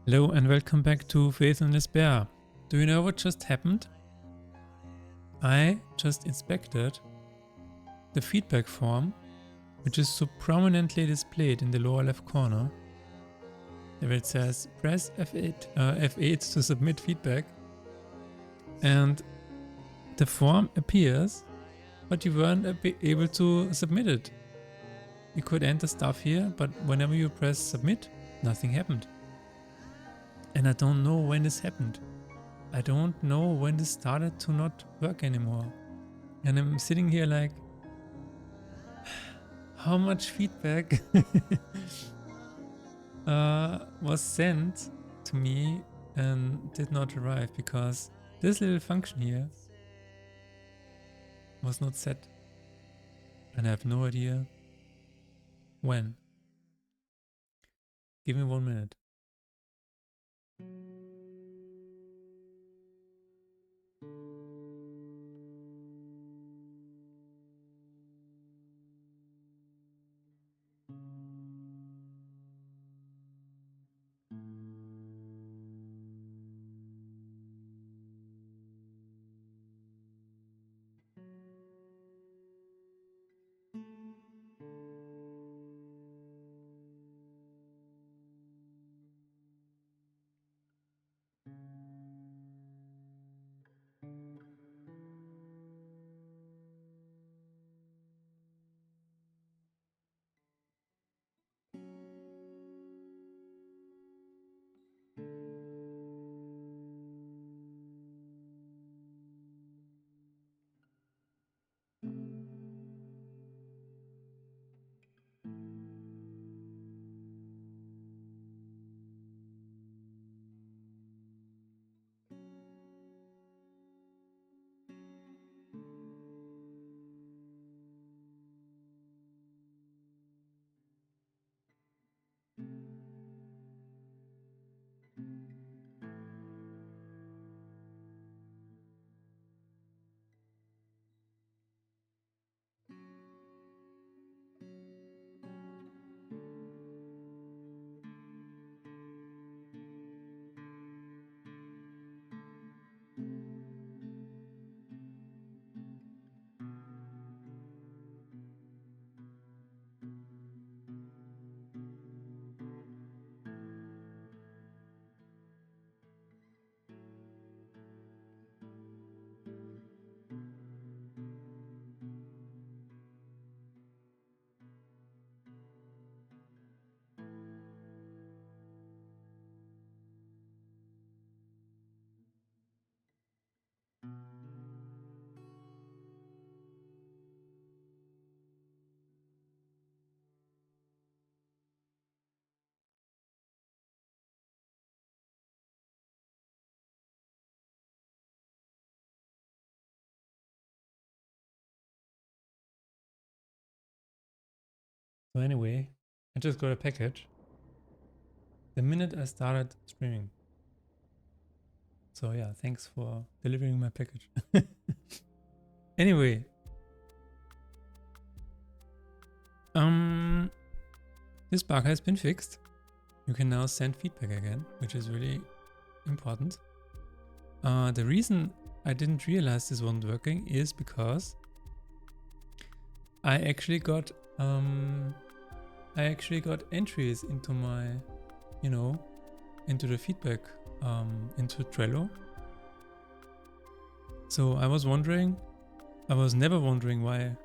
Hello and welcome back to Faith and Despair. Do you know what just happened? I just inspected the feedback form, which is so prominently displayed in the lower left corner, where it says press F8 to submit feedback, and the form appears, but you weren't able to submit it. You could enter stuff here, but whenever you press submit, nothing happened. And I don't know when this happened. I don't know when this started to not work anymore. And I'm sitting here like, how much feedback was sent to me and did not arrive because this little function here was not set. And I have no idea when. Give me 1 minute. So anyway, I just got a package the minute I started streaming. So yeah, thanks for delivering my package. Anyway, this bug has been fixed. You can now send feedback again, which is really important. The reason I didn't realize this wasn't working is because I actually got entries into my, into the feedback, into Trello. So I was never wondering why,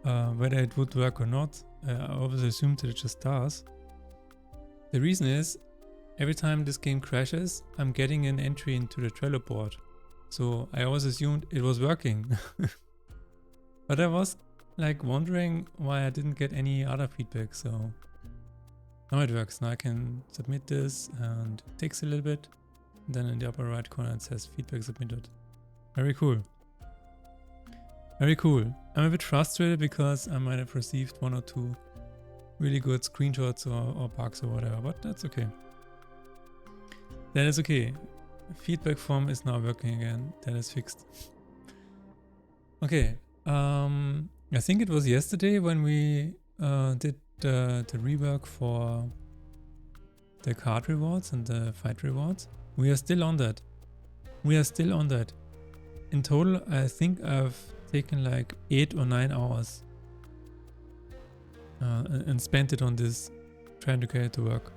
whether it would work or not. I always assumed that it just does. The reason is, every time this game crashes, I'm getting an entry into the Trello board. So I always assumed it was working. But I was like wondering why I didn't get any other feedback. So now it works. Now I can submit this and it takes a little bit. Then in the upper right corner it says feedback submitted. Very cool. Very cool. I'm a bit frustrated because I might have received 1 or 2 really good screenshots or bugs or whatever, but that's okay. That is okay. Feedback form is now working again. That is fixed. Okay. I think it was yesterday when we did the rework for the card rewards and the fight rewards. We are still on that. We are still on that. In total, I think I've taken like 8 or 9 hours and spent it on this, trying to get it to work.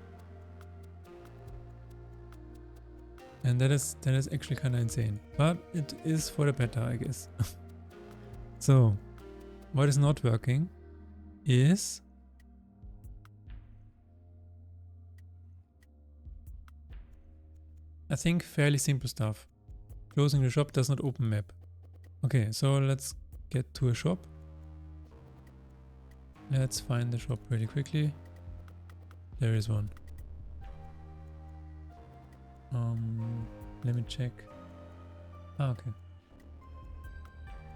And that is actually kind of insane, but it is for the better, I guess. So, what is not working is I think fairly simple stuff. Closing the shop does not open map. Okay, so let's get to a shop. Let's find the shop really quickly. There is one. Let me check. Ah, okay.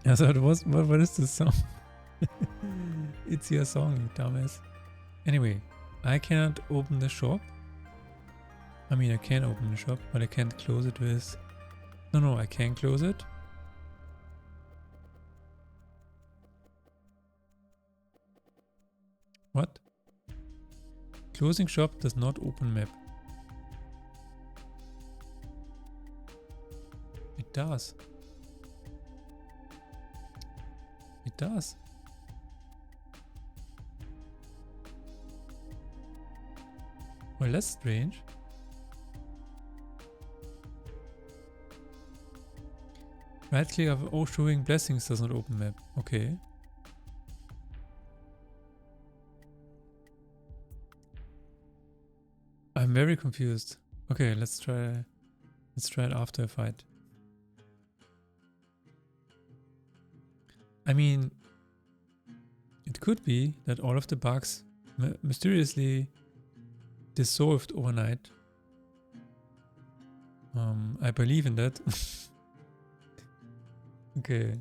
Yeah, so it was, what is this song? It's your song, you dumbass. Anyway, I cannot open the shop. I mean, I can open the shop, but I can't close it with... No, I can close it. What? Closing shop does not open map. It does. It does. Well, that's strange. Right click of showing blessings does not open map. Okay. I'm very confused. Okay, let's try it after a fight. I mean, it could be that all of the bugs mysteriously dissolved overnight. I believe in that. Okay.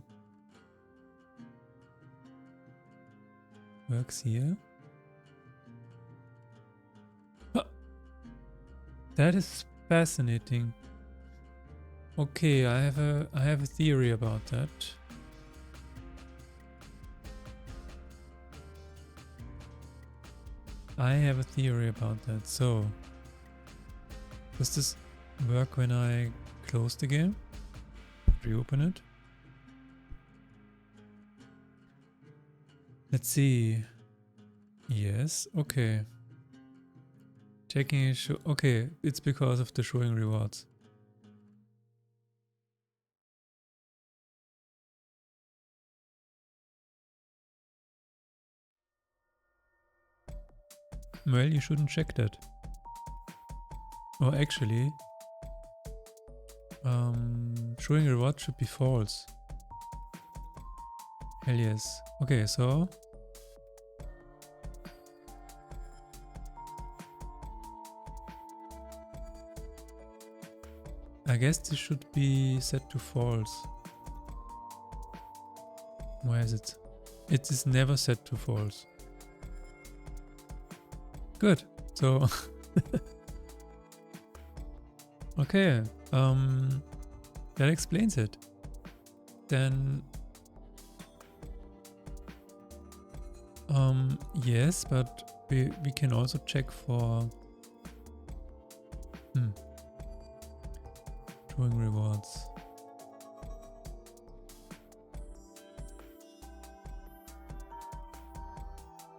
Works here. Oh, that is fascinating. Okay, I have a theory about that. I have a theory about that. So, does this work when I close the game? Reopen it? Let's see. Yes, okay. Checking is okay, it's because of the showing rewards. Well, you shouldn't check that. Or actually, showing reward should be false. Hell yes. Okay, so I guess this should be set to false. Why is it? It is never set to false. Good. So okay, that explains it. Then yes, but we can also check for showing rewards.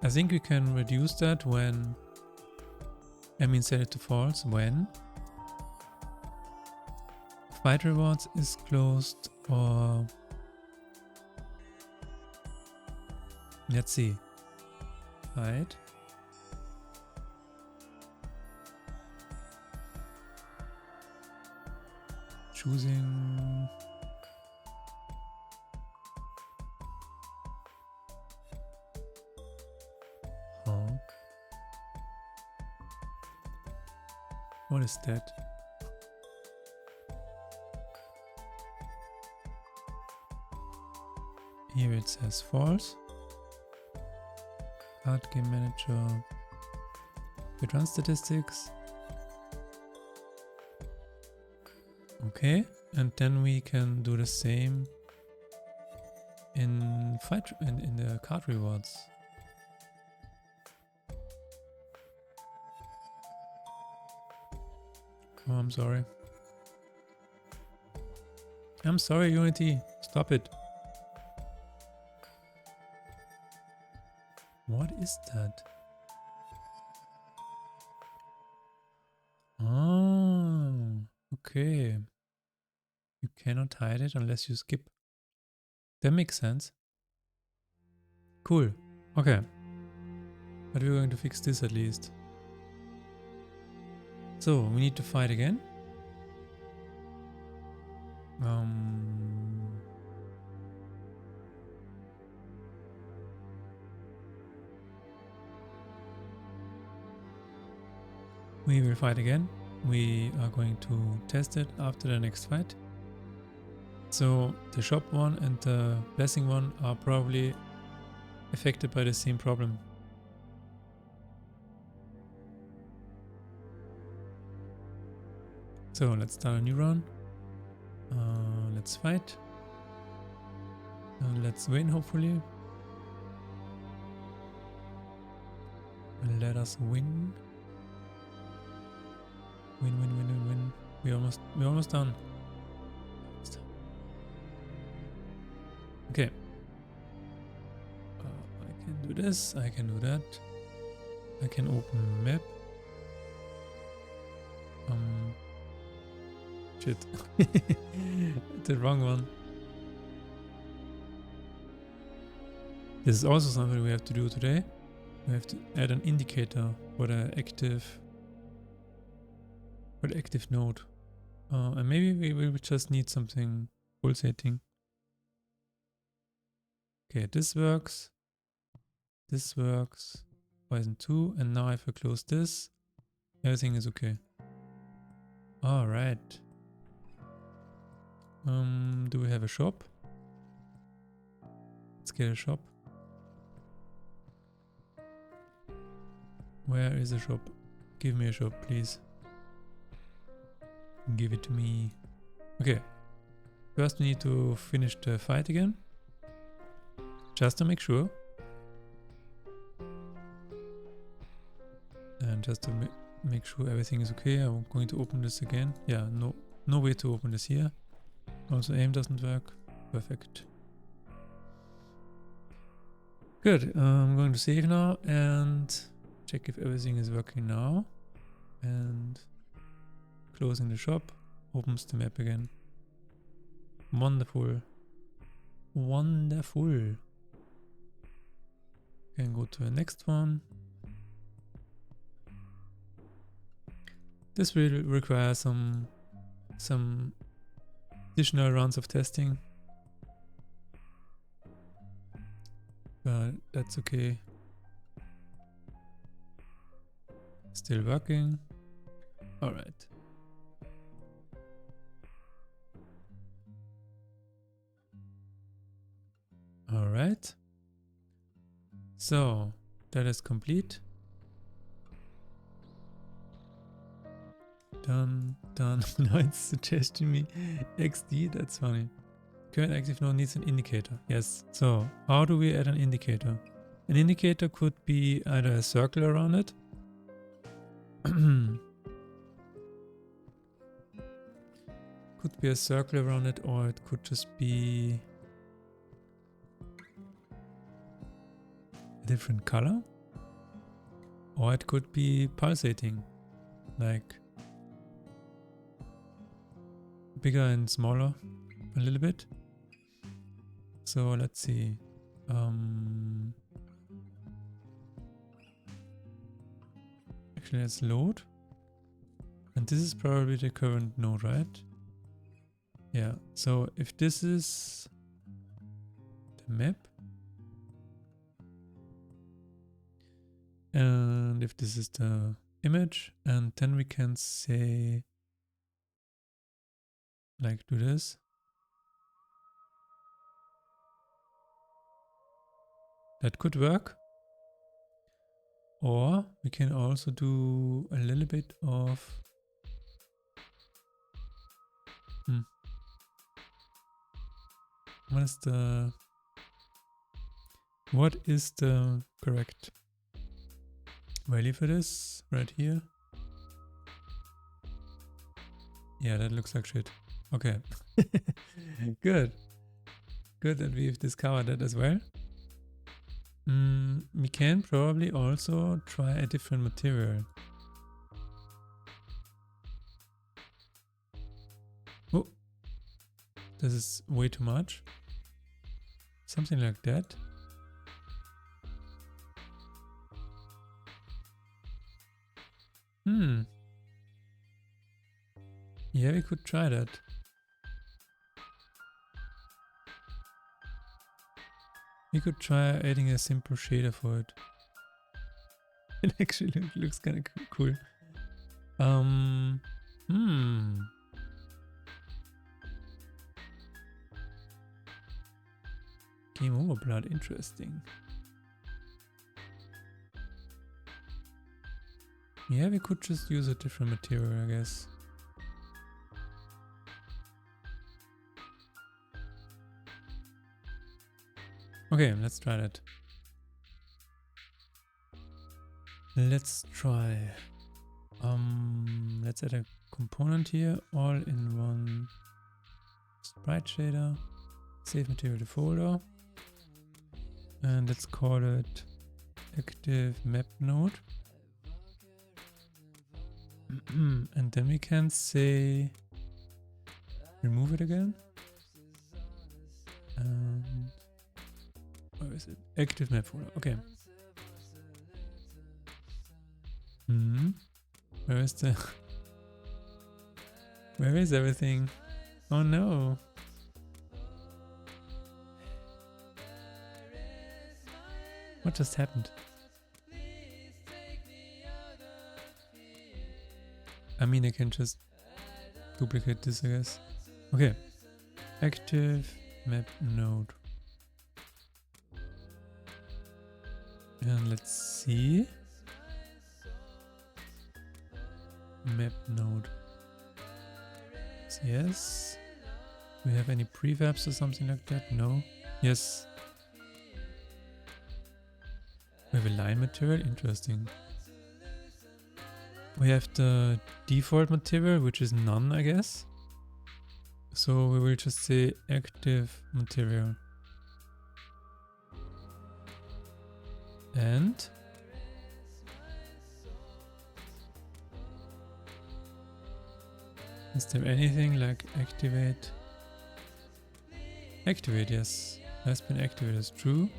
I think we can reduce that when, I mean set it to false when fight rewards is closed, or let's see, fight. Choosing what is that? Here it says false. Card game manager. Run statistics. Okay, and then we can do the same in fight in the card rewards. Oh, I'm sorry. I'm sorry, Unity. Stop it. What is that? Oh, okay. You cannot hide it unless you skip. That makes sense. Cool. Okay. But we're going to fix this at least. So, we need to fight again. We will fight again. We are going to test it after the next fight. So the shop one and the blessing one are probably affected by the same problem. So let's start a new run. Let's fight. Let's win, hopefully. Let us win. Win, win, win, win, win. We're almost done. Okay. I can do this. I can do that. I can open map. Shit. The wrong one. This is also something we have to do today. We have to add an indicator for the active node. And maybe we will just need something pulsating. Okay, this works. This works. Poison 2. And now if I close this, everything is okay. Alright. Do we have a shop? Let's get a shop. Where is the shop? Give me a shop, please. Give it to me. Okay. First we need to finish the fight again. Just to make sure. And just to make sure everything is okay, I'm going to open this again. Yeah, no way to open this here. Also aim doesn't work. Perfect. Good. I'm going to save now and check if everything is working now. And closing the shop opens the map again. Wonderful. Wonderful. Can go to the next one. This will require some additional rounds of testing. But that's okay. Still working. Alright. Alright. So that is complete. Done. Now it's suggesting me XD, that's funny. Current active node needs an indicator. Yes. So how do we add an indicator? An indicator could be either a circle around it. Could be a circle around it, or it could just be a different color. Or it could be pulsating, like bigger and smaller a little bit. So let's see. Actually, let's load. And this is probably the current node, right? Yeah. So if this is the map, and if this is the image, and then we can say, like, do this. That could work. Or we can also do a little bit of what is the correct value for this right here? Yeah, that looks like shit. Okay. Good. Good that we've discovered that as well. We can probably also try a different material. Oh, this is way too much. Something like that. Yeah, we could try that. We could try adding a simple shader for it. It actually looks kind of cool. Game over blood, interesting. Yeah, we could just use a different material, I guess. Okay, let's try that. Let's try. Let's add a component here, all in one sprite shader. Save material to folder. And let's call it active map node. And then we can say remove it again. And where is it? Active map folder. Okay. Where is the where is everything? Oh no. What just happened? I mean, I can just duplicate this, I guess. Okay. Active map node. And let's see. Map node. Yes. Do we have any prefabs or something like that? No. Yes. We have a line material. Interesting. We have the default material, which is none, I guess. So we will just say active material. And is there anything like activate? Activate, yes. Has been activated, is true.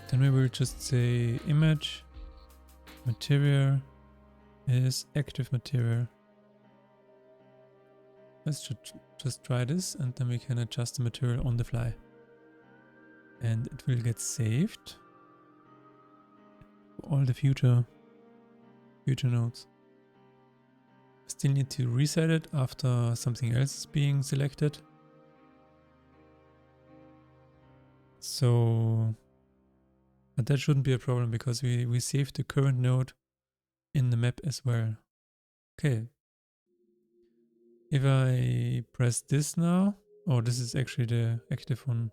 Then we will just say image material is active material. Let's just try this and then we can adjust the material on the fly. And it will get saved for all the future nodes. Still need to reset it after something else is being selected. So, but that shouldn't be a problem because we saved the current node in the map as well. Okay. If I press this now, oh, this is actually the active one.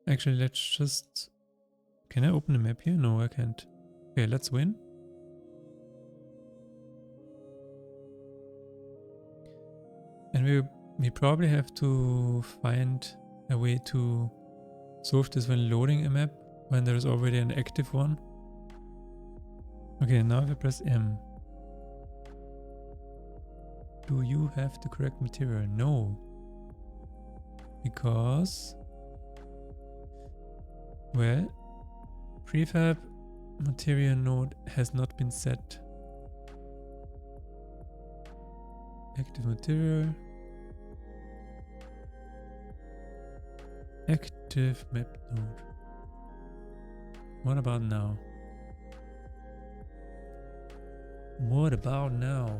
Actually, let's just... Can I open the map here? No, I can't. Okay, let's win. And we probably have to find a way to solve this when loading a map, when there is already an active one. Okay, now if I press M. Do you have the correct material? No. Because... Well, prefab material node has not been set. Active material. Active map node. What about now? What about now?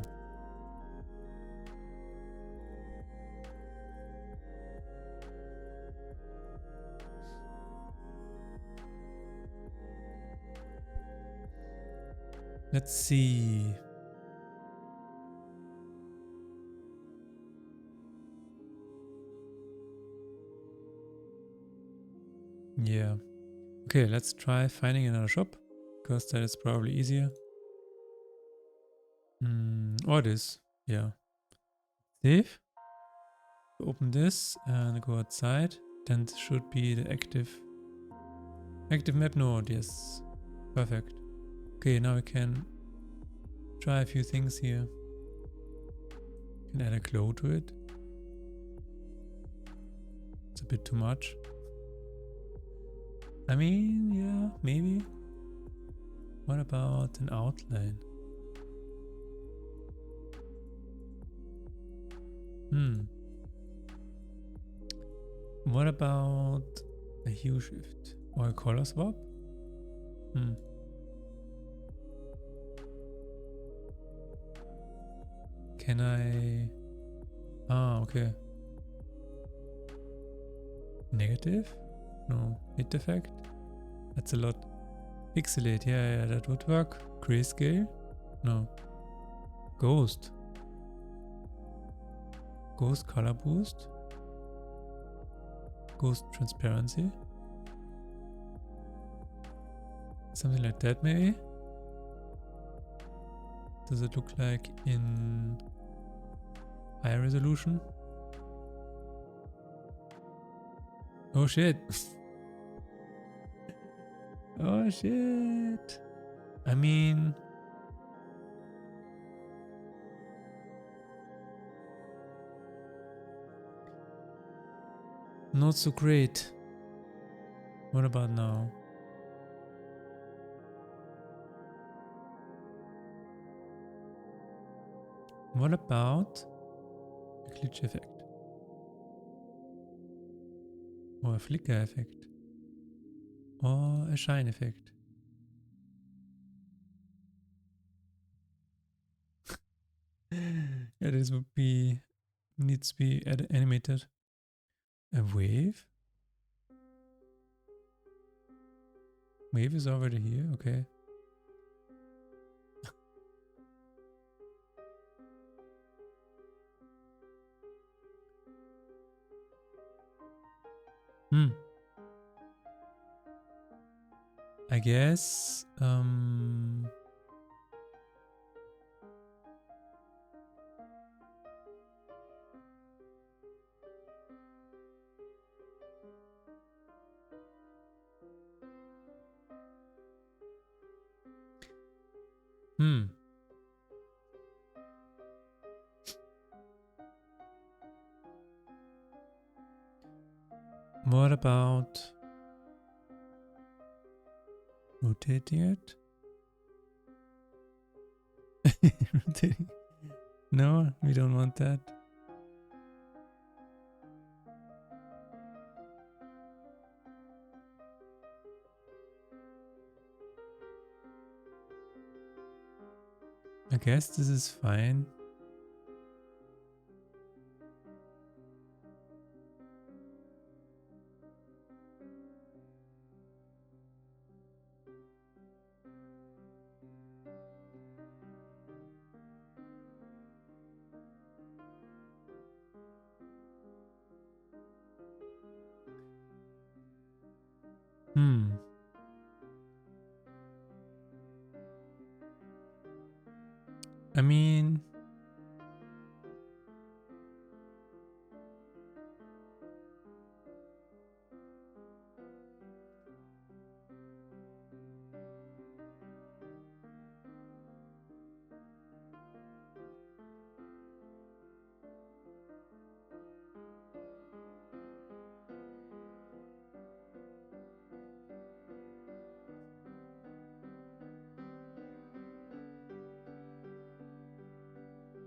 Let's see. Yeah. Okay, let's try finding another shop, because that is probably easier. Or it is. Yeah. Save. Open this and go outside. Then this should be the active map node. Yes. Perfect. Okay, now we can try a few things here. Can add a glow to it. It's a bit too much. I mean, yeah, maybe. What about an outline? What about a hue shift or a color swap? Can I... Ah, okay. Negative? No. Hit effect? That's a lot. Pixelate, yeah, that would work. Grayscale? No. Ghost. Ghost color boost? Ghost transparency? Something like that maybe? Does it look like in high resolution? Oh shit. Oh shit. I mean... Not so great. What about now? What about a glitch effect? Or a flicker effect? Or a shine effect? Yeah, this would be... needs to be animated. A wave? Wave is already here, okay. I guess... What about rotating it? Rotating. No, we don't want that. I guess this is fine. I mean...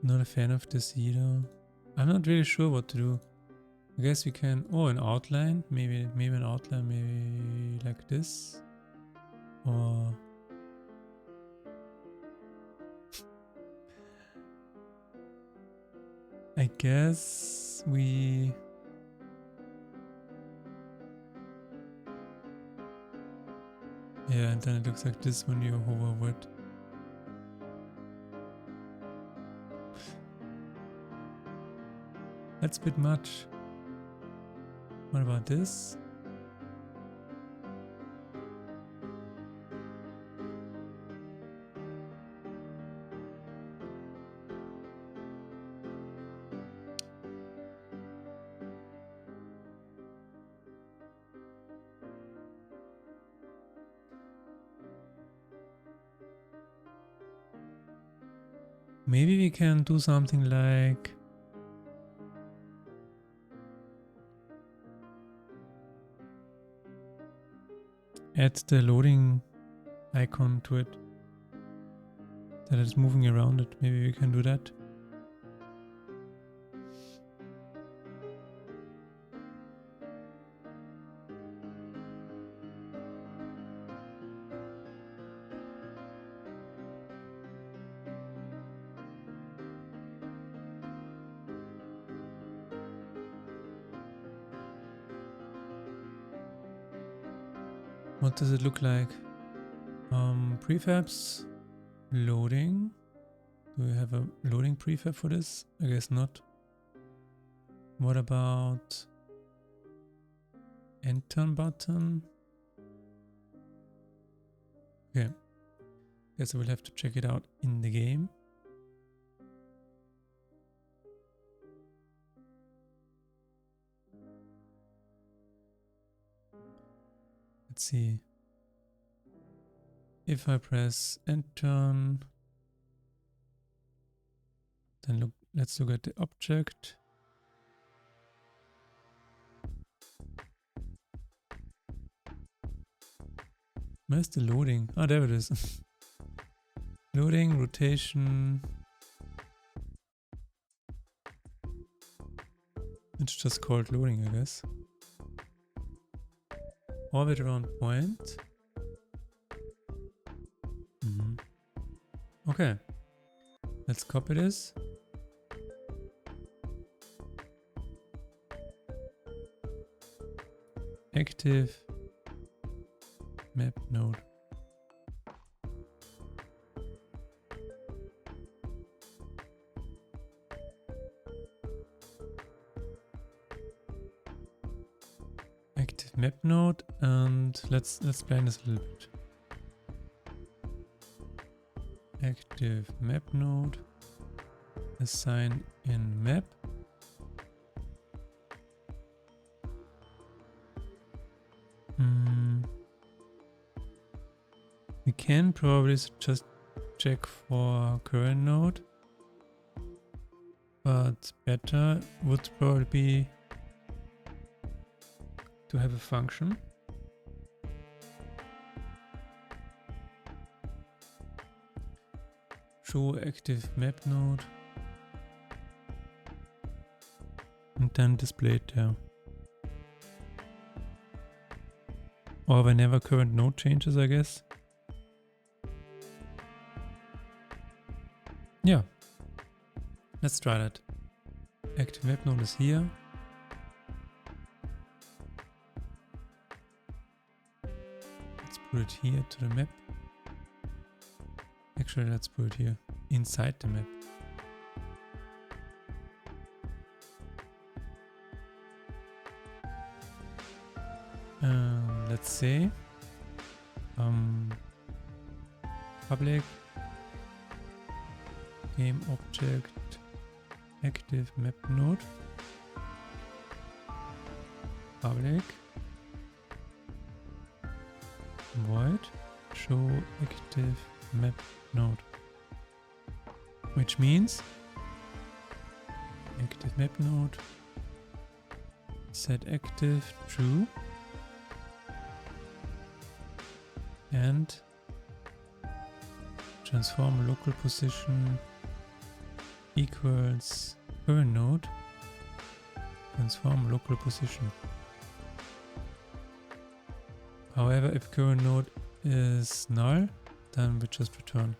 Not a fan of this either. I'm not really sure what to do. I guess we can... Oh, an outline? Maybe an outline, maybe like this. Or... I guess we... Yeah, and then it looks like this when you hover over it. That's a bit much. What about this? Maybe we can do something like add the loading icon to it, that it's moving around it. Maybe we can do that. What does it look like? Prefabs, loading. Do we have a loading prefab for this? I guess not. What about end turn button? Okay. Guess I will have to check it out in the game. Let's see. If I press end turn, then let's look at the object. Where's the loading? Ah, there it is. Loading, rotation. It's just called loading, I guess. Orbit around point. Okay. Let's copy this. Active map node. Active map node, and let's plan this a little bit. Active map node, assign in map. We can probably just check for current node, but better would probably be to have a function. Show active map node and then display it there. Or whenever current node changes, I guess. Yeah, let's try that. Active map node is here. Let's put it here to the map. Actually, let's put it here inside the map. Let's say public game object active map node public void show active map node, which means active map node set active true and transform local position equals current node transform local position. However, if current node is null, then we just return.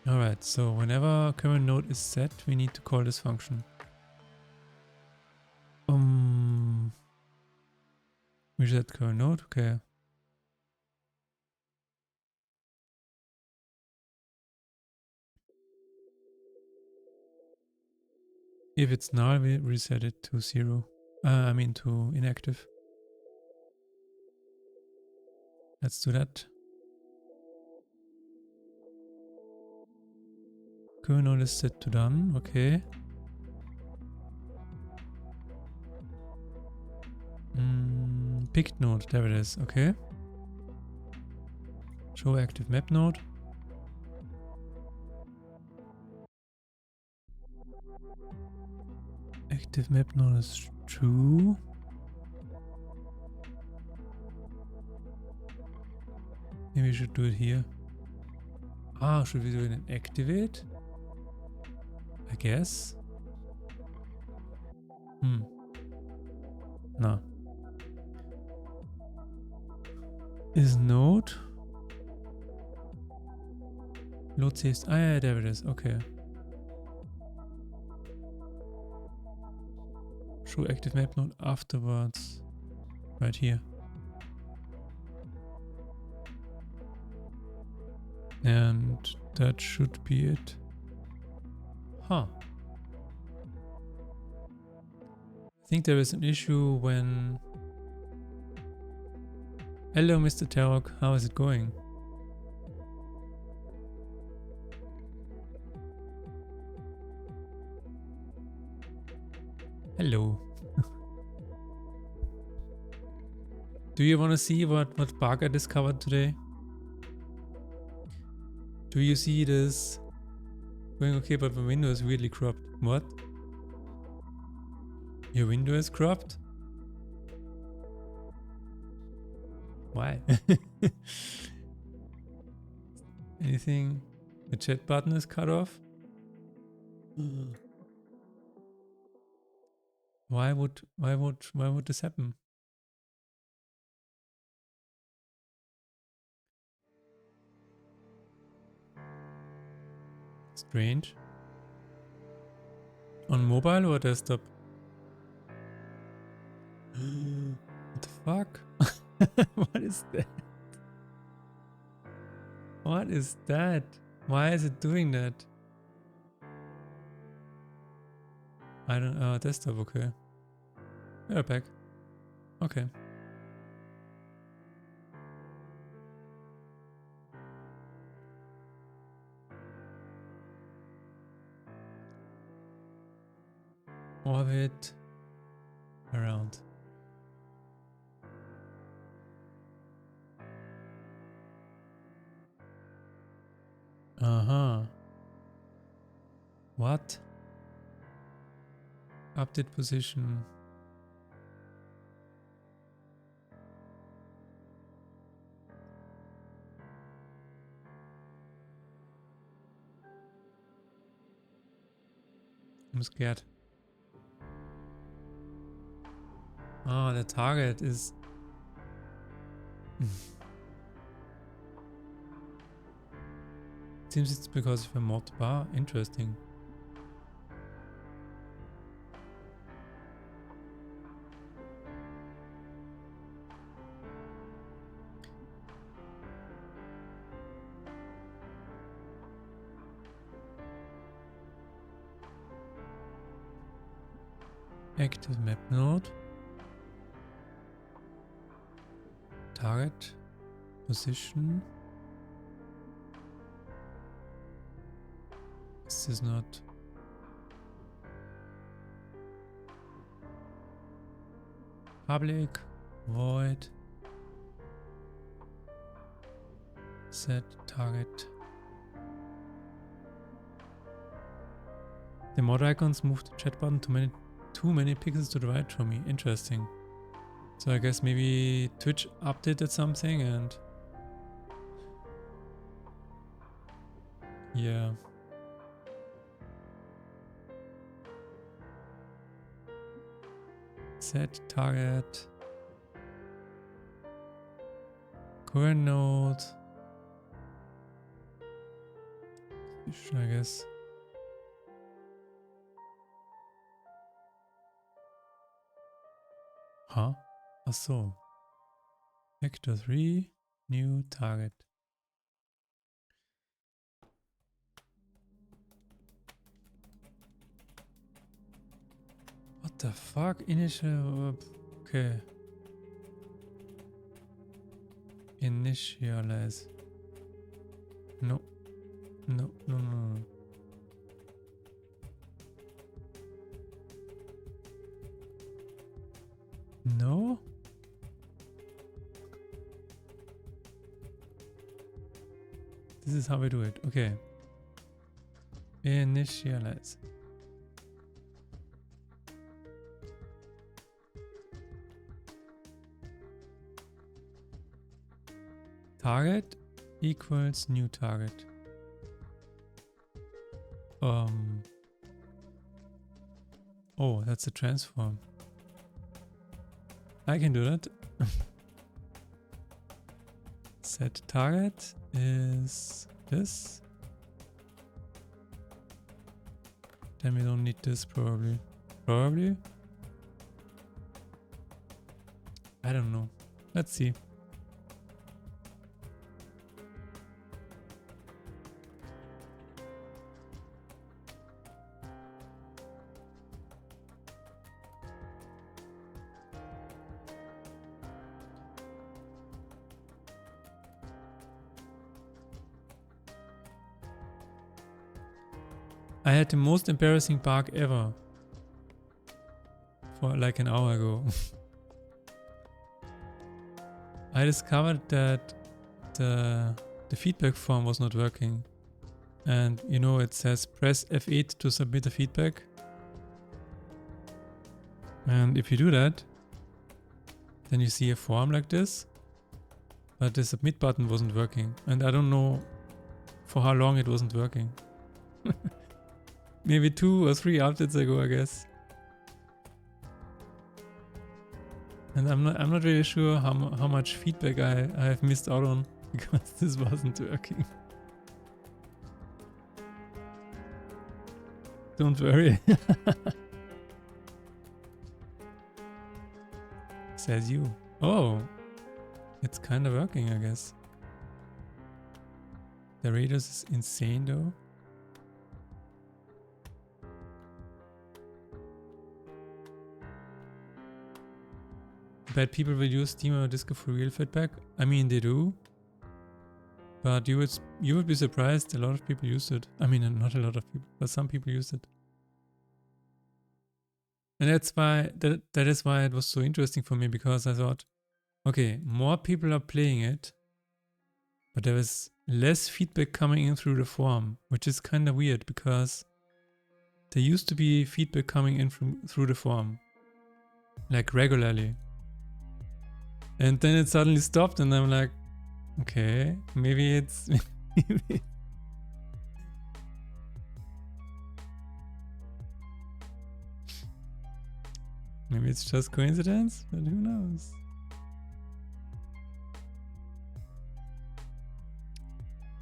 Alright, so whenever current node is set, we need to call this function. We set current node, okay. If it's null, we reset it to 0. To inactive. Let's do that. Current node is set to done, okay. Picked node, there it is, okay. Show active map node. Active map node is true. Maybe we should do it here. Ah, should we do it in activate? I guess. No. Is node load saves? Ah, yeah, there it is. Okay. Show active map node afterwards. Right here. And that should be it. Huh. I think there is an issue when... Hello, Mr. Tarok. How is it going? Hello. Do you want to see what bug I discovered today? Do you see this going okay, but the window is weirdly cropped? What? Your window is cropped? Why? Anything? The chat button is cut off? Why would this happen? Strange. On mobile or desktop? What the fuck? What is that? What is that? Why is it doing that? I don't desktop, okay. We're back. Okay. Orbit around. What? Update position. I'm scared. Ah, the target is... Seems it's because of a mod bar. Interesting. Active map node. Target. Position. This is not... Public. Void. Set target. The mod icons move the chat button too many pixels to the right for me. Interesting. So I guess maybe Twitch updated something and... Yeah. Set target. Current node. I guess. Huh? Ach so. Vector 3, new target. What the fuck? Initial... Okay. Initialize. No. No, no, no, no. No? This is how we do it. Okay. Initialize. target equals new target. Oh, that's a transform. I can do that. Set target is this. Then we don't need this probably. Probably? I don't know. Let's see. I had the most embarrassing bug ever. For like an hour ago. I discovered that the feedback form was not working. And you know, it says press F8 to submit a feedback. And if you do that, then you see a form like this. But the submit button wasn't working. And I don't know for how long it wasn't working. Maybe 2 or 3 updates ago, I guess. And I'm not really sure how much feedback I have missed out on because this wasn't working. Don't worry. Says you. Oh, it's kind of working, I guess. The radius is insane though. Bet people will use Steam or Discord for real feedback. I mean, they do. But you would be surprised, a lot of people use it. I mean, not a lot of people, but some people use it. And that's why, that is why it was so interesting for me, because I thought, okay, more people are playing it, but there was less feedback coming in through the forum, which is kind of weird because there used to be feedback coming in through the forum, like regularly. And then it suddenly stopped and I'm like, okay, maybe it's... maybe it's just coincidence, but who knows?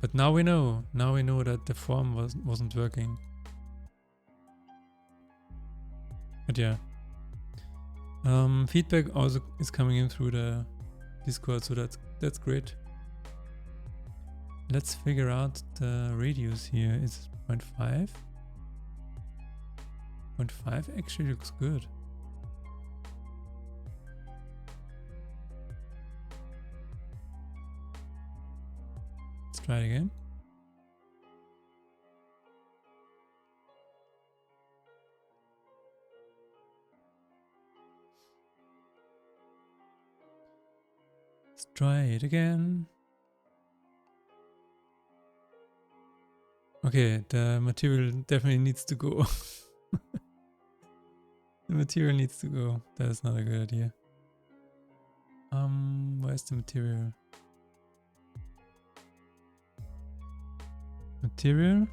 But now we know that the form wasn't working. But yeah. Feedback also is coming in through the Discord, so that's great. Let's figure out the radius here. Is it 0.5? 0.5 actually looks good. Let's try it again. Let's try it again. Okay, the material definitely needs to go. The material needs to go. That is not a good idea. Where's the material? Material?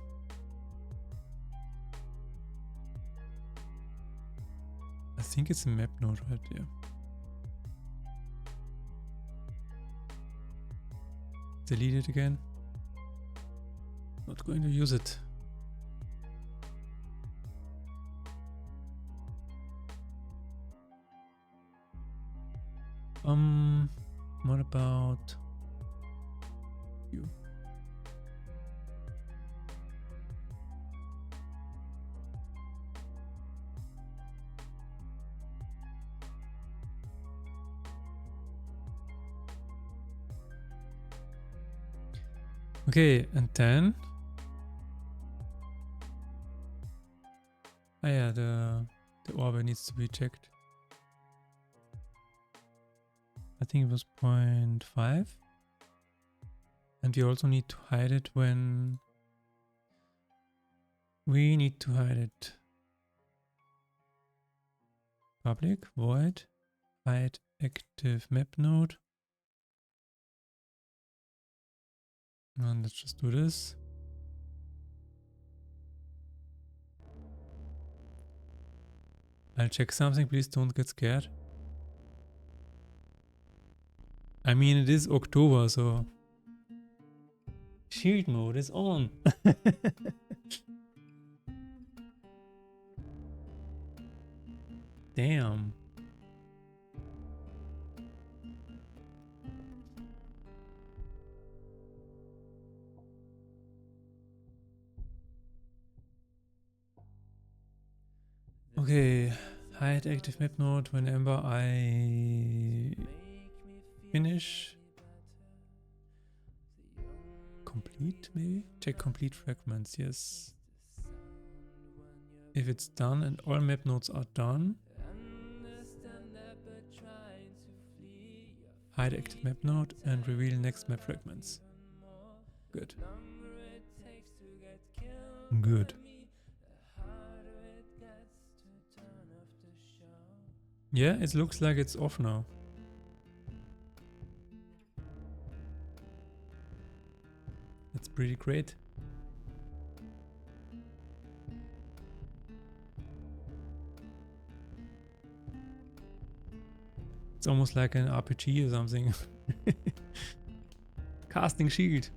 I think it's a map node right there. Delete it again. Not going to use it. What about you? Okay, and then yeah, the orbit needs to be checked. I think it was 0.5. And we also need to hide it when we need to hide it. Public void hide active map node. And let's just do this. I'll check something, please don't get scared. I mean, it is October, so... Shield mode is on! Damn. Okay, hide active map node whenever I finish. Complete, maybe? Check complete fragments, yes. If it's done and all map nodes are done, hide active map node and reveal next map fragments. Good. Good. Yeah, it looks like it's off now. That's pretty great. It's almost like an RPG or something. Casting shield.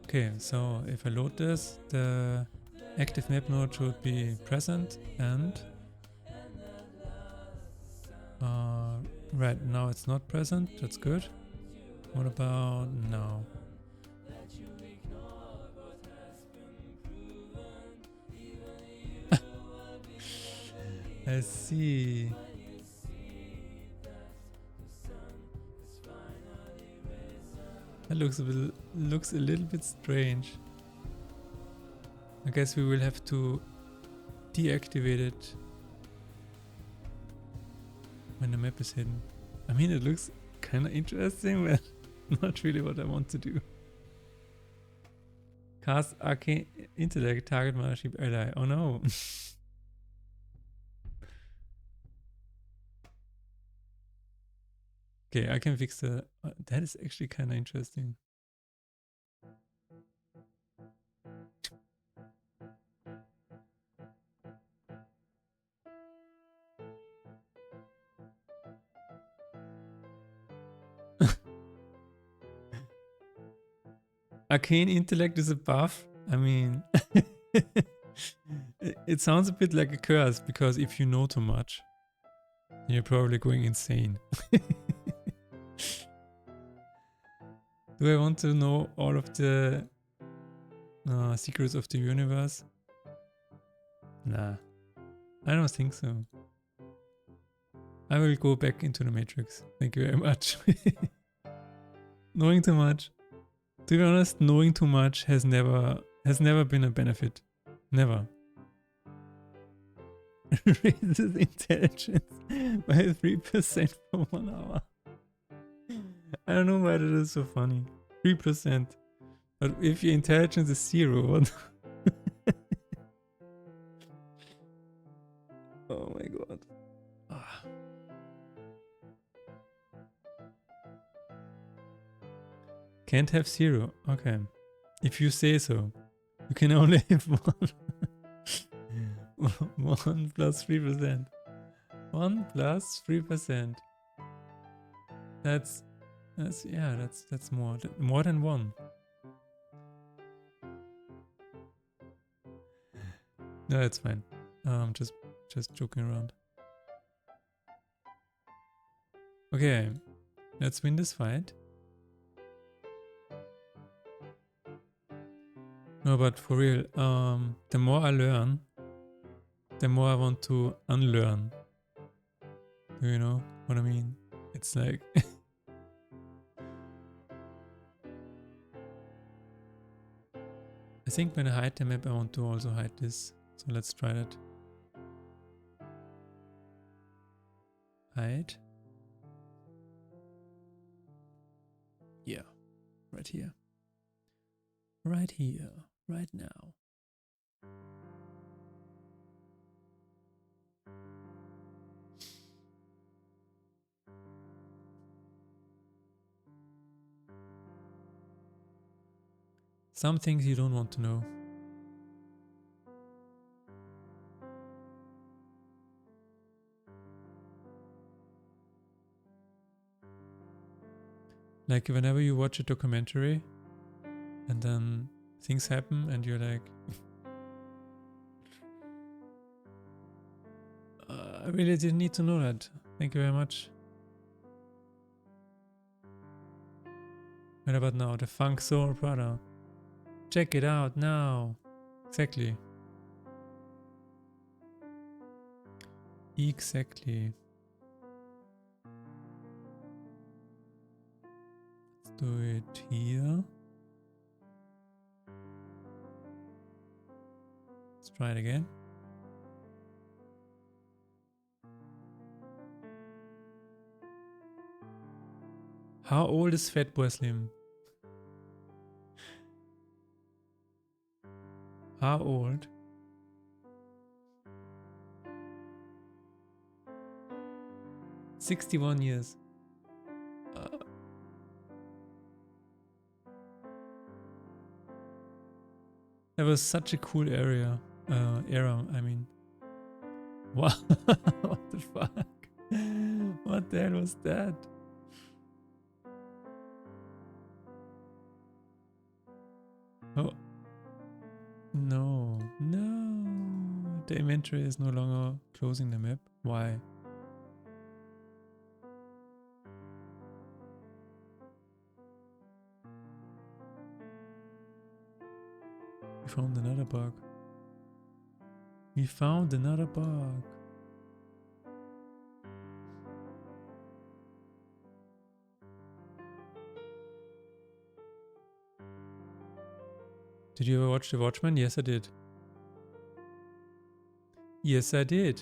Okay, so if I load this, the active map node should be present and right now it's not present, that's good. What about now? I see. That looks a little bit strange. I guess we will have to deactivate it when the map is hidden. I mean, it looks kind of interesting, but not really what I want to do. Cast Arcane Intellect, target Mothership ally. Oh no. Okay, I can fix the... that is actually kind of interesting. Arcane Intellect is a buff. I mean... it sounds a bit like a curse, because if you know too much, you're probably going insane. Do I want to know all of the secrets of the universe? Nah, I don't think so. I will go back into the Matrix. Thank you very much. Knowing too much. To be honest, knowing too much has never been a benefit. Never. Raises intelligence by 3% for 1 hour. I don't know why that is so funny. 3%. But if your intelligence is 0, what? Oh my god. Ah. Can't have 0. Okay. If you say so. You can only have 1. 1 plus 3%. 1 plus 3%. That's more than 1. No, it's fine. Just joking around. Okay, let's win this fight. No, but for real, the more I learn, the more I want to unlearn. Do you know what I mean? It's like... I think when I hide the map, I want to also hide this. So let's try that. Hide. Yeah, right here. Right here, right now. Some things you don't want to know. Like whenever you watch a documentary and then things happen and you're like, I really didn't need to know that. Thank you very much. What about now? The Funk Soul Brother. Check it out now. Exactly. Exactly. Let's do it here. Let's try it again. How old is Fatboy Slim? How old? "61 years. That was such a cool era, I mean. Wow, what the fuck? What the hell was that? Oh. No, no. The inventory is no longer closing the map. Why? We found another bug. We found another bug. Did you ever watch The Watchmen? Yes, I did. Yes, I did.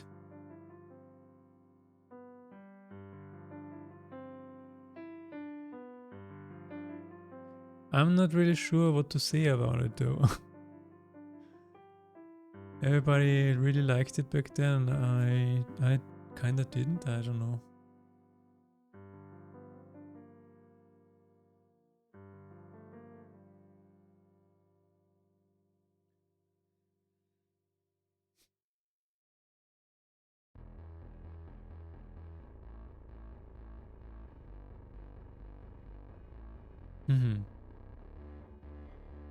I'm not really sure what to say about it though. Everybody really liked it back then. I kinda didn't. I don't know.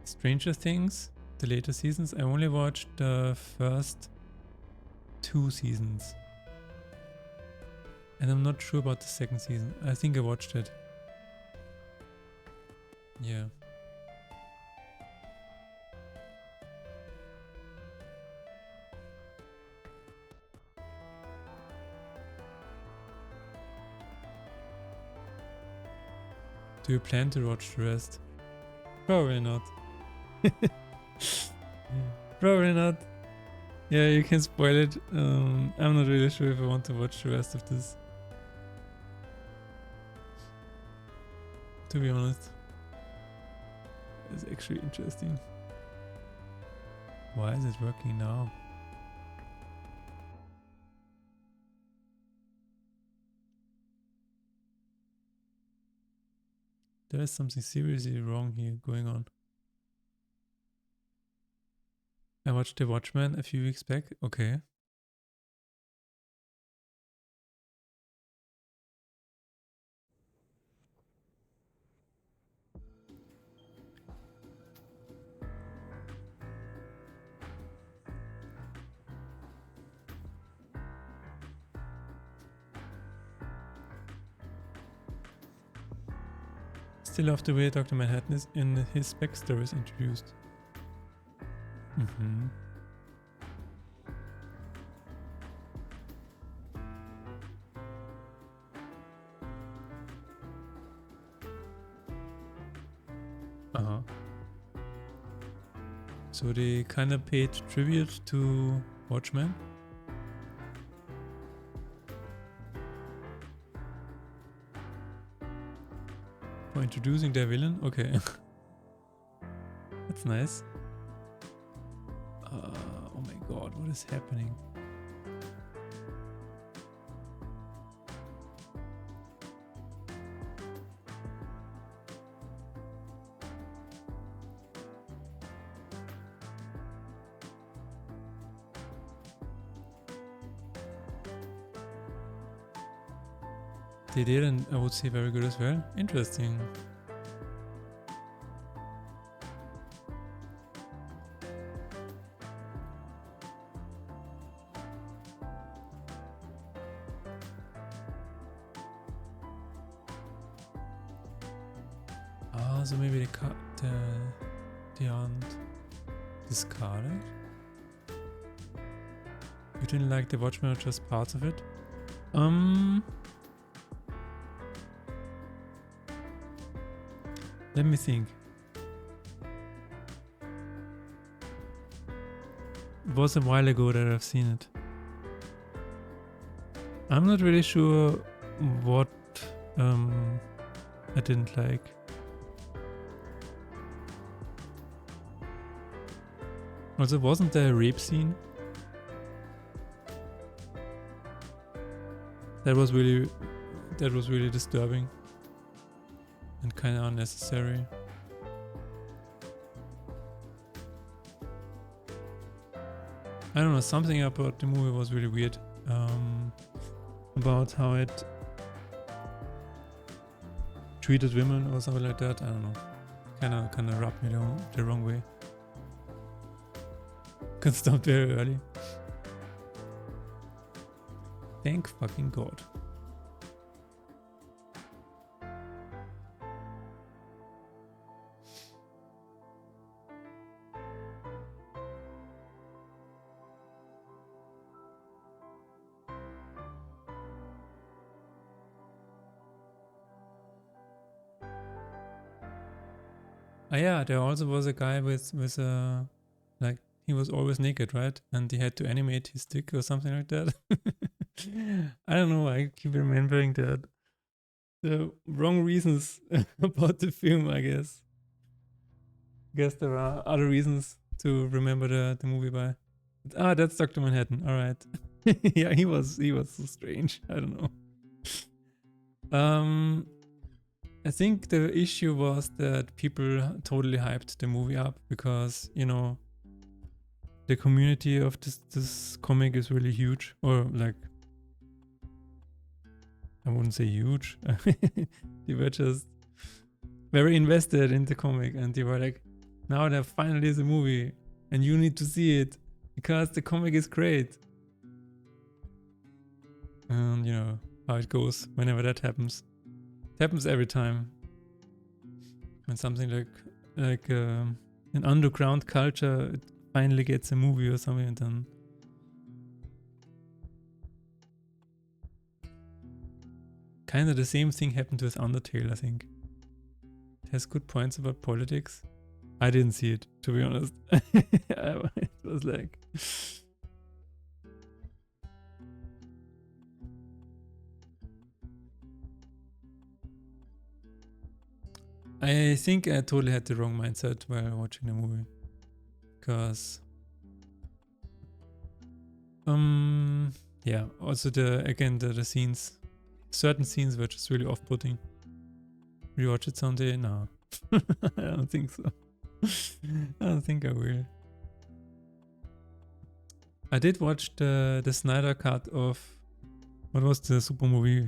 Stranger Things, the later seasons. I only watched the first 2 seasons. And I'm not sure about the second season. I think I watched it. Yeah. Do you plan to watch the rest? Probably not. Probably not. Yeah, you can spoil it. I'm not really sure if I want to watch the rest of this. To be honest. It's actually interesting. Why is it working now? There is something seriously wrong here going on. I watched The Watchmen a few weeks back. Okay. Still love the way Dr. Manhattan is in his backstory is introduced. So they kind of paid tribute to Watchmen. For introducing their villain? Okay. That's nice. Oh my god, what is happening? They did, and I would say very good as well. Interesting. Ah, so maybe they aren't discarded. You didn't like the Watchmen or just parts of it? Let me think. It was a while ago that I've seen it. I'm not really sure what I didn't like. Also, wasn't there a rape scene? That was really disturbing and kind of unnecessary. I don't know, something about the movie was really weird. About how it treated women or something like that. I don't know. Kind of rubbed me the wrong way. Could stop very early. Thank fucking God. Ah yeah, there also was a guy with like he was always naked, right? And he had to animate his dick or something like that. I don't know, I keep remembering that. The wrong reasons about the film, I guess. Guess there are other reasons to remember the movie by. Ah, that's Dr. Manhattan. All right. Yeah, he was so strange. I don't know. I think the issue was that people totally hyped the movie up because, you know, the community of this comic is really huge, or like, I wouldn't say huge. They were just very invested in the comic, and they were like, now there finally is a movie and you need to see it because the comic is great. And you know how it goes whenever that happens. It happens every time. When something like an underground culture it finally gets a movie or something, and then kind of the same thing happened with Undertale, I think. It has good points about politics. I didn't see it, to be honest. It was like... I think I totally had the wrong mindset while watching the movie. Because... yeah, also the scenes... Certain scenes were just really off-putting. Rewatch it someday? No. I don't think so. I don't think I will. I did watch the Snyder cut of... What was the super movie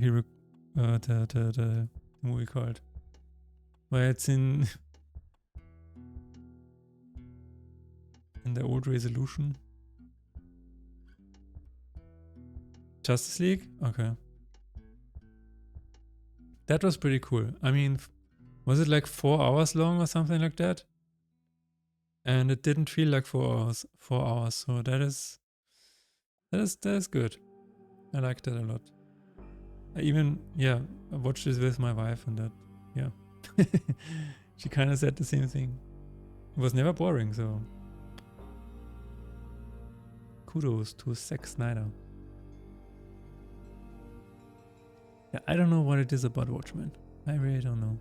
the movie called? Where it's in the old resolution. Justice League? Okay. That was pretty cool. I mean, was it like 4 hours long or something like that? And it didn't feel like 4 hours. So that is good. I liked that a lot. I watched this with my wife and that, yeah. She kind of said the same thing. It was never boring, so kudos to Zack Snyder. Yeah, I don't know what it is about Watchmen. I really don't know.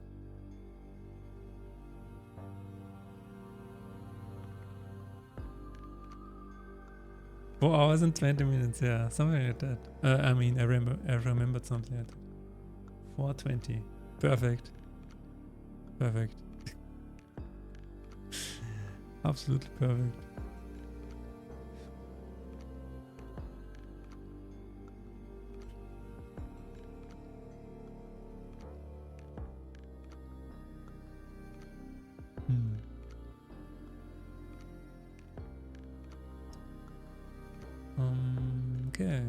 4 hours and 20 minutes, yeah, something like that. I mean, I remembered something like that. 4:20. Perfect. Perfect. Absolutely perfect. Okay.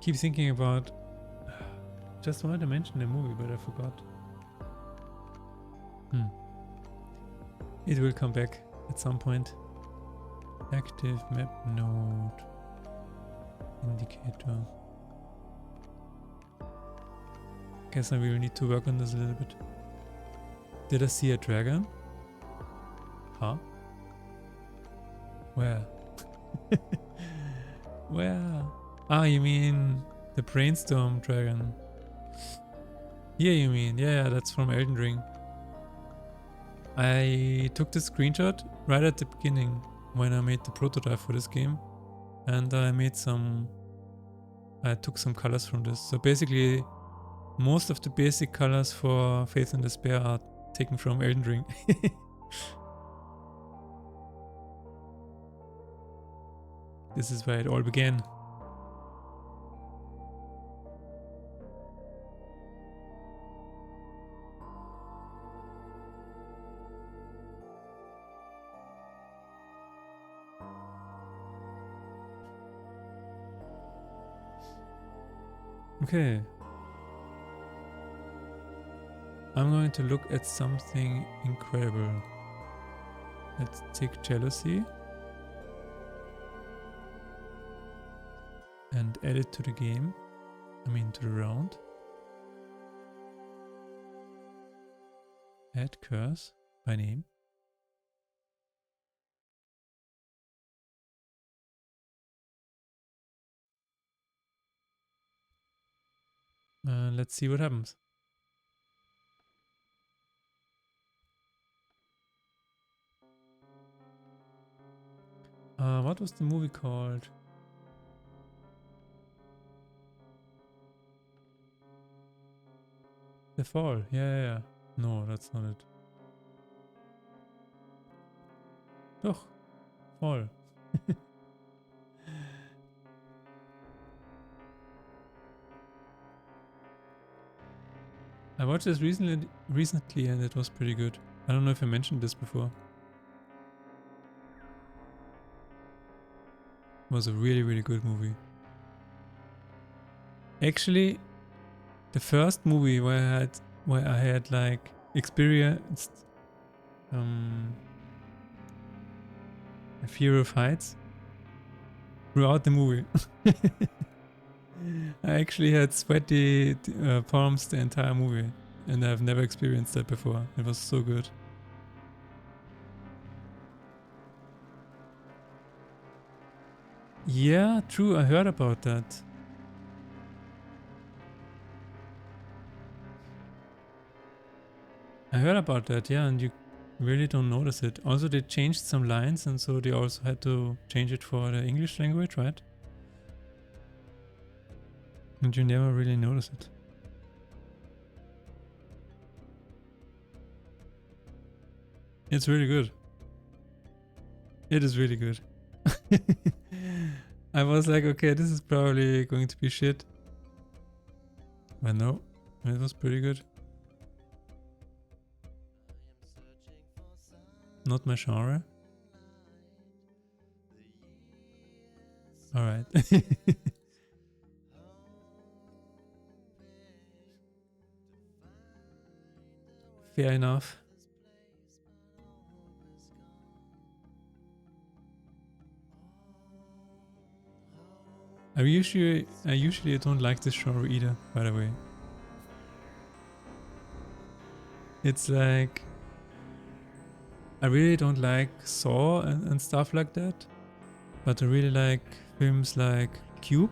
Keep thinking about. Just wanted to mention the movie, but I forgot. It will come back at some point. Active map node indicator. Guess I will need to work on this a little bit. Did I see a dragon? Huh? Where? Where? Ah, you mean the brainstorm dragon. Yeah, you mean. Yeah, that's from Elden Ring. I took the screenshot right at the beginning when I made the prototype for this game. And I took some colors from this. So basically, most of the basic colors for Faith and Despair are taken from Elden Ring. This is where it all began. Okay. I'm going to look at something incredible. Let's take jealousy and add it to the game. I mean to the round. Add curse by name. Let's see what happens. What was the movie called? The Fall. Yeah. No, that's not it. Doch. Fall. I watched this recently and it was pretty good. I don't know if I mentioned this before. It was a really, really good movie. Actually, the first movie where I had like experienced a fear of heights throughout the movie. I actually had sweaty palms the entire movie, and I've never experienced that before. It was so good. Yeah, true. I heard about that. I heard about that, yeah, and you really don't notice it. Also, they changed some lines, and so they also had to change it for the English language, right? And you never really notice it. It's really good. It is really good. I was like, okay, this is probably going to be shit. But no, it was pretty good. Not my genre. Alright. Fair enough. I usually don't like this genre either, by the way. It's like I really don't like Saw and stuff like that, but I really like films like Cube.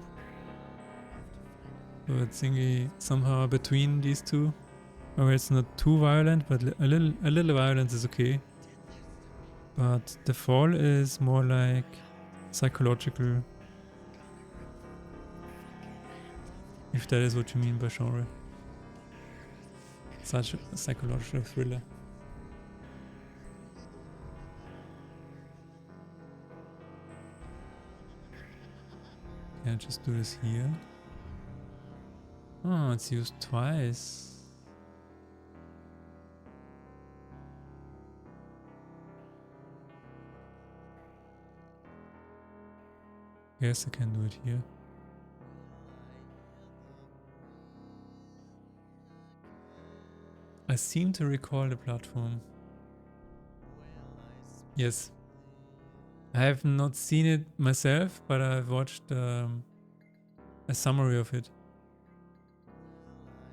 So it's thingy somehow between these two, where it's not too violent, but a little violence is okay. But The Fall is more like psychological, if that is what you mean by genre. Such a psychological thriller. Can I just do this here? Oh, it's used twice. Yes, I can do it here. I seem to recall the platform. Yes. I have not seen it myself, but I've watched a summary of it.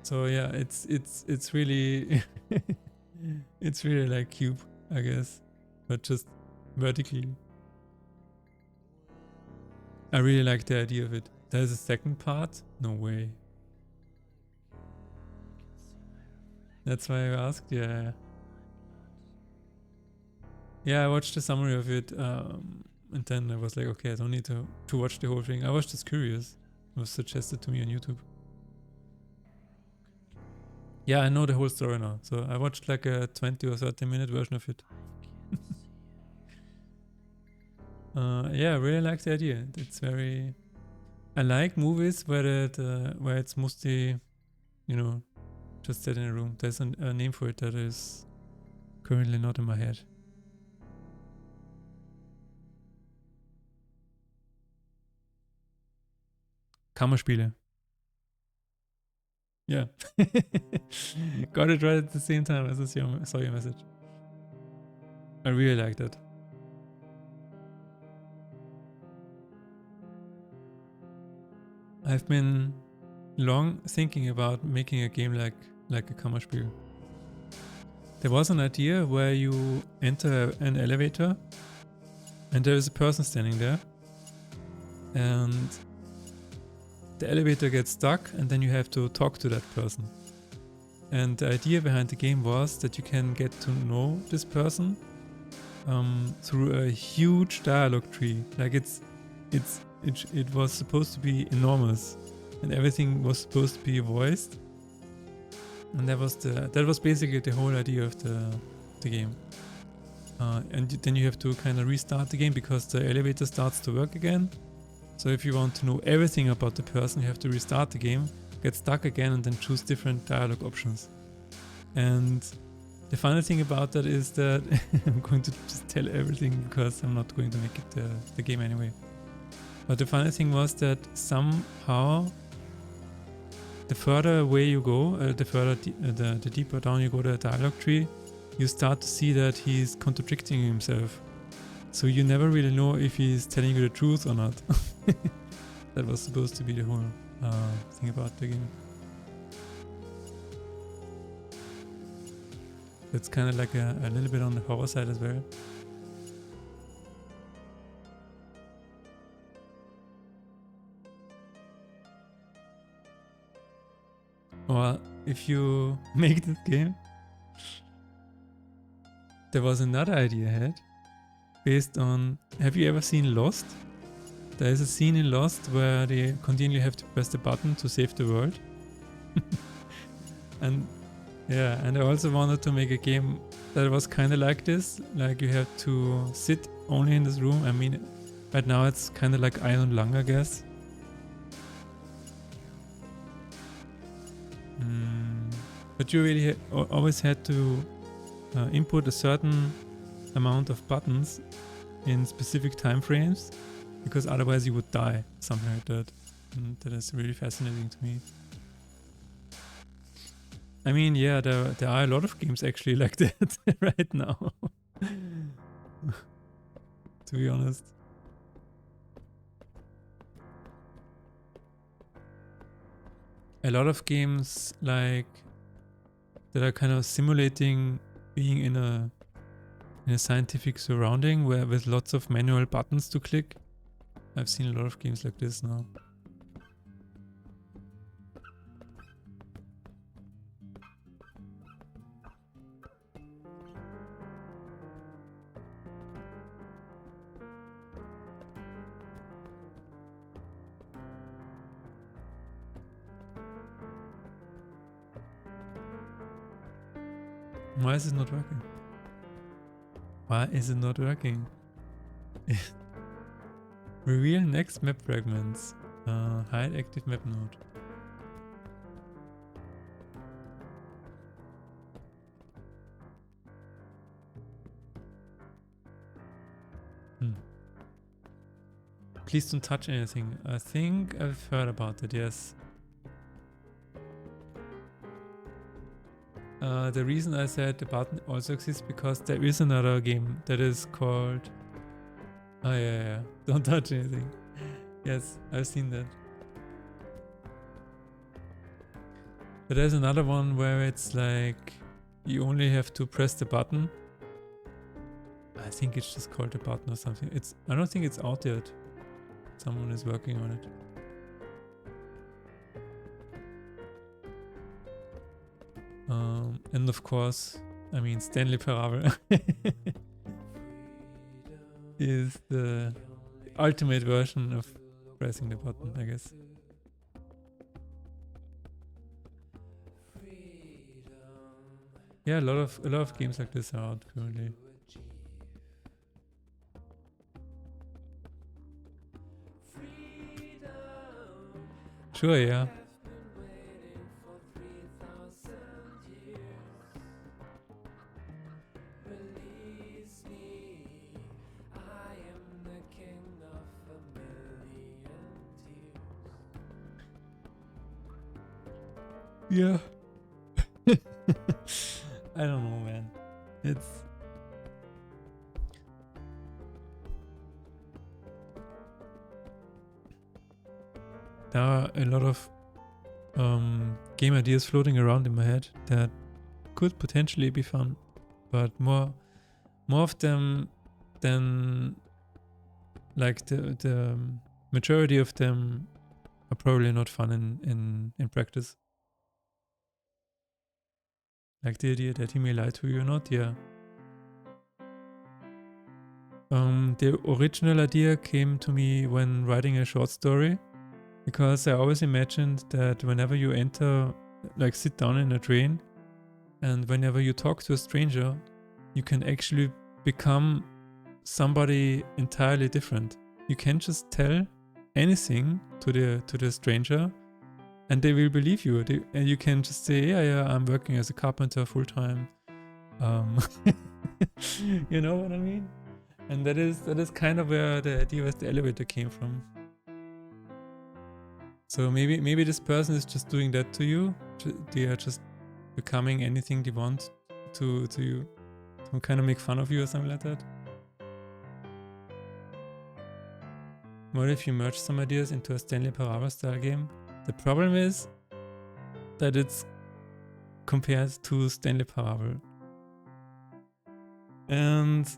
So yeah, it's really it's really like Cube, I guess, but just vertically. I really like the idea of it. There's a second part? No way. That's why I asked. Yeah. Yeah, I watched the summary of it, and then I was like, okay, I don't need to watch the whole thing. I was just curious. It was suggested to me on YouTube. Yeah, I know the whole story now. So I watched like a 20 or 30 minute version of it. Yeah, I really like the idea. It's very... I like movies where where it's mostly, you know, just set in a room. There's a name for it that is currently not in my head. Kammerspiele. Yeah. Got it right at the same time as I saw your message. I really like that. I've been long thinking about making a game like a Kammerspiel. There was an idea where you enter an elevator and there is a person standing there and the elevator gets stuck and then you have to talk to that person. And the idea behind the game was that you can get to know this person through a huge dialogue tree. Like it was supposed to be enormous and everything was supposed to be voiced. And that was basically the whole idea of the game. And then you have to kind of restart the game because the elevator starts to work again. So if you want to know everything about the person, you have to restart the game, get stuck again, and then choose different dialogue options. And the funny thing about that is that I'm going to just tell everything because I'm not going to make it the game anyway. But the funny thing was that somehow the further away you go, the deeper down you go the dialogue tree, you start to see that he's contradicting himself. So you never really know if he's telling you the truth or not. That was supposed to be the whole thing about the game. It's kind of like a little bit on the horror side as well. Or if you make this game, there was another idea I had based on... Have you ever seen Lost? There is a scene in Lost where they continually have to press the button to save the world. And yeah, and I also wanted to make a game that was kind of like this. Like you have to sit only in this room. I mean, right now it's kind of like Iron Lung, I guess. But you really always had to input a certain amount of buttons in specific time frames, because otherwise you would die, something like that. And that is really fascinating to me. I mean, yeah, there are a lot of games actually like that right now. To be honest. A lot of games like that are kind of simulating being in a in a scientific surrounding where with lots of manual buttons to click. I've seen a lot of games like this now. Why is it not working? Why is it not working? Reveal next map fragments. Hide active map node. Please don't touch anything. I think I've heard about it, yes. The reason I said the button also exists because there is another game that is called... Oh yeah. Don't touch anything. Yes, I've seen that. But there's another one where it's like you only have to press the button. I think it's just called a button or something. I don't think it's out yet. Someone is working on it. And of course, I mean, Stanley Parable is the ultimate version of pressing the button, I guess. Yeah, a lot of games like this are out currently. Sure, yeah. Yeah. I don't know, man. It's... There are a lot of game ideas floating around in my head that could potentially be fun, but more of them than like the majority of them are probably not fun in practice. Like the idea that he may lie to you or not, yeah. The original idea came to me when writing a short story, because I always imagined that whenever you enter, like sit down in a train, and whenever you talk to a stranger, you can actually become somebody entirely different. You can just tell anything to the stranger, and they will believe you. And you can just say, yeah, I'm working as a carpenter full time. You know what I mean? And that is kind of where the idea with the elevator came from. So maybe this person is just doing that to you. They are just becoming anything they want to you, to kind of make fun of you or something like that. What if you merge some ideas into a Stanley Parable style game? The problem is that it's compared to Stanley Parable. And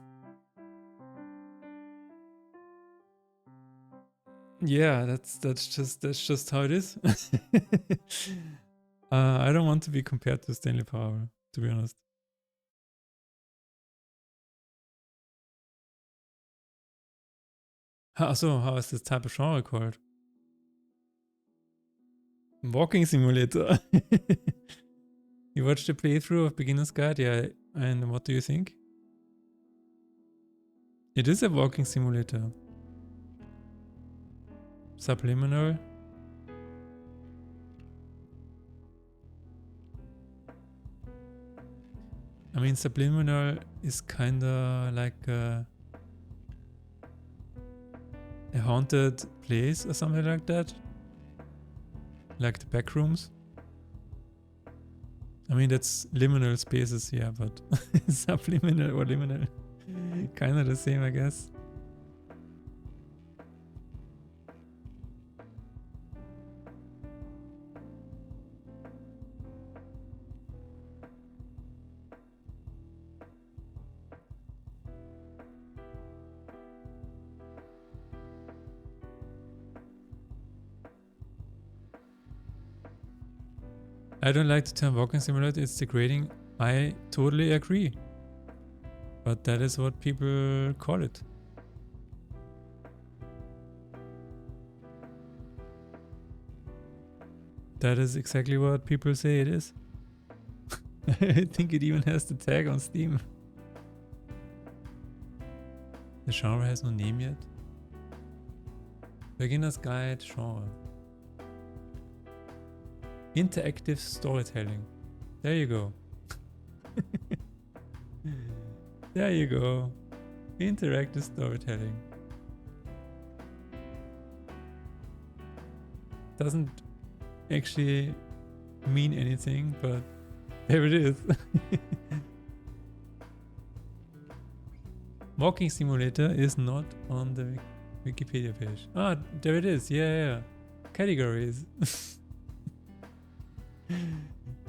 yeah, that's just how it is. I don't want to be compared to Stanley Parable, to be honest. So how is this type of genre called? Walking Simulator. You watched the playthrough of Beginner's Guide? Yeah, and what do you think? It is a walking simulator. Subliminal. I mean, Subliminal is kinda like a haunted place or something like that. Like the back rooms. I mean, that's liminal spaces, yeah, but subliminal or liminal. Kinda the same, I guess. I don't like the term walking simulator, it's degrading. I totally agree. But that is what people call it. That is exactly what people say it is. I think it even has the tag on Steam. The genre has no name yet. Beginner's Guide genre. Interactive storytelling. There you go. There you go. Interactive storytelling. Doesn't actually mean anything, but there it is. Walking simulator is not on the Wikipedia page. Ah, there it is. Yeah. Categories.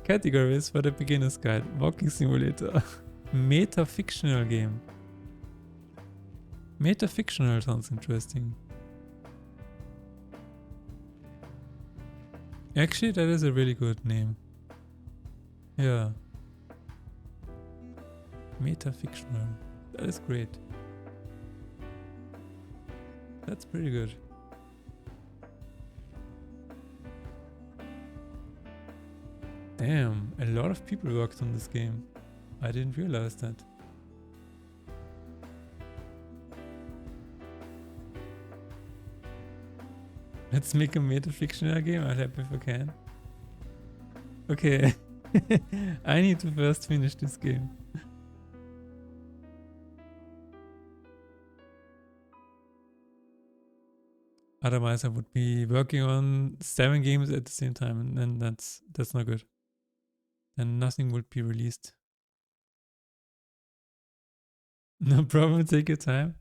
Categories for the beginner's guide. Walking simulator. Meta-fictional game. Meta-fictional sounds interesting. Actually, that is a really good name. Yeah. Meta-fictional. That is great. That's pretty good. Damn, a lot of people worked on this game. I didn't realize that. Let's make a meta-fictional game. I'll help if I can. Okay. I need to first finish this game. Otherwise, I would be working on 7 games at the same time, and then that's not good. Then nothing would be released. No problem, take your time.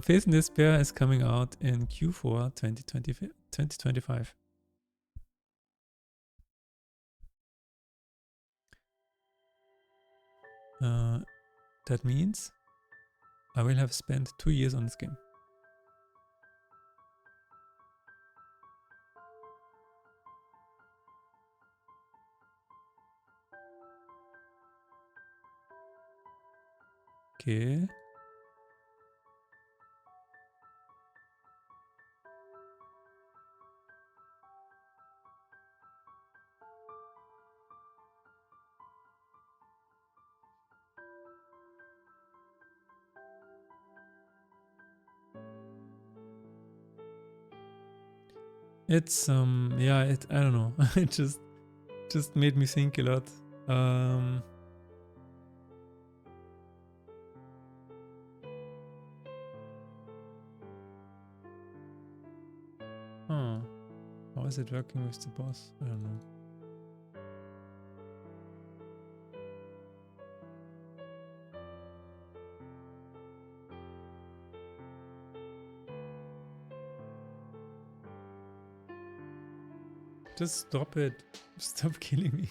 Faith in Despair is coming out in Q4 2025. That means I will have spent 2 years on this game. Okay. It's yeah, I don't know. It just made me think a lot. How is it working with the boss? I don't know. Just stop it. Stop killing me.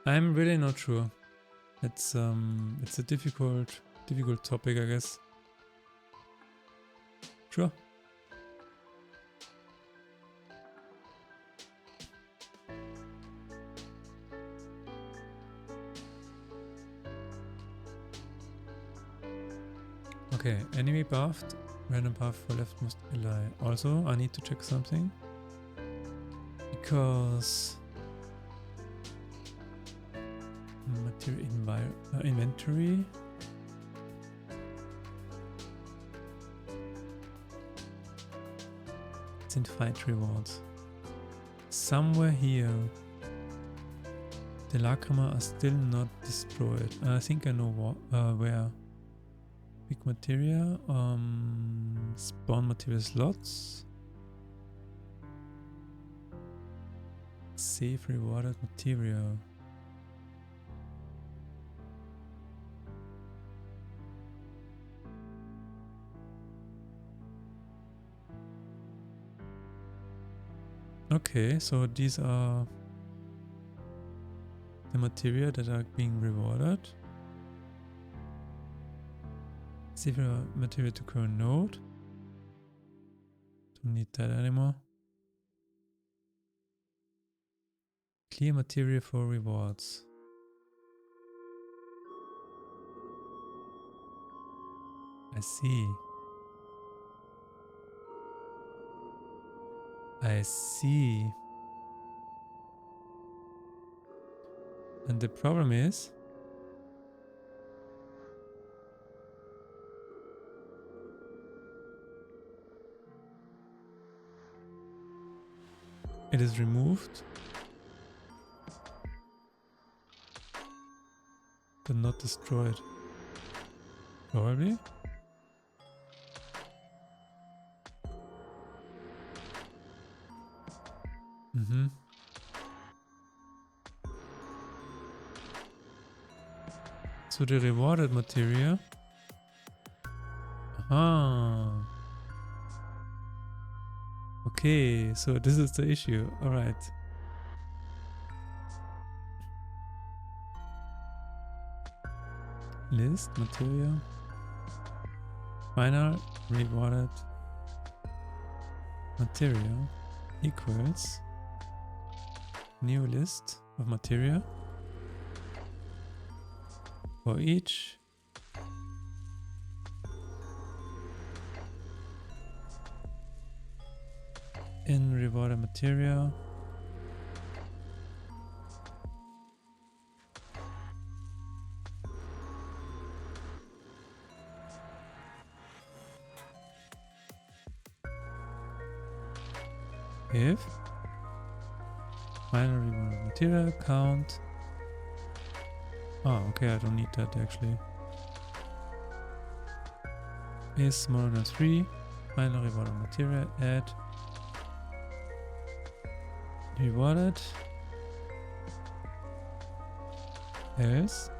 I'm really not sure. It's a difficult topic, I guess. Sure. Okay, enemy buffed. Random path for leftmost ally. Also, I need to check something. Because material inventory. It's in fight rewards. Somewhere here. The Lacrima are still not destroyed. I think I know where. Big materia. Spawn material slots. Save rewarded material. Okay, so these are the materia that are being rewarded. Zero material to current node. Don't need that anymore. Clear material for rewards. I see. I see. And the problem is, it is removed, but not destroyed. Probably. Mm-hmm. So the rewarded material. Aha. Okay, so this is the issue. Alright. List material. Final rewarded material equals new list of material for each in rewarded material if final rewarded material count. Oh, okay, I don't need that actually. Is smaller than 3. Final rewarded material add rewarded else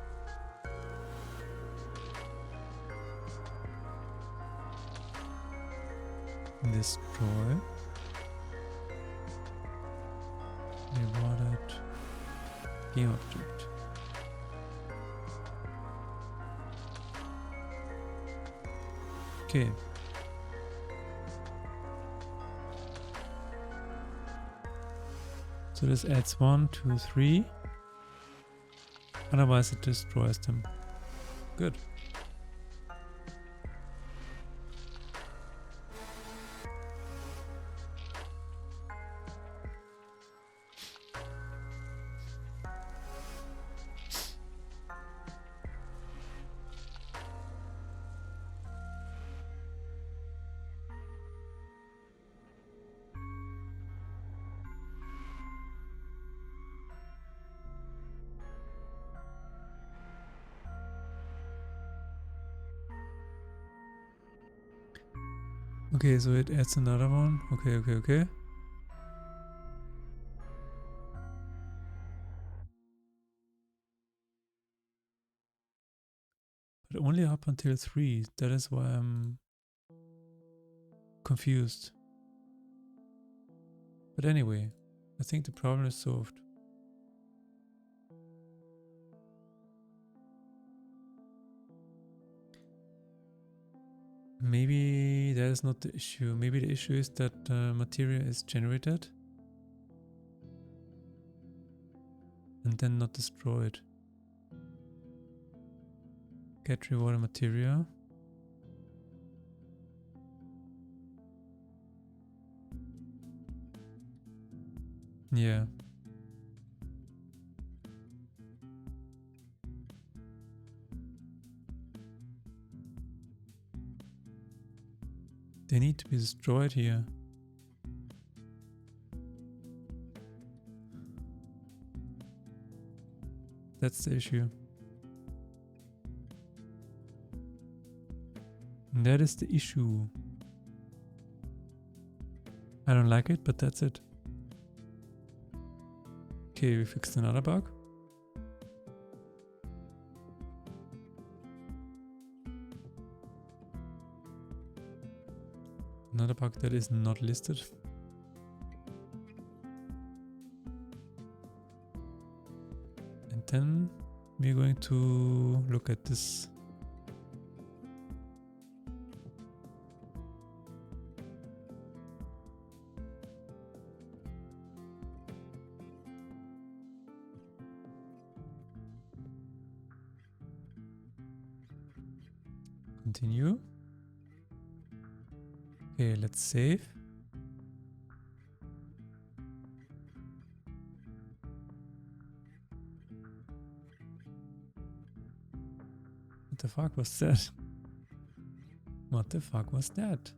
destroy rewarded game object. Okay. So this adds 1, 2, 3. Otherwise it destroys them. Good. Okay, so it adds another one. Okay. But only up until 3. That is why I'm confused. But anyway, I think the problem is solved. Maybe that is not the issue. Maybe the issue is that material is generated and then not destroyed. Get rewarded material. Yeah. They need to be destroyed here. That's the issue. And that is the issue. I don't like it, but that's it. Okay, we fixed another bug. Another bug that is not listed. then we're going to look at this. Continue. Okay, let's save. What the fuck was that? What the fuck was that?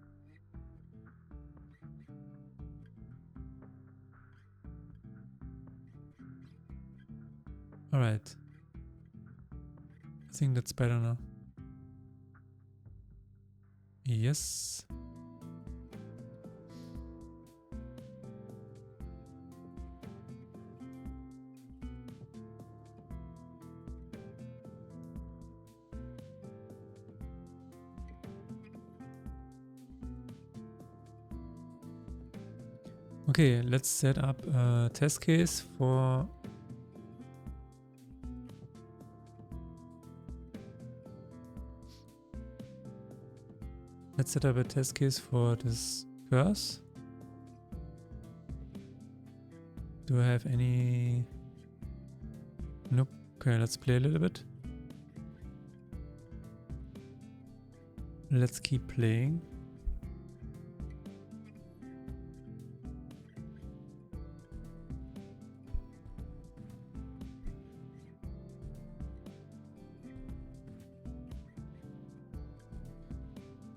Alright. I think that's better now. Yes. Okay, let's set up a test case for this curse. Do I have any? Nope. Okay, let's play a little bit. Let's keep playing.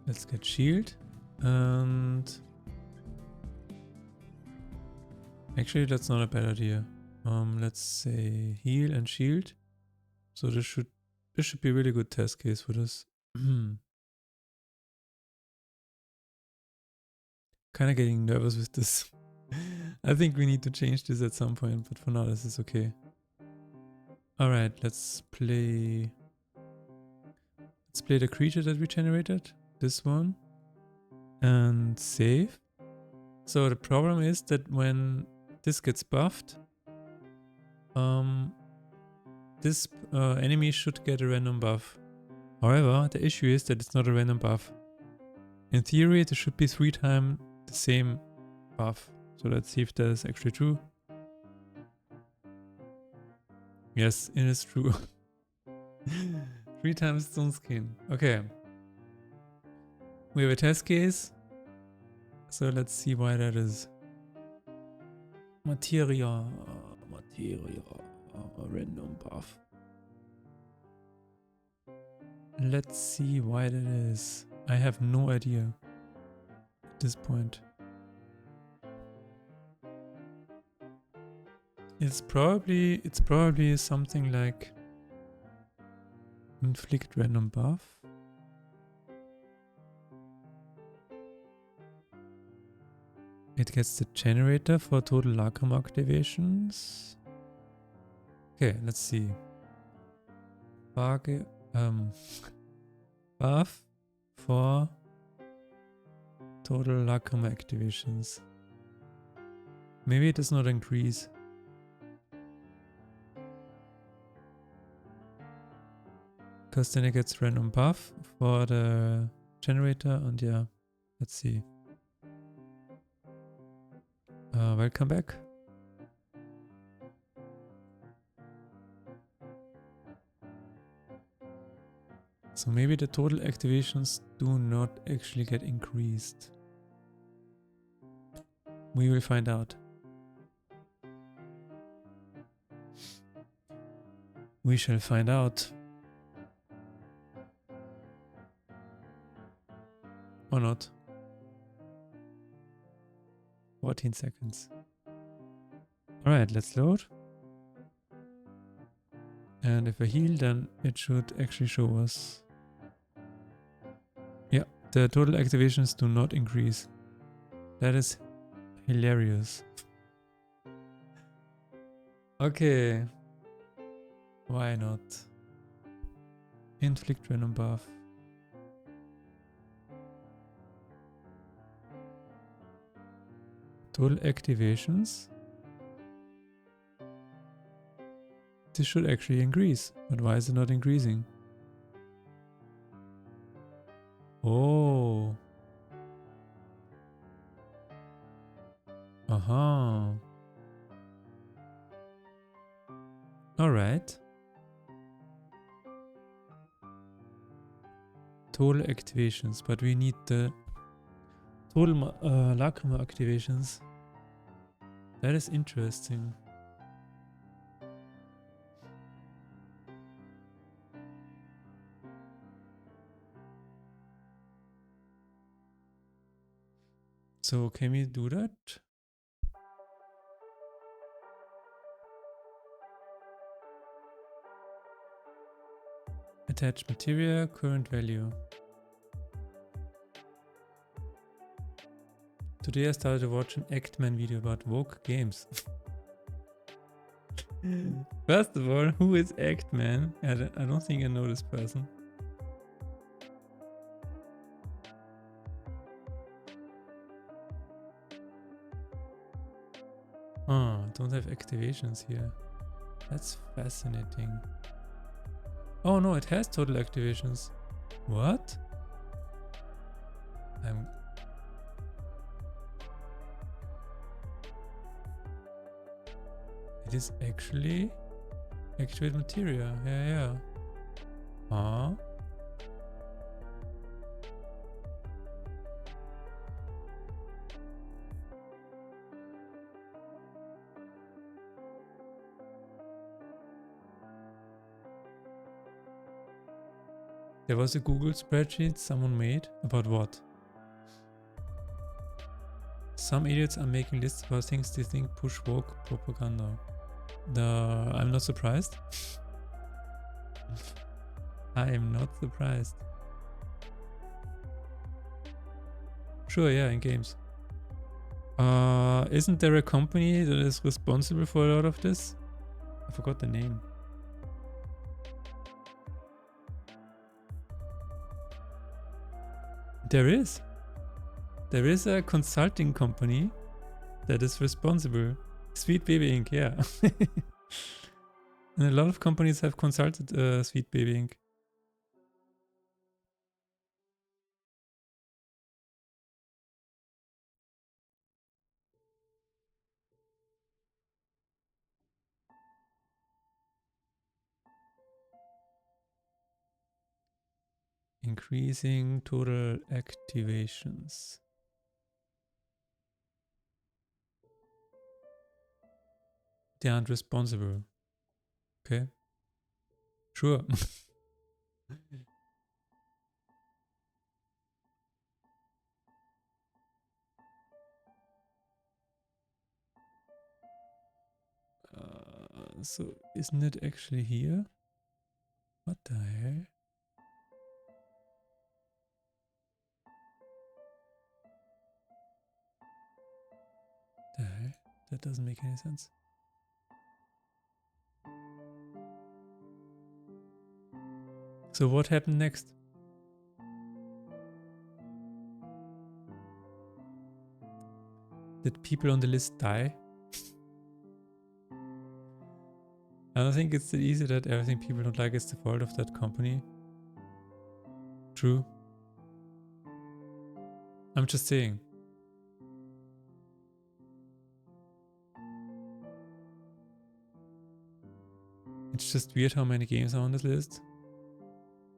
Let's get shield, and actually that's not a bad idea. Let's say heal and shield. So this should be a really good test case for this. Kind of getting nervous with this. I think we need to change this at some point, but for now this is okay. Alright, let's play the creature that we generated. This one. And save. So the problem is that when this gets buffed, this enemy should get a random buff. However, the issue is that it's not a random buff. In theory, there should be 3 times the same buff. So let's see if that is actually true. Yes, it is true. 3 times Stone Skin. Okay. We have a test case. So let's see why that is. Materia, a random buff. Let's see why that is. I have no idea at this point. It's probably something like inflict random buff. It gets the generator for total Lacrima activations. Okay, let's see. Buff for total Lacrima activations. Maybe it does not increase. Because then it gets random buff for the generator, and yeah, let's see. Welcome back. So maybe the total activations do not actually get increased. We will find out. We shall find out. Or not. 14 seconds. Alright, let's load. And if I heal, then it should actually show us. Yeah, the total activations do not increase. That is hilarious. Okay. Why not? Inflict random buff. Total activations. This should actually increase, but why is it not increasing? Oh. Aha. Alright. Total activations, but we need the total Lacrima activations. That is interesting. So can we do that? Attach material, current value. Today I started to watch an Actman video about Vogue games. First of all, who is Actman? I don't think I know this person. Oh, don't have activations here. That's fascinating. Oh no, it has total activations. What? It is actually activate materia. Yeah. Huh? There was a Google spreadsheet someone made about what? Some idiots are making lists about things they think push woke propaganda. I'm not surprised. I am not surprised. Sure, yeah, in games. Isn't there a company that is responsible for a lot of this? I forgot the name. There is. There is a consulting company that is responsible. Sweet Baby Inc., yeah. And a lot of companies have consulted Sweet Baby Inc. Increasing total activations. They aren't responsible. Okay. Sure. So isn't it actually here? What the hell? The hell? That doesn't make any sense. So what happened next? Did people on the list die? I don't think it's that easy that everything people don't like is the fault of that company. True. I'm just saying. It's just weird how many games are on this list.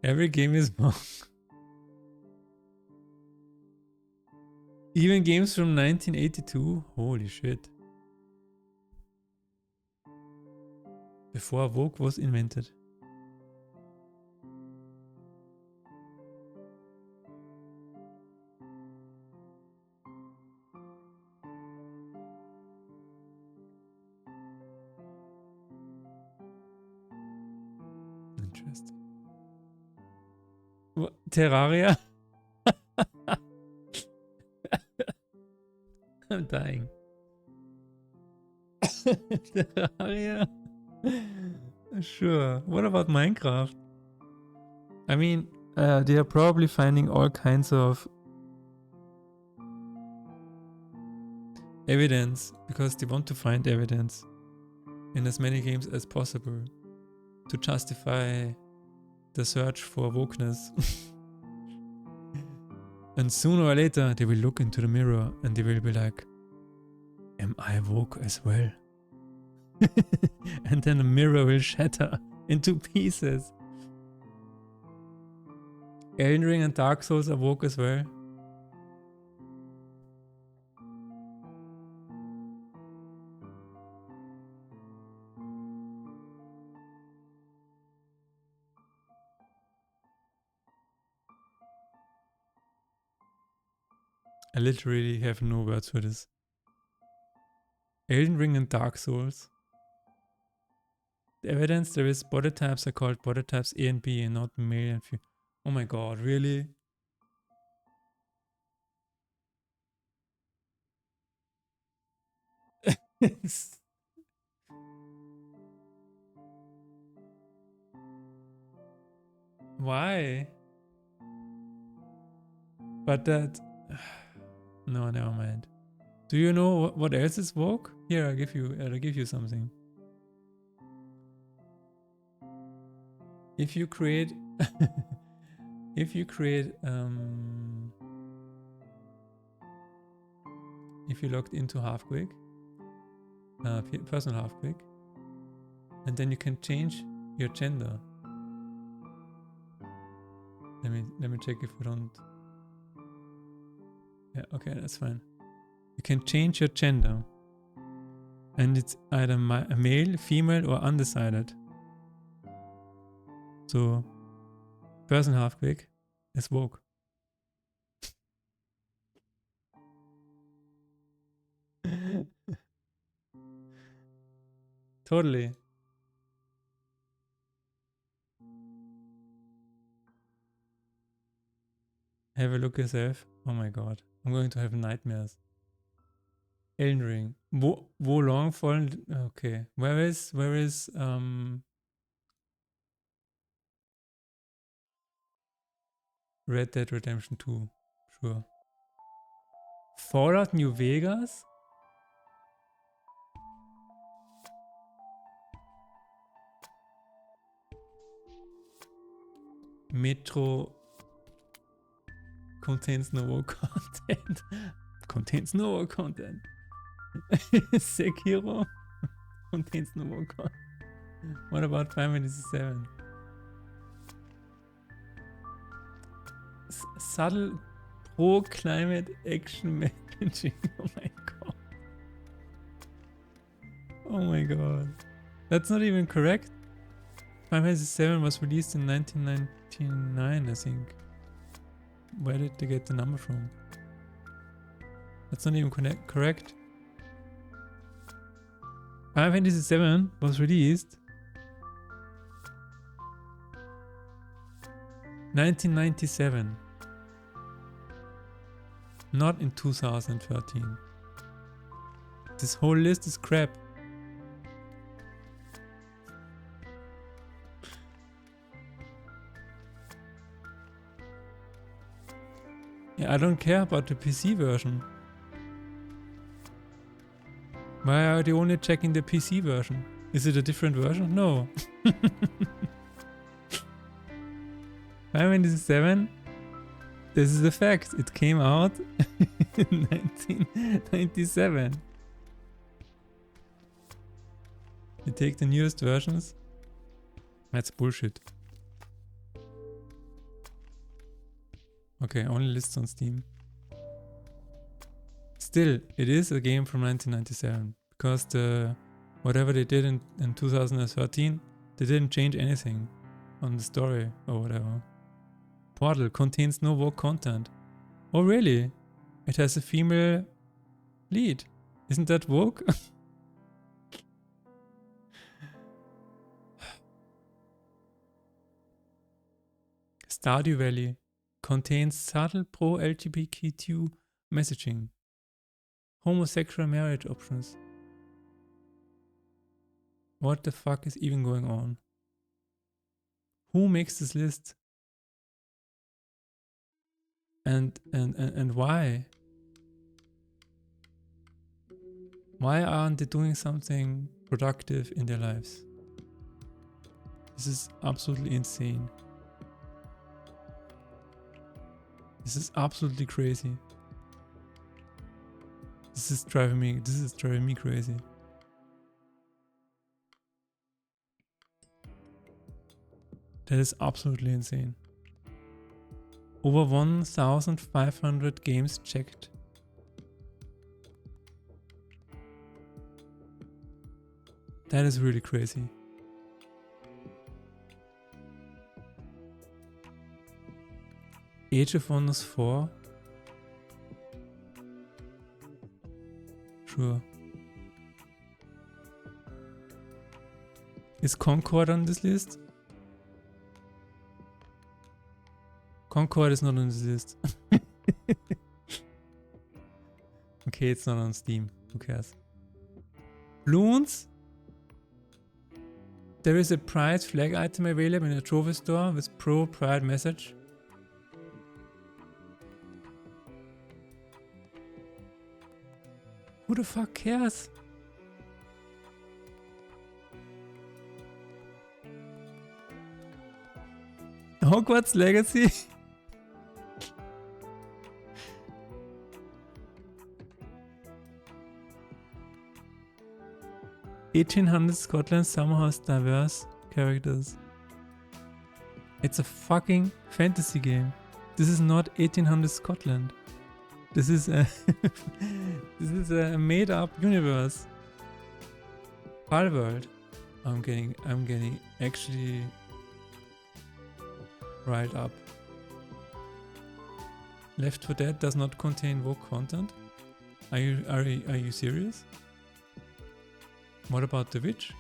Every game is wrong. Even games from 1982? Holy shit. Before Vogue was invented. Interesting. What? Terraria? I'm dying. Terraria? Sure. What about Minecraft? I mean, they are probably finding all kinds of evidence because they want to find evidence in as many games as possible. to justify the search for wokeness. And sooner or later, they will look into the mirror and they will be like, am I woke as well? And then the mirror will shatter into pieces. Elden Ring and Dark Souls are woke as well. I literally have no words for this. Elden Ring and Dark Souls. The evidence there is body types are called body types A and B and not male and female. Oh my god, really? Why? But that... No, never mind. Do you know what else is woke? Here, I'll give you something. If you create... if you logged into Halfquick, personal Halfquick, and then you can change your gender. Let me check if we don't... Yeah, okay, that's fine. You can change your gender. And it's either male, female, or undecided. So, person Halfquick is woke. Totally. Have a look yourself. Oh my god. I'm going to have nightmares. Elden Ring. Wo long fallen... Okay. Where is Red Dead Redemption 2? Sure. Fallout New Vegas? Metro contains no woke content. Contains no woke content. Sekiro contains no woke content. What about Final Fantasy 7? Subtle pro-climate action messaging. Oh my god. Oh my god. That's not even correct. Final Fantasy 7 was released in 1999, I think. Where did they get the number from? That's not even correct. Final Fantasy 7 was released 1997. Not in 2013. This whole list is crap. Yeah, I don't care about the PC version. Why are they only checking the PC version? Is it a different version? No. Final Fantasy 7, this is a fact. It came out in 1997. You take the newest versions. That's bullshit. Okay, only lists on Steam. Still, it is a game from 1997 because whatever they did in 2013, they didn't change anything on the story or whatever. Portal contains no woke content. Oh really? It has a female lead. Isn't that woke? Stardew Valley contains subtle pro-LGBTQ messaging. Homosexual marriage options. What the fuck is even going on? Who makes this list? And why? Why aren't they doing something productive in their lives? This is absolutely insane. This is absolutely crazy. This is driving me crazy. That is absolutely insane. Over 1,500 games checked. That is really crazy. Age of Wonders 4. Sure. Is Concord on this list? Concord is not on this list. Okay, it's not on Steam. Who cares? Bloons? There is a Pride flag item available in a trophy store with pro Pride message. Who the fuck cares? Hogwarts Legacy? (1800) Scotland somehow has diverse characters. It's a fucking fantasy game. This is not 1800 Scotland. This is a this is a made up universe. Palworld. I'm getting actually right up. Left 4 Dead does not contain woke content. Are you serious? What about The Witch?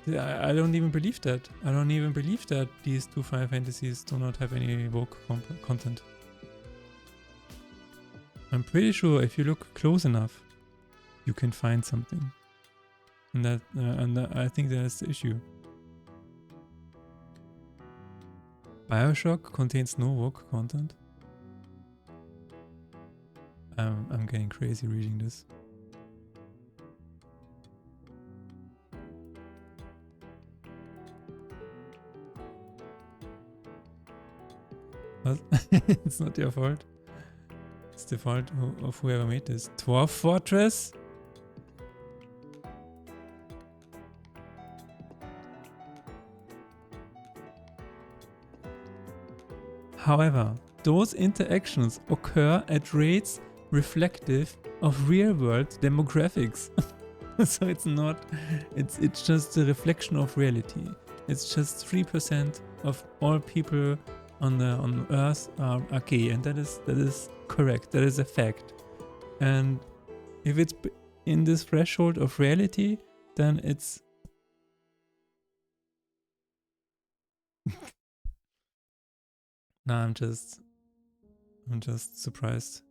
I don't even believe that. I don't even believe that these two Final Fantasies do not have any woke content. I'm pretty sure if you look close enough, you can find something. And I think that's the issue. BioShock contains no woke content. I'm getting crazy reading this. What? It's not your fault. It's the fault of whoever made this. Dwarf Fortress? However, those interactions occur at rates reflective of real-world demographics. So it's not, it's just a reflection of reality. It's just 3% of all people on Earth are gay, and that is correct. That is a fact. And if it's in this threshold of reality, then it's nah, I'm just surprised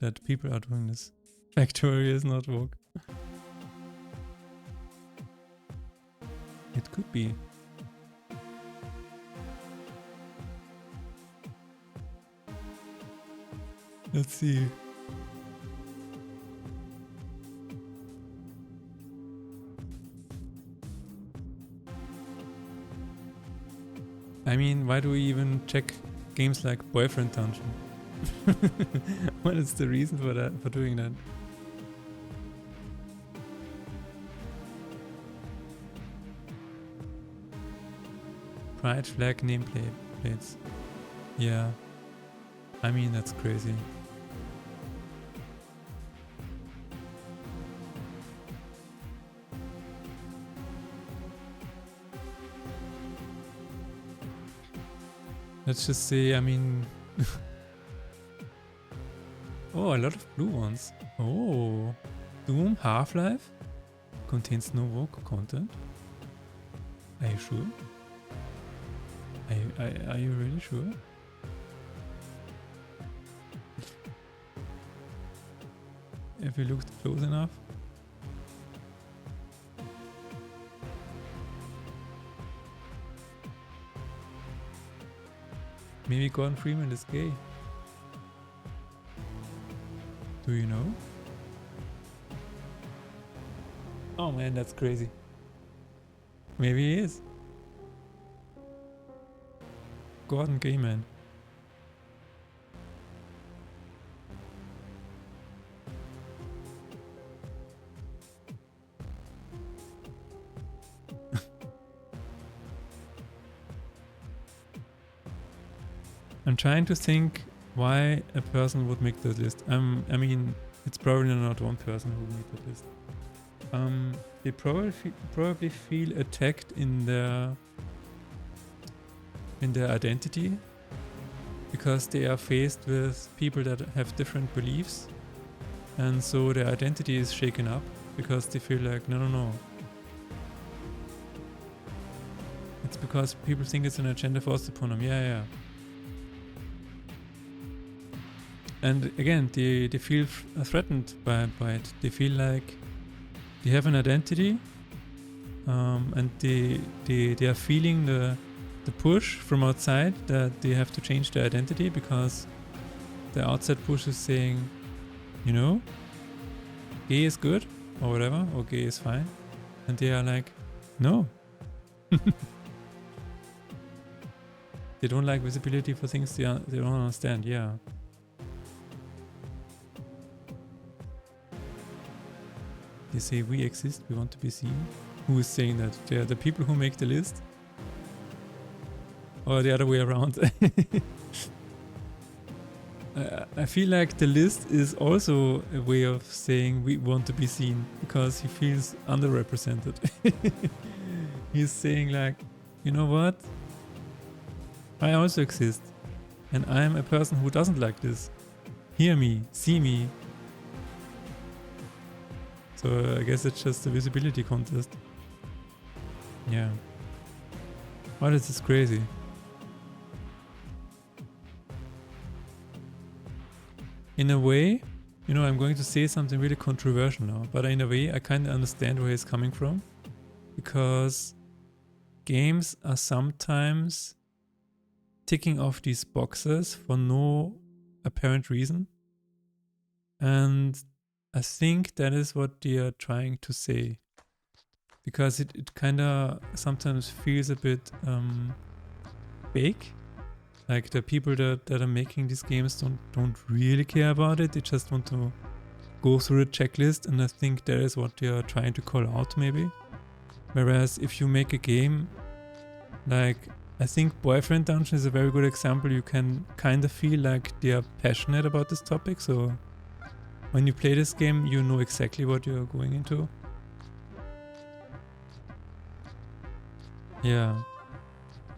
that people are doing this. Factory is not woke. It could be. Let's see. I mean, why do we even check games like Boyfriend Dungeon? What is the reason for that? For doing that? Pride flag nameplates. Yeah. I mean, that's crazy. Let's just say, I mean... Oh, a lot of blue ones. Oh. Doom Half-Life contains no woke content. Are you sure? Are you really sure? If you looked close enough. Maybe Gordon Freeman is gay. Do you know? Oh man, that's crazy. Maybe he is. Gordon Gayman. I'm trying to think why a person would make the list. I mean, it's probably not one person who made the list. They probably feel attacked in their identity because they are faced with people that have different beliefs, and so their identity is shaken up because they feel like no. It's because people think it's an agenda forced upon them. Yeah. And again, they feel threatened by it. They feel like they have an identity, and they are feeling the push from outside that they have to change their identity because the outside push is saying, you know, gay is good or whatever, or gay is fine, and they are like, no. They don't like visibility for things they don't understand. Yeah. They say we exist, we want to be seen. Who is saying that? They are the people who make the list? Or the other way around? I feel like the list is also a way of saying we want to be seen because he feels underrepresented. He's saying like, you know what? I also exist. And I'm a person who doesn't like this. Hear me, see me. So I guess it's just a visibility contest. Yeah. Wow, this is crazy. In a way, you know, I'm going to say something really controversial now, but in a way I kind of understand where he's coming from. Because games are sometimes ticking off these boxes for no apparent reason. And I think that is what they are trying to say. Because it kind of sometimes feels a bit fake. Like the people that are making these games don't really care about it. They just want to go through the checklist, and I think that is what they are trying to call out maybe. Whereas if you make a game, like I think Boyfriend Dungeon is a very good example. You can kind of feel like they are passionate about this topic. So when you play this game, you know exactly what you're going into. Yeah.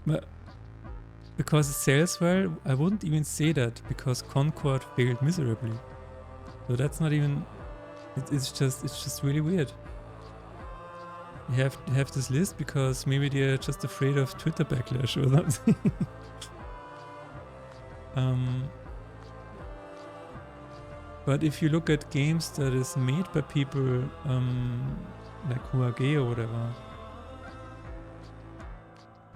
But because it sells well, I wouldn't even say that because Concord failed miserably. So that's not even... It's just really weird. You have this list because maybe they're just afraid of Twitter backlash or something. But if you look at games that is made by people like who are gay or whatever,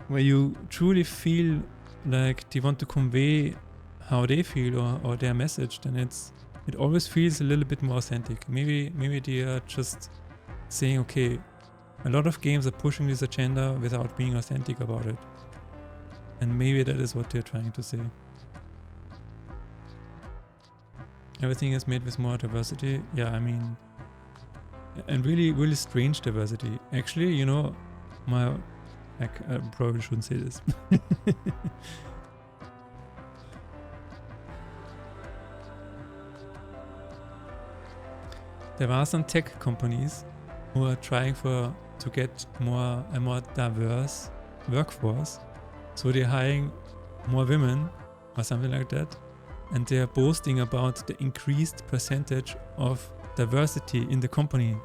where you truly feel like they want to convey how they feel or their message, then it always feels a little bit more authentic. Maybe they are just saying, okay, a lot of games are pushing this agenda without being authentic about it. And maybe that is what they're trying to say. Everything is made with more diversity. Yeah, I mean, and really, really strange diversity. Actually, you know, I probably shouldn't say this. There are some tech companies who are trying to get a more diverse workforce. So they're hiring more women or something like that. And they're boasting about the increased percentage of diversity in the company.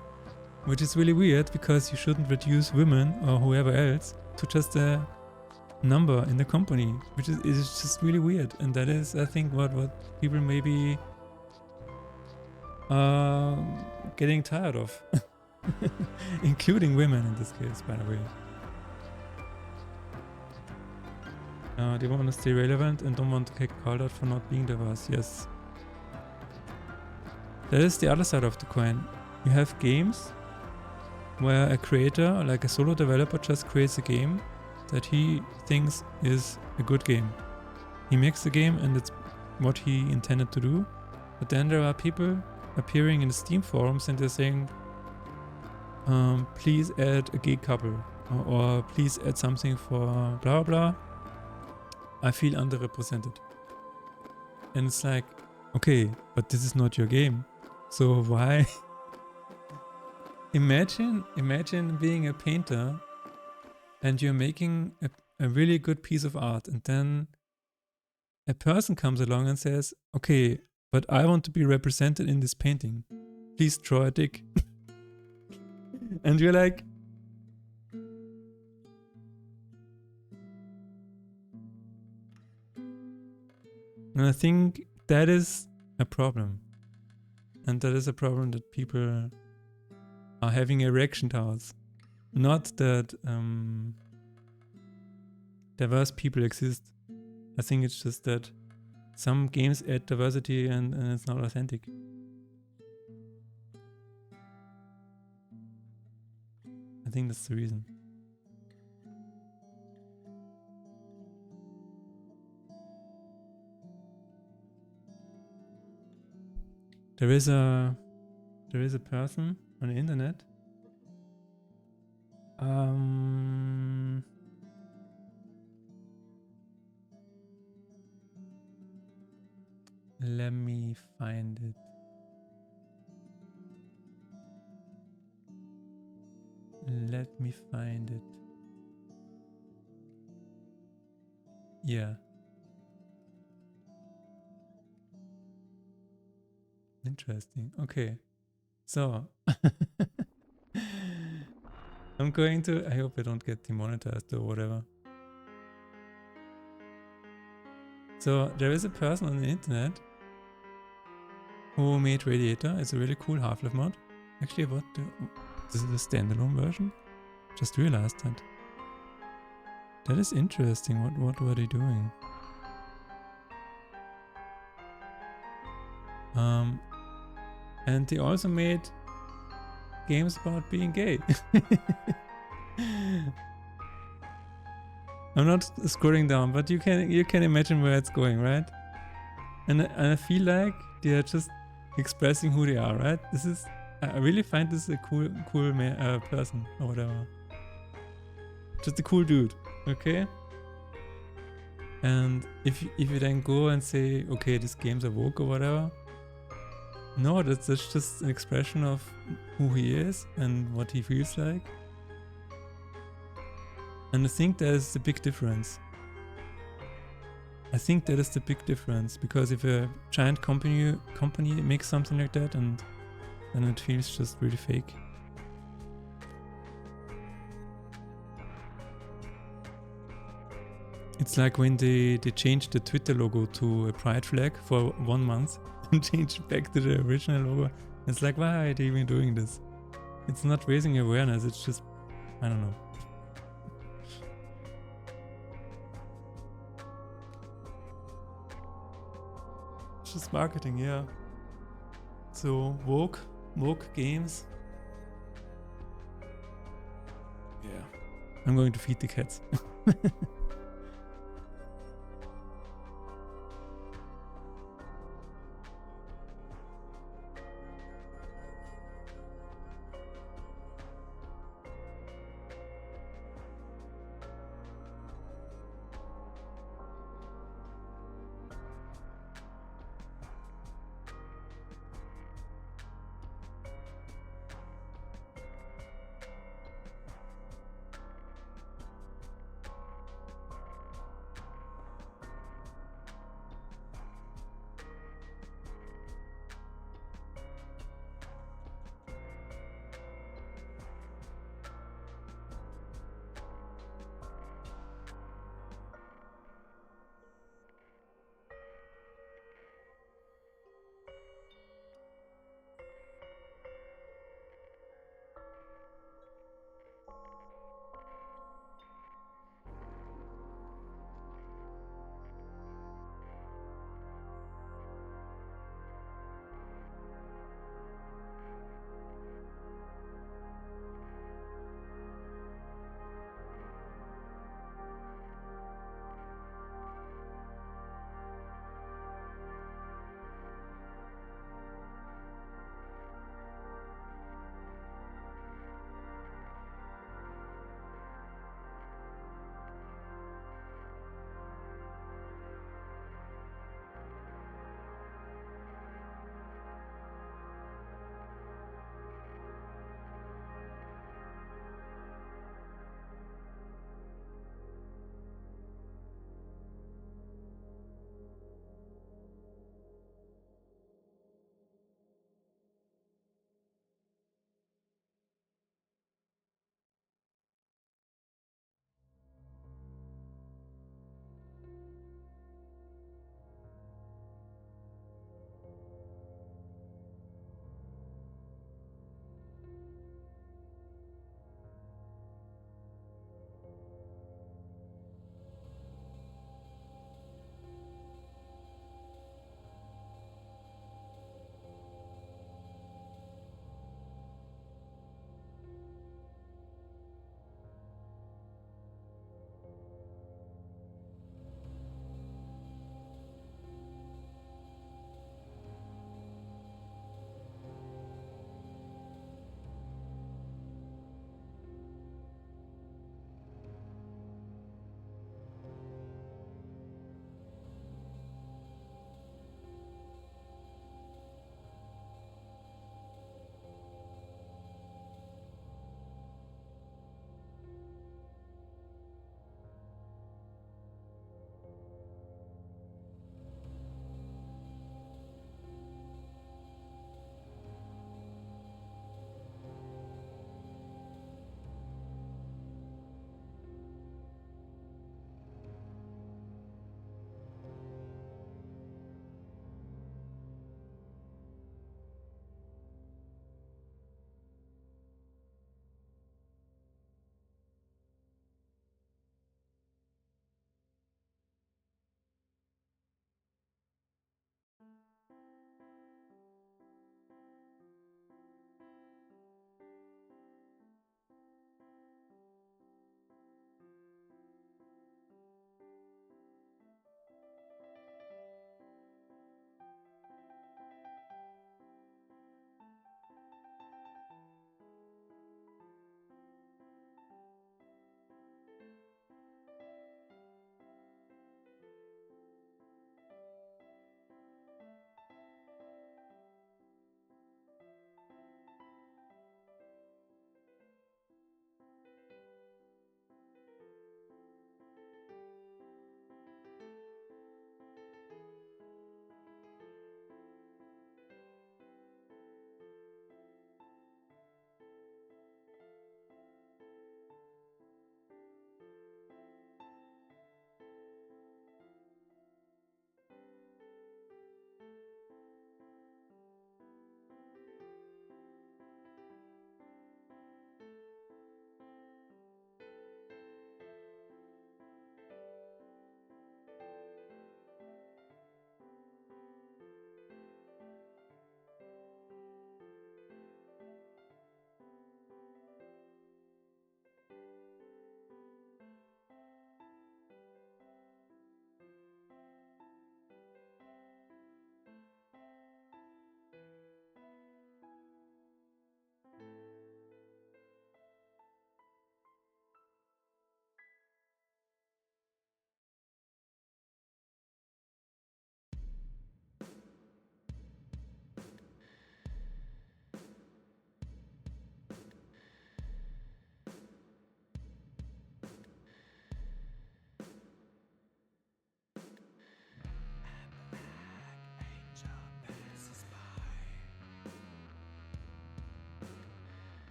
Which is really weird because you shouldn't reduce women or whoever else to just a number in the company. Which is just really weird. And that is, I think, what people may be getting tired of. Including women in this case, by the way. They want to stay relevant and don't want to get called out for not being diverse. Yes. That is the other side of the coin. You have games where a creator, like a solo developer, just creates a game that he thinks is a good game. He makes the game and it's what he intended to do. But then there are people appearing in the Steam forums and they're saying, please add a gay couple, or please add something for blah blah. I feel underrepresented. And it's like, okay, but this is not your game. So why? Imagine being a painter and you're making a really good piece of art, and then a person comes along and says, okay, but I want to be represented in this painting. Please draw a dick. And you're like, and I think that is a problem. And that is a problem that people are having a reaction towards. Not that diverse people exist. I think it's just that some games add diversity and it's not authentic. I think that's the reason. There is a person on the internet. Let me find it. Let me find it. Yeah. Interesting. Okay. So I'm going to, I hope I don't get demonetized or whatever. So there is a person on the internet who made Radiator. It's a really cool Half-Life mod. Actually, this is a standalone version? Just realized that. That is interesting. What were they doing? And they also made games about being gay. I'm not scrolling down, but you can imagine where it's going, right? And I feel like they are just expressing who they are, right? I really find this a cool person or whatever. Just a cool dude, okay? And if you then go and say, okay, these games are woke or whatever, no, that's just an expression of who he is and what he feels like. And I think there's a big difference. I think that is the big difference, because if a giant company makes something like that, and then it feels just really fake. It's like when they changed the Twitter logo to a pride flag for 1 month and changed back to the original logo. It's like, why are they even doing this? It's not raising awareness, it's just, I don't know. It's just marketing, yeah. So, woke games. Yeah. I'm going to feed the cats.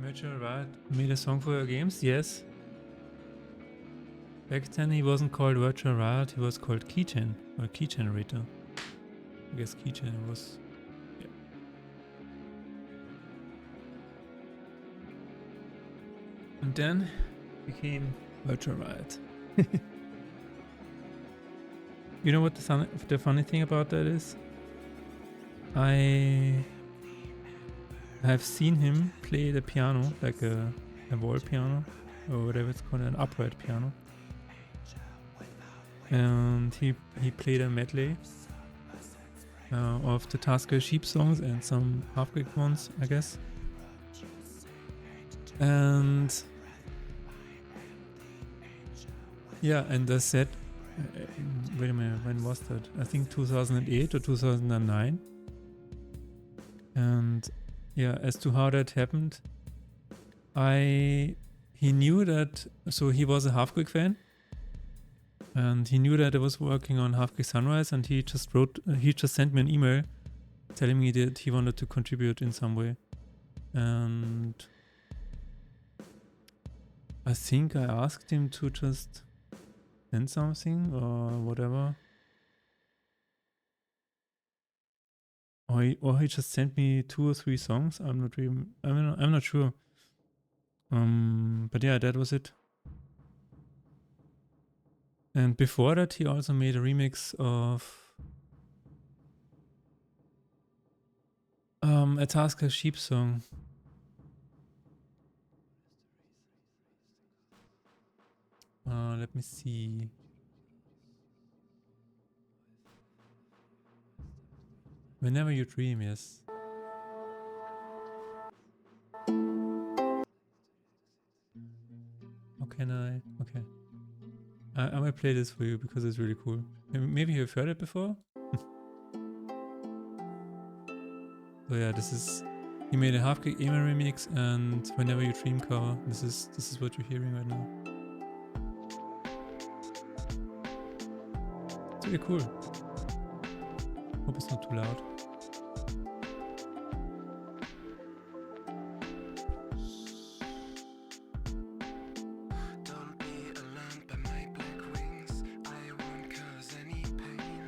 Virtual Riot made a song for your games? Yes. Back then he wasn't called Virtual Riot, he was called Keygen, or Key Generator. I guess Keygen was... yeah. And then became Virtual Riot. You know what the funny thing about that is? I have seen him play the piano, like a wall piano, or whatever it's called, an upright piano. And he played a medley of the Tasker Sheep songs and some Halfwig ones, I guess. And yeah, and I said, wait a minute, when was that? I think 2008 or 2009. And yeah, as to how that happened, he knew that, so he was a Halfwig fan, and he knew that I was working on Halfwig Sunrise, and he just sent me an email telling me that he wanted to contribute in some way. And I think I asked him to just send something or whatever. Or he just sent me 2 or 3 songs. I'm not sure. But yeah, that was it. And before that, he also made a remix of a Tasker Sheep song. Let me see. Whenever You Dream, yes. How can I? Okay. I might play this for you because it's really cool. Maybe you've heard it before? So yeah, this is... He made a Halfwig Amen remix and Whenever You Dream cover. This is what you're hearing right now. It's really cool. Hope it's not too loud.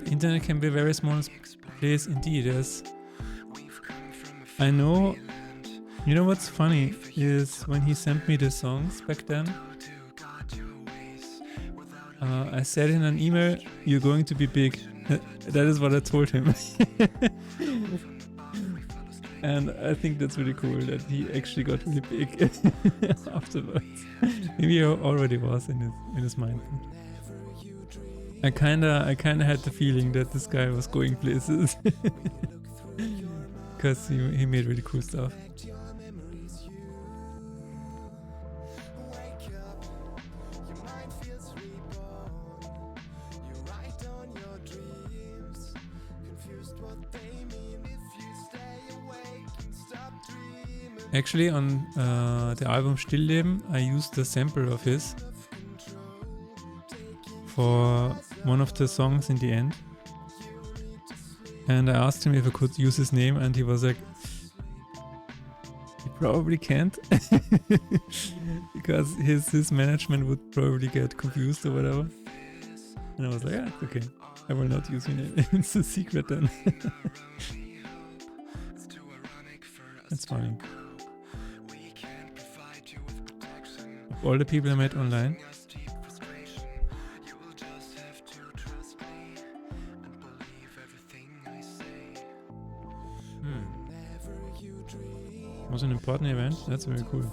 The internet can be a very small place indeed, yes. I know. You know what's funny is when he sent me the songs back then, I said in an email, "You're going to be big." That is what I told him. And I think that's really cool that he actually got really big afterwards. Maybe he already was in his mind. I kinda had the feeling that this guy was going places. Because he made really cool stuff. Actually, on the album Stillleben, I used a sample of his for one of the songs in the end. And I asked him if I could use his name, and he was like, "You probably can't," because his management would probably get confused or whatever. And I was like, "Yeah, it's okay. I will not use your name. It's a secret then." That's funny. Of all the people I met online. Was an important event. That's very cool.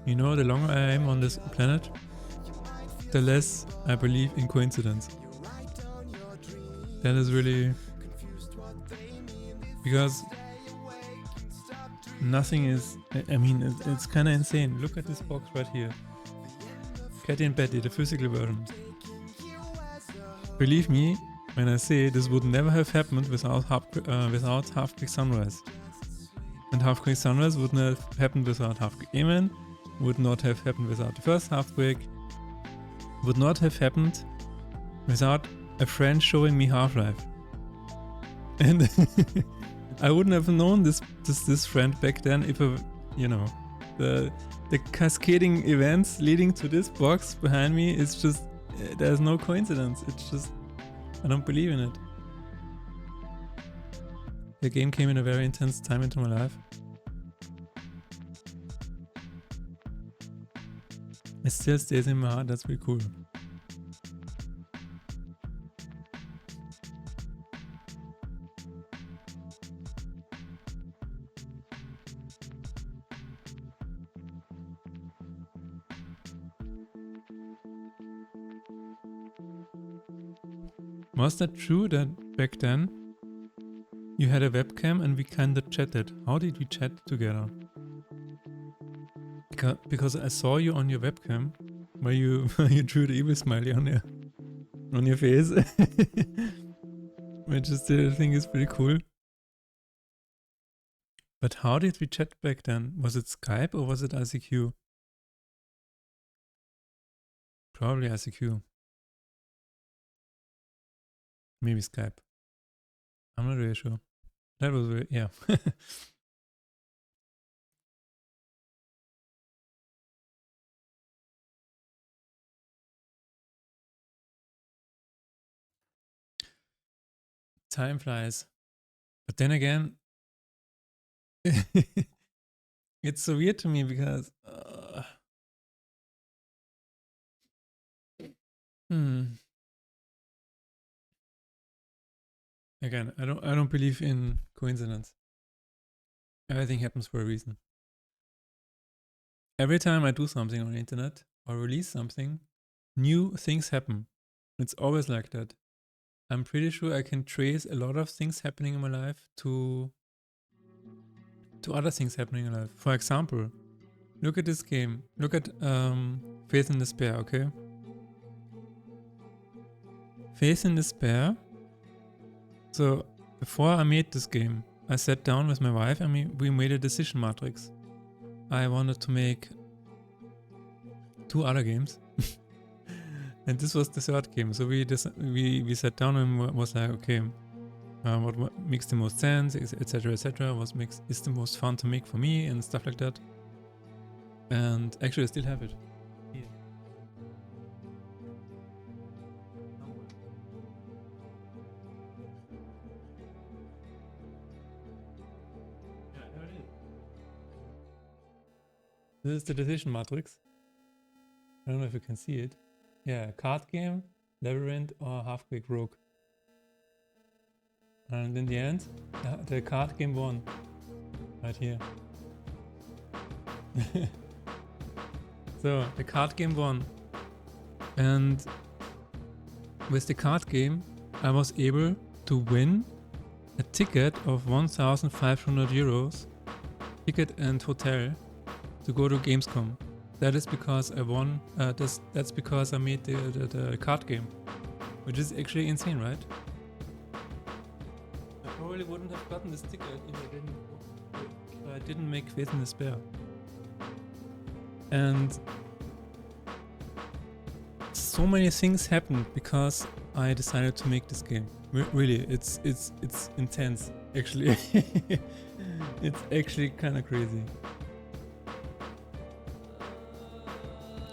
You know, the longer I am on this planet, the less I believe in coincidence. That is really... because nothing is... I mean, it's kind of insane. Look at this box right here. Catty and Betty, the physical version. Believe me when I say this would never have happened without Halfwig Sunrise. And Halfwig Sunrise would not have happened without Halfwig Amen, would not have happened without the first Halfwig, would not have happened without a friend showing me Half-Life. And I wouldn't have known this friend back then if I, the cascading events leading to this box behind me is just, there's no coincidence. It's just, I don't believe in it. The game came in a very intense time into my life. It still stays in my heart. That's pretty cool. Was that true that back then you had a webcam and we kinda chatted? How did we chat together? Because I saw you on your webcam where you drew the evil smiley on your face. Which is still, I think, is pretty cool. But how did we chat back then? Was it Skype or was it ICQ? Probably ICQ. Maybe Skype. I'm not really sure. That was weird, yeah. Time flies. But then again, it's so weird to me because again, I don't believe in coincidence. Everything happens for a reason. Every time I do something on the internet or release something, new things happen. It's always like that. I'm pretty sure I can trace a lot of things happening in my life to other things happening in life. For example, look at this game. Look at Faith in Despair, okay? Faith in Despair. So, before I made this game, I sat down with my wife and we made a decision matrix. I wanted to make 2 other games. And this was the 3rd game. So we sat down and was like, okay, what makes the most sense, etc., etc. What is the most fun to make for me and stuff like that. And actually, I still have it. Here. Yeah, there it is. This is the decision matrix. I don't know if you can see it. Yeah, card game, Labyrinth, or Half-Baked Rogue. And in the end, the card game won. Right here. So, the card game won. And with the card game, I was able to win a ticket of 1,500 euros, ticket and hotel, to go to Gamescom. That is because I won, that's because I made the card game. Which is actually insane, right? I probably wouldn't have gotten this ticket if I didn't make Faith in Despair. And so many things happened because I decided to make this game. Really, it's intense, actually. It's actually kind of crazy.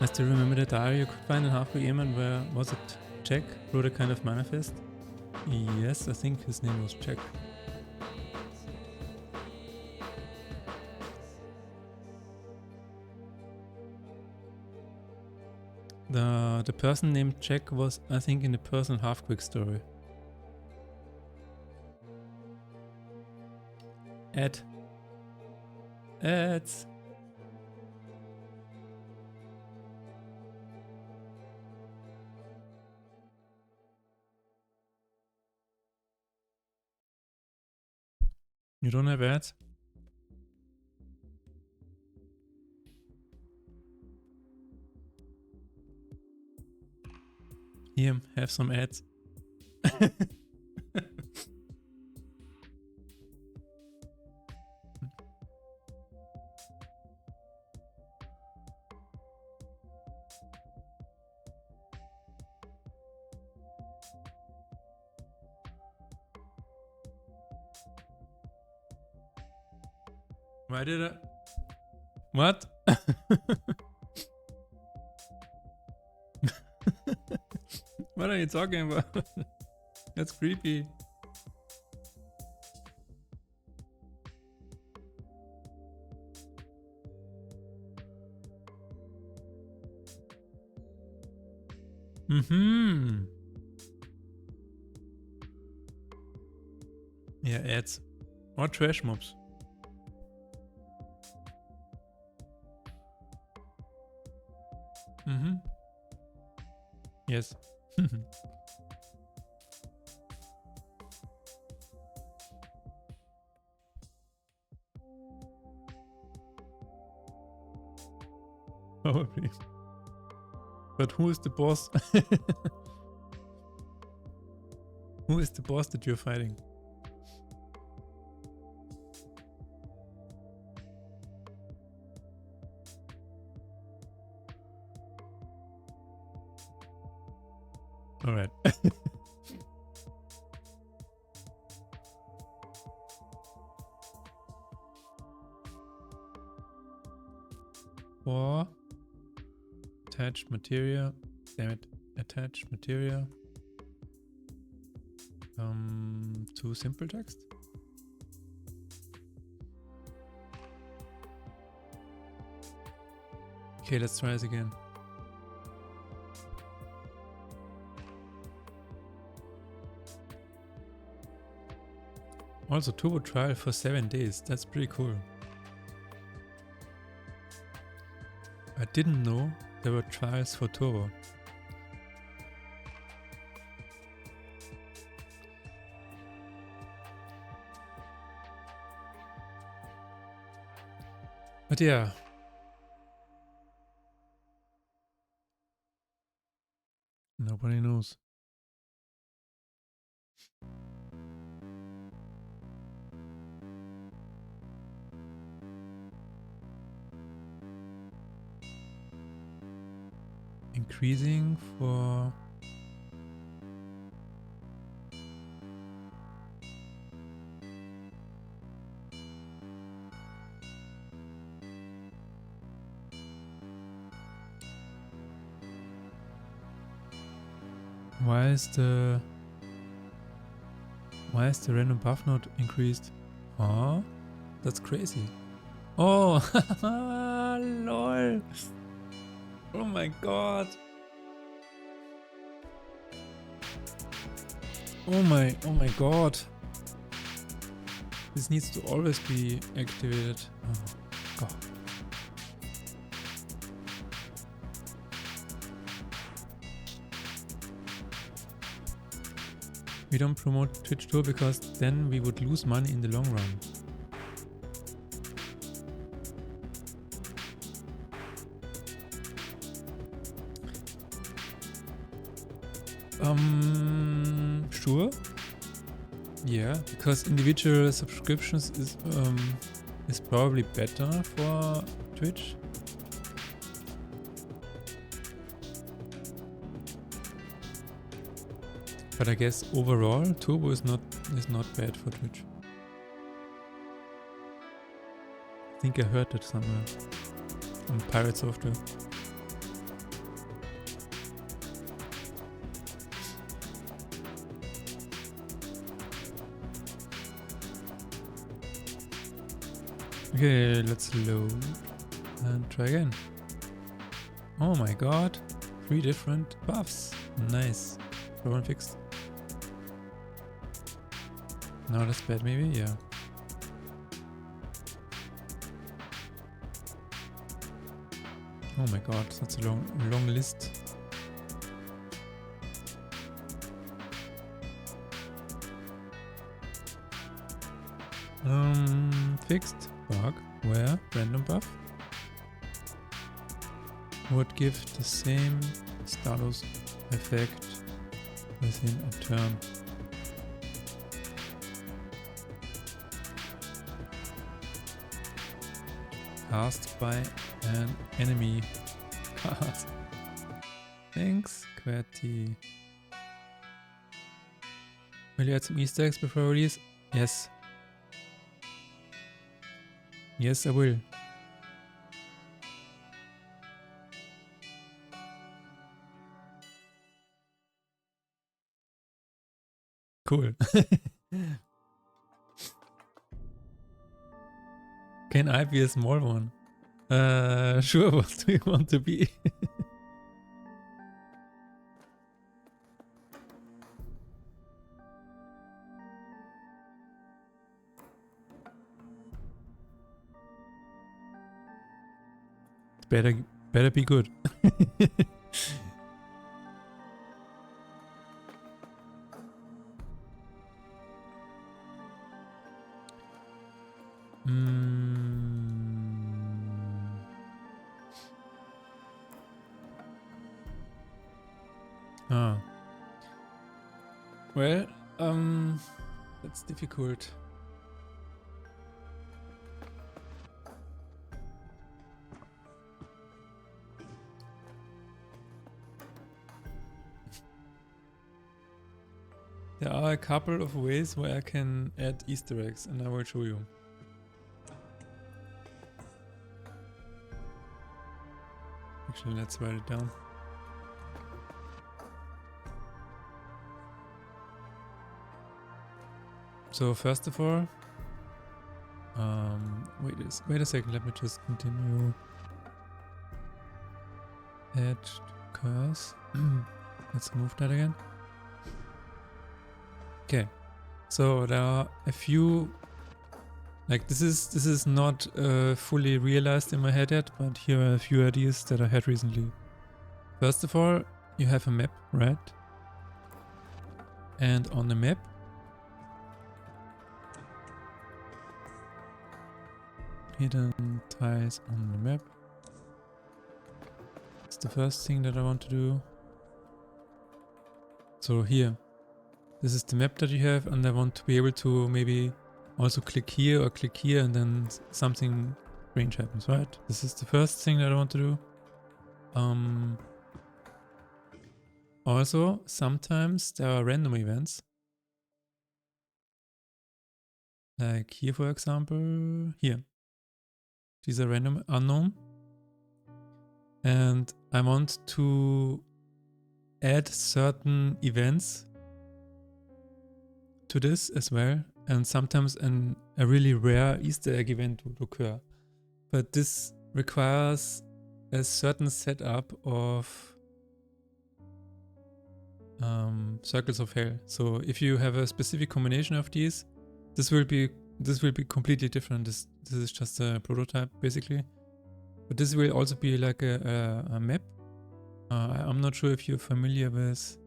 I still remember the diary you could find in Half-Baked Airman where, was it Jack wrote a kind of manifest? Yes, I think his name was Jack. The person named Jack was, I think, in the personal Half-Baked story. Ed. You don't have ads? Here, have some ads. Why did I... What? What are you talking about? That's creepy. Mm-hmm. Yeah, ads. Or trash mobs. Mm-hmm. Yes. Probably. But who is the boss? Who is the boss that you're fighting? All right. For attached material. Damn it. Attached material. To simple text. Okay, let's try this again. Also, turbo trial for 7 days. That's pretty cool. I didn't know there were trials for turbo. But yeah. Nobody knows. Increasing for... Why is the random buff not increased? Huh? That's crazy. Oh, lol. Oh my god. Oh my god. This needs to always be activated. Oh god. We don't promote Twitch Tour because then we would lose money in the long run. Sure. Yeah, because individual subscriptions is probably better for Twitch. But I guess overall turbo is not bad for Twitch. I think I heard that somewhere on Pirate Software. Okay, let's load and try again. Oh my god, 3 different buffs. Nice. Problem fixed. Not as bad maybe, yeah. Oh my god, that's a long list. Fixed bug where random buff would give the same status effect within a turn. Cast by an enemy card. Thanks, QWERTY. Will you add some Easter eggs before release? Yes. Yes, I will. Cool. Can I be a small one? Sure, what do you want to be? Better be good. Ah. Well, that's difficult. There are a couple of ways where I can add Easter eggs, and I will show you. Actually, let's write it down. So first of all, wait a second. Let me just continue. Add curse. Let's move that again. Okay, so there are a few. Like this is not fully realized in my head yet, but here are a few ideas that I had recently. First of all, you have a map, right? And on the map, hidden ties on the map. It's the first thing that I want to do. So here, this is the map that you have, and I want to be able to maybe also click here or click here, and then something strange happens, right? This is the first thing that I want to do. Also, sometimes there are random events. Like here, for example, here. These are random unknown. And I want to add certain events to this as well. And sometimes a really rare Easter egg event would occur. But this requires a certain setup of circles of hell. So if you have a specific combination of these, this will be completely different. This is just a prototype basically. But this will also be like a map. I'm not sure if you're familiar with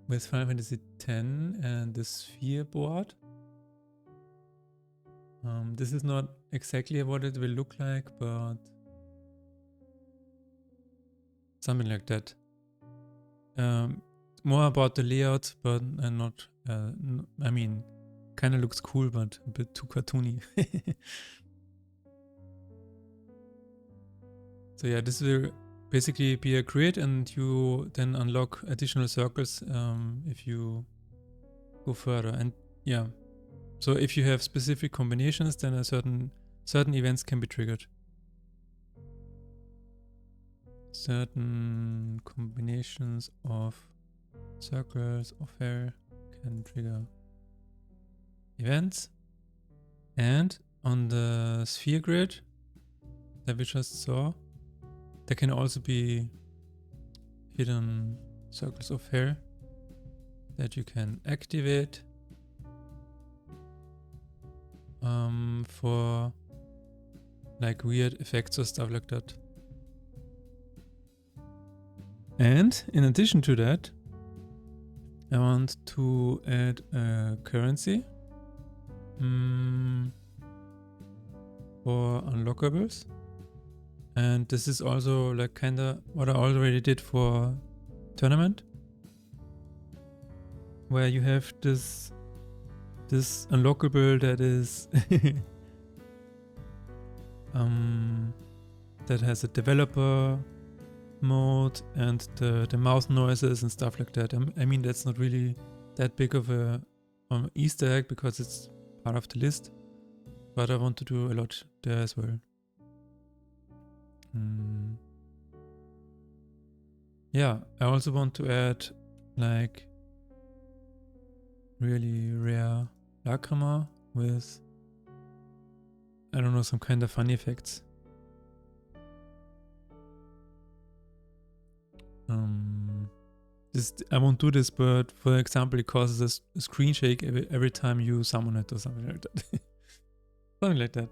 Final Fantasy X and the sphere board. This is not exactly what it will look like, but something like that. More about the layout, but not. I mean, kind of looks cool, but a bit too cartoony. So yeah, this will basically be a grid, and you then unlock additional circles if you go further. And yeah, so if you have specific combinations, then a certain events can be triggered. Certain combinations of circles of hell can trigger events. And on the sphere grid that we just saw, there can also be hidden circles of hell that you can activate for like weird effects or stuff like that. And in addition to that, I want to add a currency for unlockables. And this is also like kinda what I already did for tournament, where you have this unlockable that is that has a developer mode and the mouse noises and stuff like that. I mean, that's not really that big of a Easter egg because it's part of the list, but I want to do a lot there as well. Yeah, I also want to add like really rare lacrima with, I don't know, some kind of funny effects. I won't do this, but for example, it causes a screen shake every time you summon it or something like that. Something like that.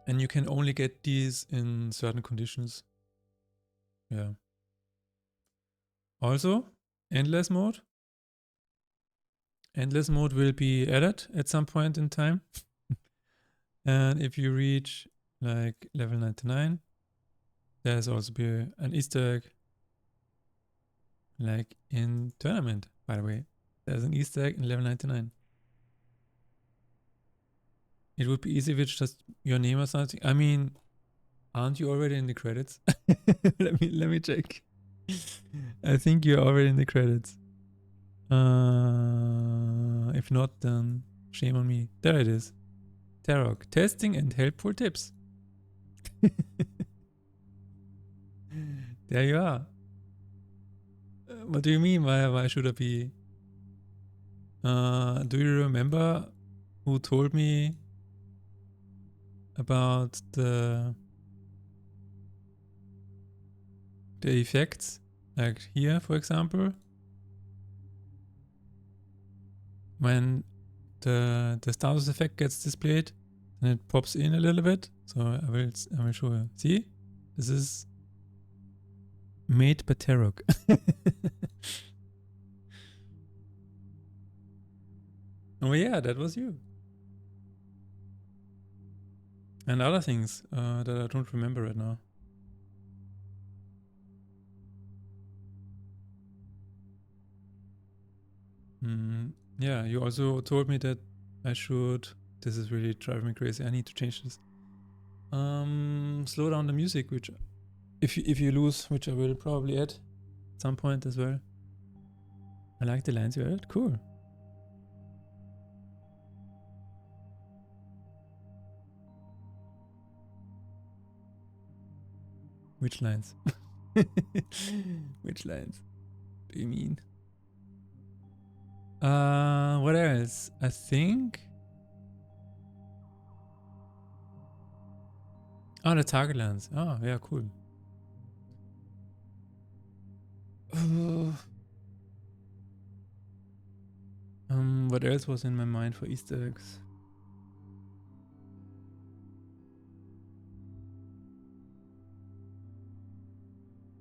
And you can only get these in certain conditions. Yeah. Also, endless mode. Endless mode will be added at some point in time. And if you reach like level 99, there's also be an Easter egg. Like in tournament, by the way. There's an Easter egg in level 99. It would be easy if it's just your name or something. I mean, aren't you already in the credits? let me check. I think you're already in the credits. If not, then shame on me. There it is. Tarok, testing and helpful tips. There you are. What do you mean? Why should I be? Do you remember who told me about the effects? Like here, for example, when the status effect gets displayed, and it pops in a little bit. So I will show you. See, this is made by Tarok. Oh yeah, that was you. And other things that I don't remember right now. Yeah, you also told me that I should. This is really driving me crazy. I need to change this. Slow down the music, which if you lose, which I will probably add at some point as well. I like the lines you added. Cool. Which lines? Which lines do you mean? What else? I think. Oh, the target lands. Oh, yeah, cool. What else was in my mind for Easter eggs?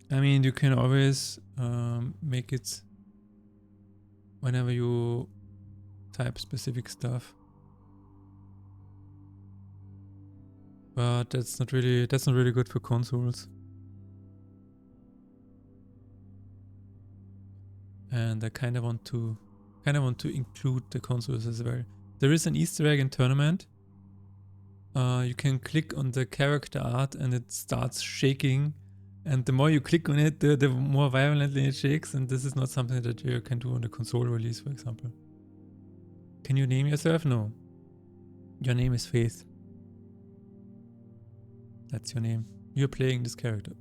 I mean, you can always make it whenever you type specific stuff, but that's not really good for consoles. And I kind of want to include the consoles as well. There is an Easter egg in tournament. You can click on the character art and it starts shaking. And the more you click on it, the more violently it shakes. And this is not something that you can do on the console release, for example. Can you name yourself? No. Your name is Faith. That's your name. You're playing this character.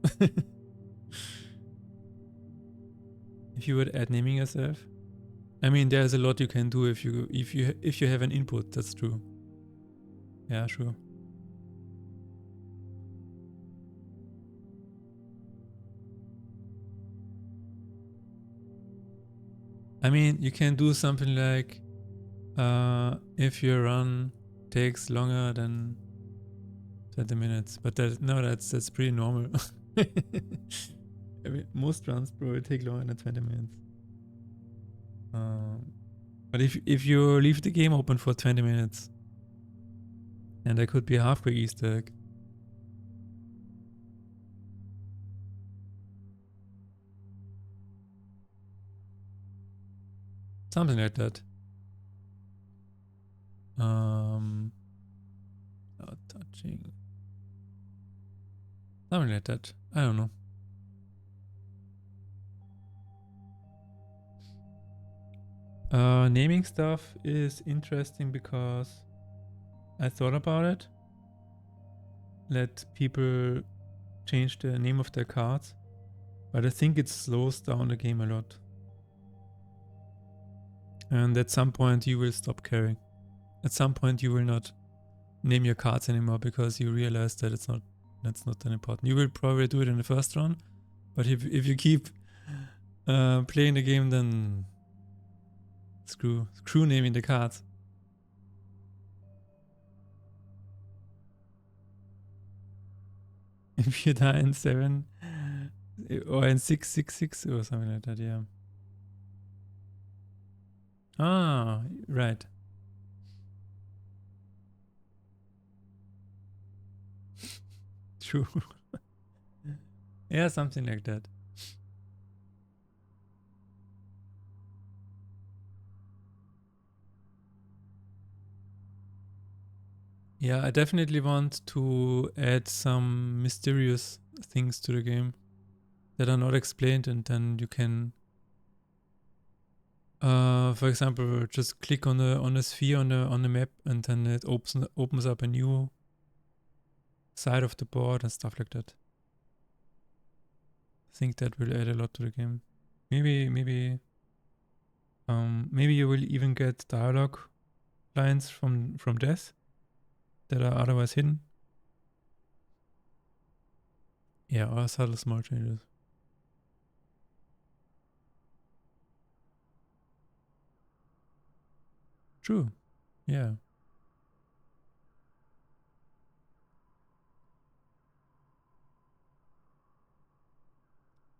If you would add naming yourself, I mean, there's a lot you can do if you have an input. That's true. Yeah, sure. I mean, you can do something like if your run takes longer than 20 minutes, but that's pretty normal. I mean, most runs probably take longer than 20 minutes. But if you leave the game open for 20 minutes, and there could be a halfway Easter egg. Something like that. Not touching. Something like that. I don't know. Naming stuff is interesting because I thought about it. Let people change the name of their cards, but I think it slows down the game a lot. And at some point you will stop caring. At some point you will not name your cards anymore because you realize that that's not that important. You will probably do it in the first round, but if you keep playing the game, then screw naming the cards. If you die in 7 or in 666 or something like that, yeah. Ah, right. True. Yeah, something like that. Yeah, I definitely want to add some mysterious things to the game that are not explained, and then you can, for example, just click on the sphere on the map, and then it opens up a new side of the board and stuff like that. I think that will add a lot to the game. Maybe you will even get dialogue lines from death that are otherwise hidden. Yeah, or subtle small changes. True. Yeah.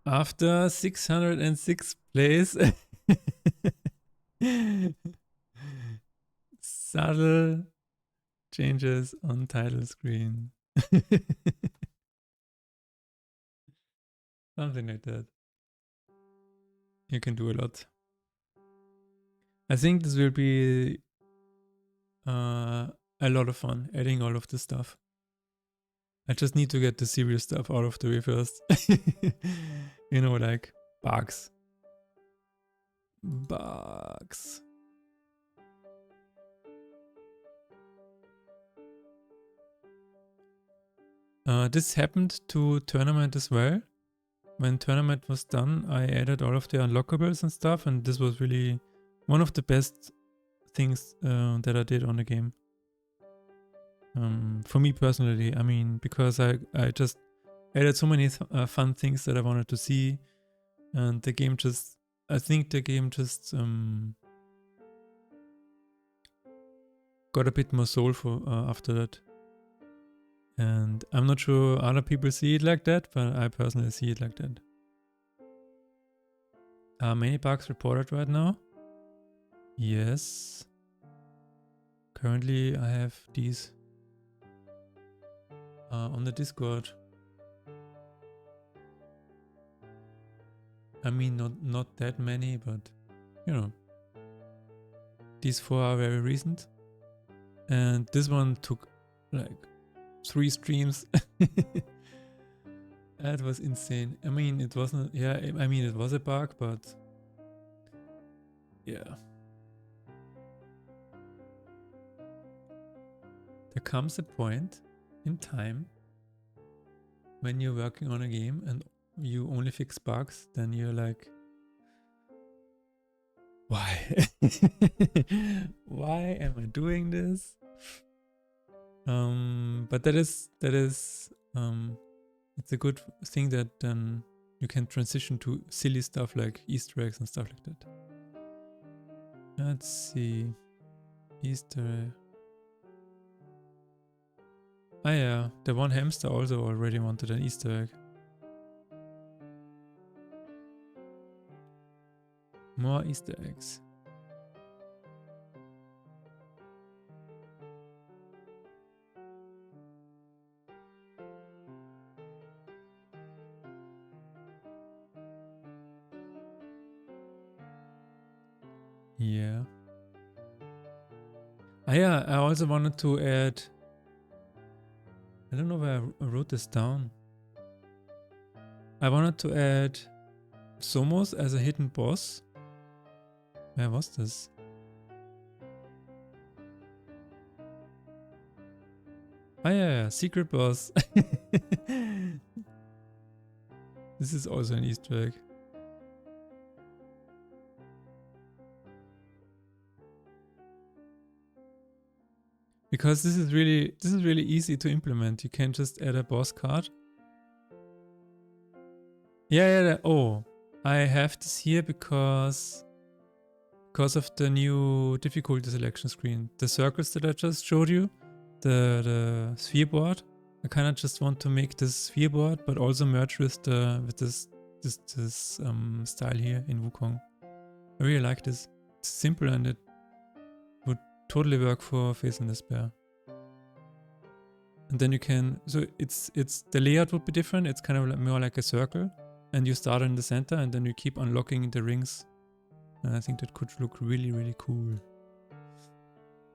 After 606 plays, subtle changes on title screen. Something like that. You can do a lot. I think this will be a lot of fun, adding all of this stuff. I just need to get the serious stuff out of the way first. You know, like bugs. Bugs. This happened to Tournament as well. When Tournament was done, I added all of the unlockables and stuff, and this was really one of the best things that I did on the game. For me personally, I mean, because I just added so many fun things that I wanted to see, and the game just, I think the game just got a bit more soulful after that. And I'm not sure other people see it like that, but I personally see it like that. Are many bugs reported right now? Yes. Currently I have these on the Discord. I mean, not that many, but you know. These 4 are very recent. And this one took like 3 streams. That was insane. I mean, it wasn't, yeah, I mean, it was a bug, but yeah. There comes a point in time when you're working on a game and you only fix bugs, then you're like, why? Why am I doing this? But that is it's a good thing that then you can transition to silly stuff like Easter eggs and stuff like that. Let's see. Easter egg. Ah yeah, the one hamster also already wanted an Easter egg. More Easter eggs. Yeah. Ah yeah, I also wanted to add, I don't know where I wrote this down. I wanted to add Somos as a hidden boss. Wer was das? Ah yeah, Secret Boss. This is also an Easter egg. Because this is really easy to implement. You can just add a boss card. Yeah. Oh, I have this here because of the new difficulty selection screen. The circles that I just showed you, the sphere board. I kind of just want to make this sphere board, but also merge with this style here in Wukong. I really like this. It's simple and it would totally work for Faith and Despair. And then you can, so it's the layout would be different. It's kind of more like a circle, and you start in the center, and then you keep unlocking the rings. And I think that could look really, really cool.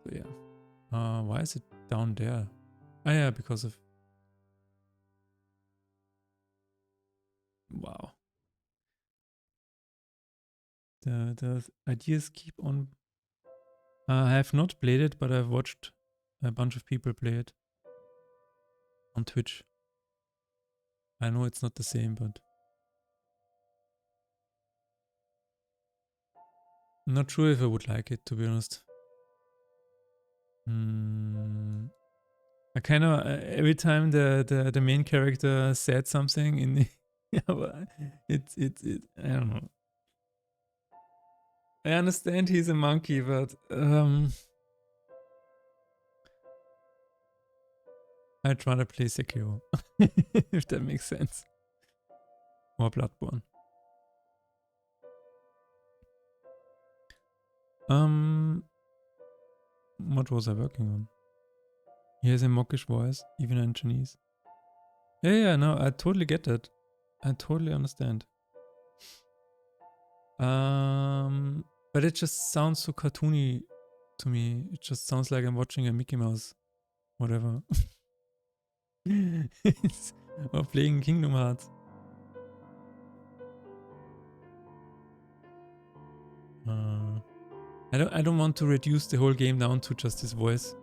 So yeah. Why is it down there? Ah yeah, because of... Wow. The ideas keep on... I have not played it, but I've watched a bunch of people play it on Twitch. I know it's not the same, but... I'm not sure if I would like it, to be honest. I kind of... every time the main character said something in the... I don't know. I understand he's a monkey, but... I'd rather play Sekiro. If that makes sense. Or Bloodborne. What was I working on? He has a mockish voice, even in Chinese. Yeah, no, I totally get that. I totally understand. But it just sounds so cartoony to me. It just sounds like I'm watching a Mickey Mouse. Whatever. Or playing Kingdom Hearts. I don't want to reduce the whole game down to just his voice.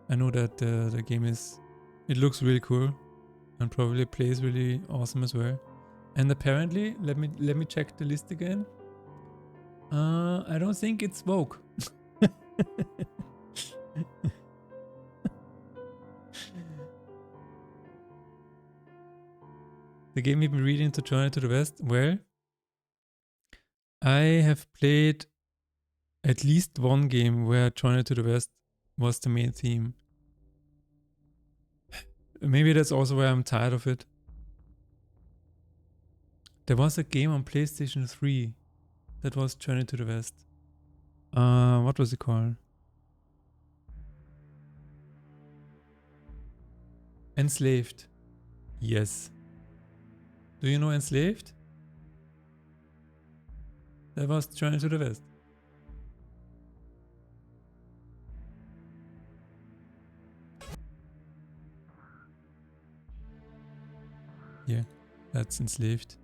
I know that the game is... It looks really cool. And probably plays really awesome as well. And apparently, let me check the list again. I don't think it's woke. The game you've been reading to Journey to the West. Well, I have played at least one game where Journey to the West was the main theme. Maybe that's also why I'm tired of it. There was a game on PlayStation 3 that was Journey to the West. What was it called? Enslaved. Yes. Do you know Enslaved? That was Journey to the West. Yeah, that's Enslaved.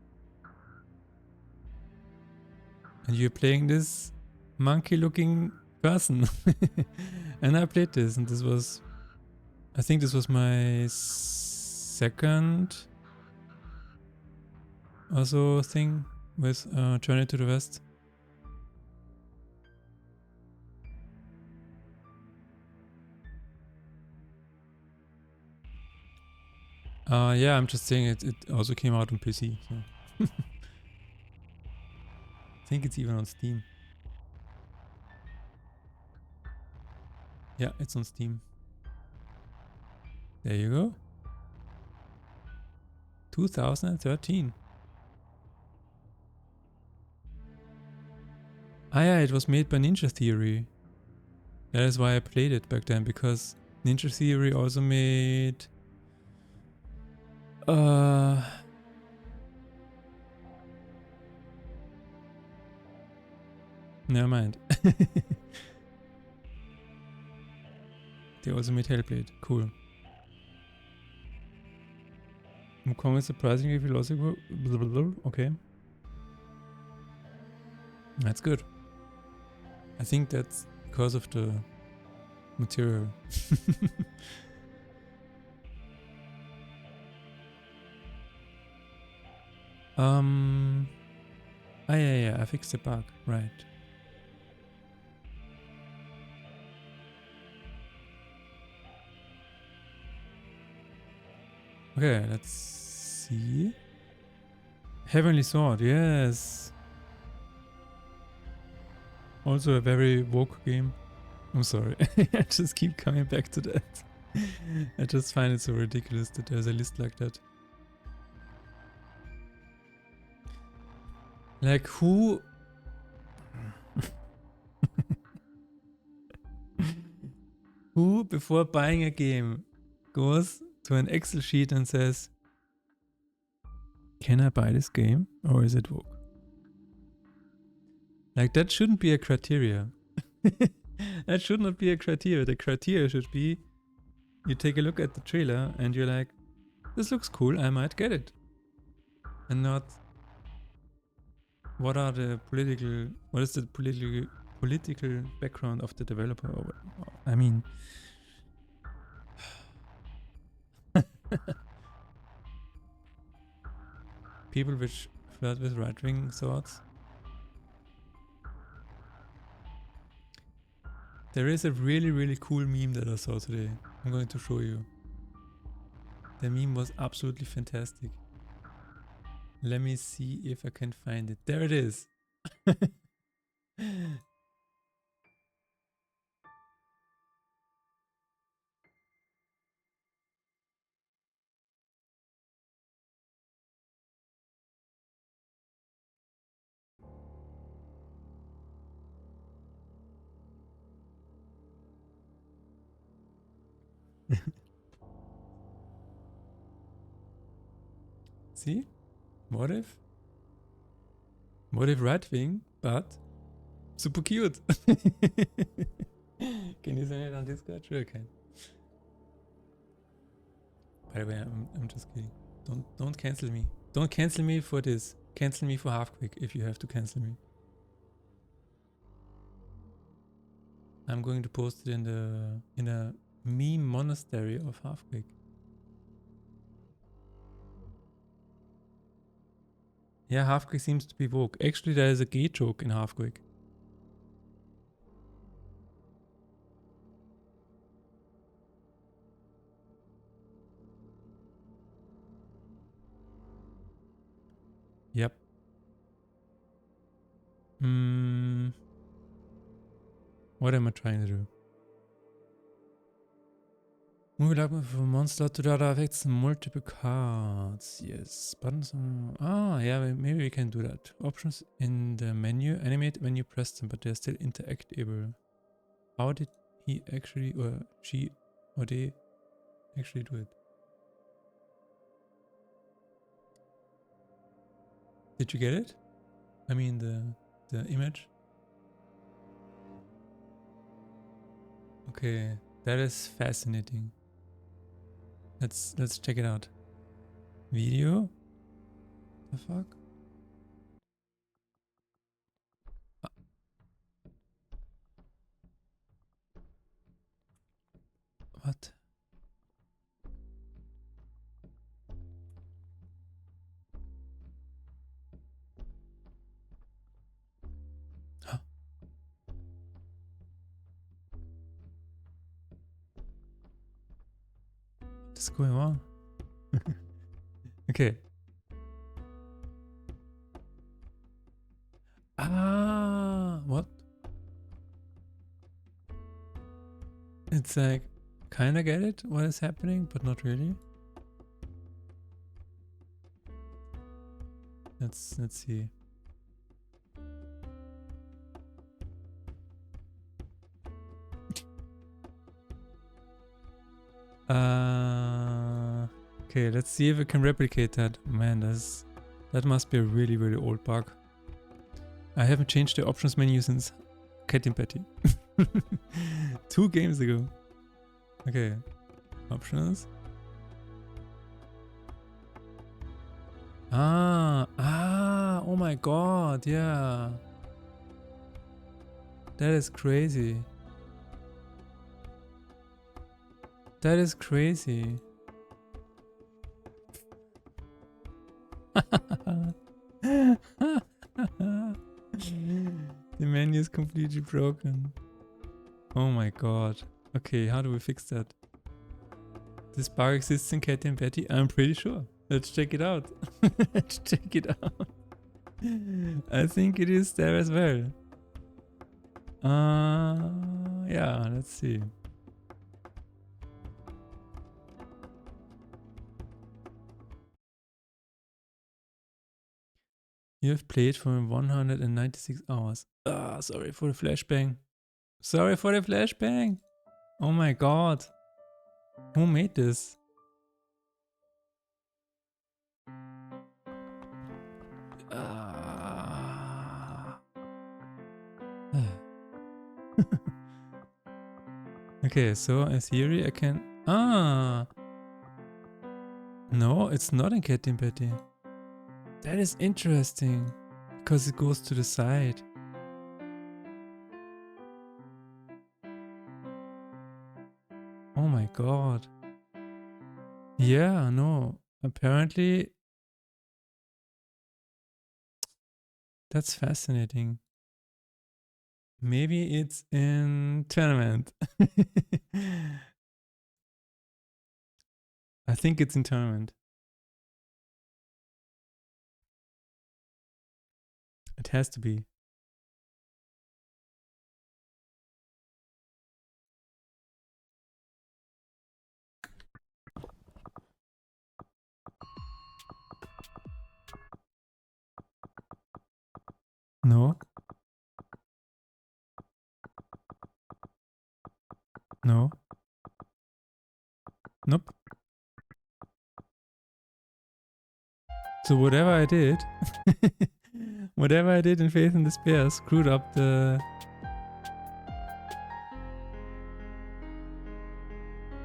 And you're playing this monkey-looking person. And I played this, and this was... I think this was my second also thing with Journey to the West. Yeah, I'm just saying it also came out on PC. So. I think it's even on Steam. Yeah, it's on Steam. There you go. 2013. Ah yeah, it was made by Ninja Theory. That is why I played it back then, because Ninja Theory also made... Never mind. They also made Hellblade. Cool. Wukong is surprisingly philosophical. Okay. That's good. I think that's because of the material. Yeah, I fixed the bug, right. Okay, let's see. Heavenly Sword, yes. Also a very woke game. I'm sorry, I just keep coming back to that. I just find it so ridiculous that there's a list like that. Like who... who, before buying a game, goes to an Excel sheet and says, can I buy this game or is it woke? Like that shouldn't be a criteria. That should not be a criteria. The criteria should be, you take a look at the trailer and you're like, this looks cool, I might get it. And not, what is the political background of the developer? I mean, people which flirt with right-wing thoughts. There is a really, really cool meme that I saw today. I'm going to show you. The meme was absolutely fantastic. Let me see if I can find it. There it is. See? What if? What if right wing, but super cute? Can you send it on Discord? Sure, I can. By the way, I'm just kidding. Don't cancel me. Don't cancel me for this. Cancel me for Halfquick if you have to cancel me. I'm going to post it in a meme monastery of Halfquick. Yeah, Halfquick seems to be woke. Actually, there is a gay joke in Halfquick. Yep. What am I trying to do? Move like from one slot to the other affects multiple cards. Yes, buttons. Yeah, maybe we can do that. Options in the menu animate when you press them, but they're still interactable. How did he actually, or she, or they actually do it? Did you get it? I mean the image. Okay, that is fascinating. Let's check it out. Video? The fuck? What? Huh. What is going on? Okay. What? It's like, kinda get it, what is happening, but not really. Let's see. Okay, let's see if we can replicate that. Man, that must be a really, really old bug. I haven't changed the options menu since Cat and Patty. 2 games ago. Okay. Options. Oh my god, yeah. That is crazy. That is crazy. The menu is completely broken. Oh my god. Okay, how do we fix that? This bug exists in Katy and Betty? I'm pretty sure. Let's check it out. Let's check it out. I think it is there as well. Yeah, let's see. You have played for 196 hours. Sorry for the flashbang. Sorry for the flashbang. Oh my god. Who made this? Okay, so in theory I can... No, it's not in Cat and Betty. That is interesting. Because it goes to the side. Oh my god. Yeah, no. Apparently... That's fascinating. Maybe it's in tournament. I think it's in tournament. It has to be. No. No. Nope. So whatever I did, whatever I did in Faith and Despair screwed up the...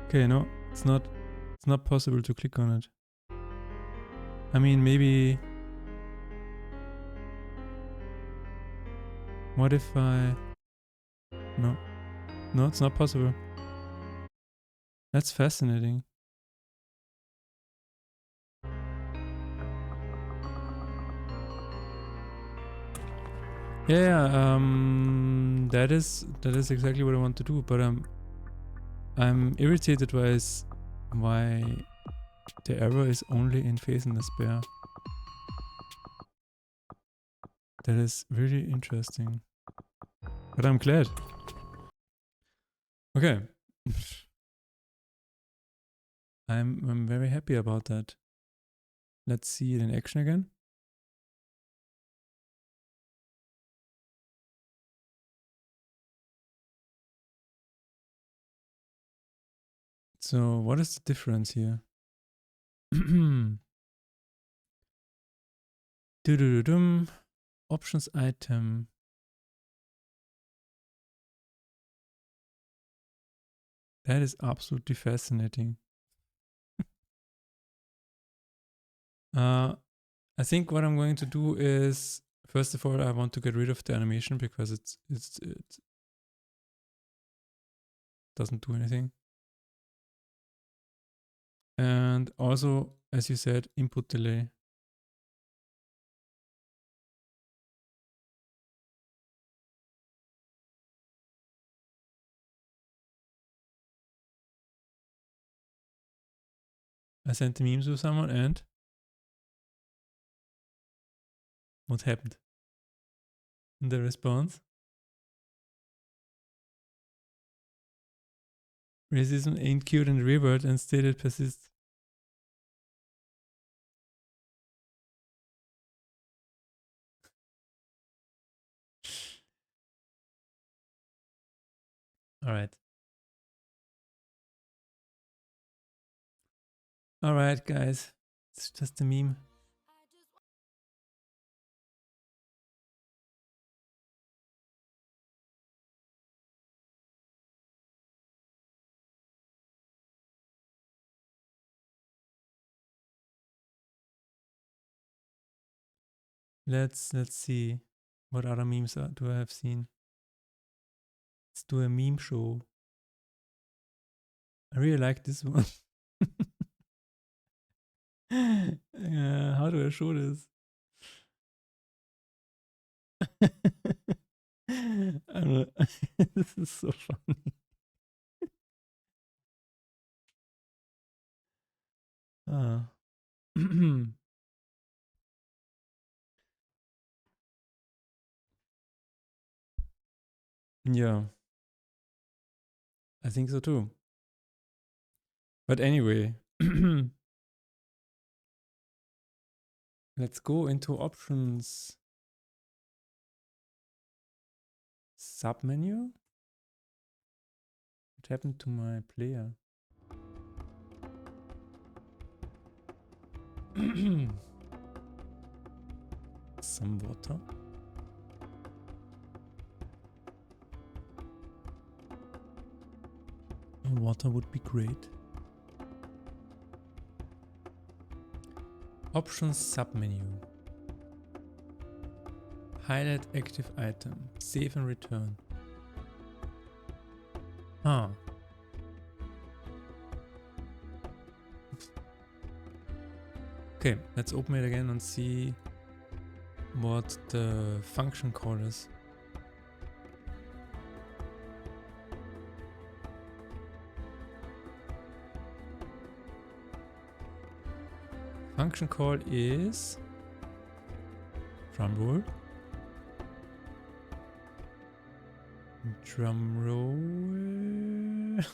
Okay, no, it's not possible to click on it. I mean, maybe... What if I... No. No, it's not possible. That's fascinating. Yeah, that is exactly what I want to do, but I'm irritated why the error is only in Faith and Despair. That is really interesting. But I'm glad. Okay. I'm very happy about that. Let's see it in action again. So what is the difference here? Options item. That is absolutely fascinating. I think what I'm going to do is, first of all, I want to get rid of the animation because it doesn't do anything. And also, as you said, input delay. I sent the memes to someone and what happened? And the response? Racism ain't cute in the real world and still it persists. Alright. Alright, guys. It's just a meme. Let's see what other memes do I have seen. Let's do a meme show. I really like this one. How do I show this? I don't know. This is so funny. Yeah, I think so too. But anyway, let's go into options. Submenu? What happened to my player? Some water. Water would be great. Options submenu. Highlight active item. Save and return. Ah. Okay, let's open it again and see what the function call is. Function call is drum roll. Drum roll.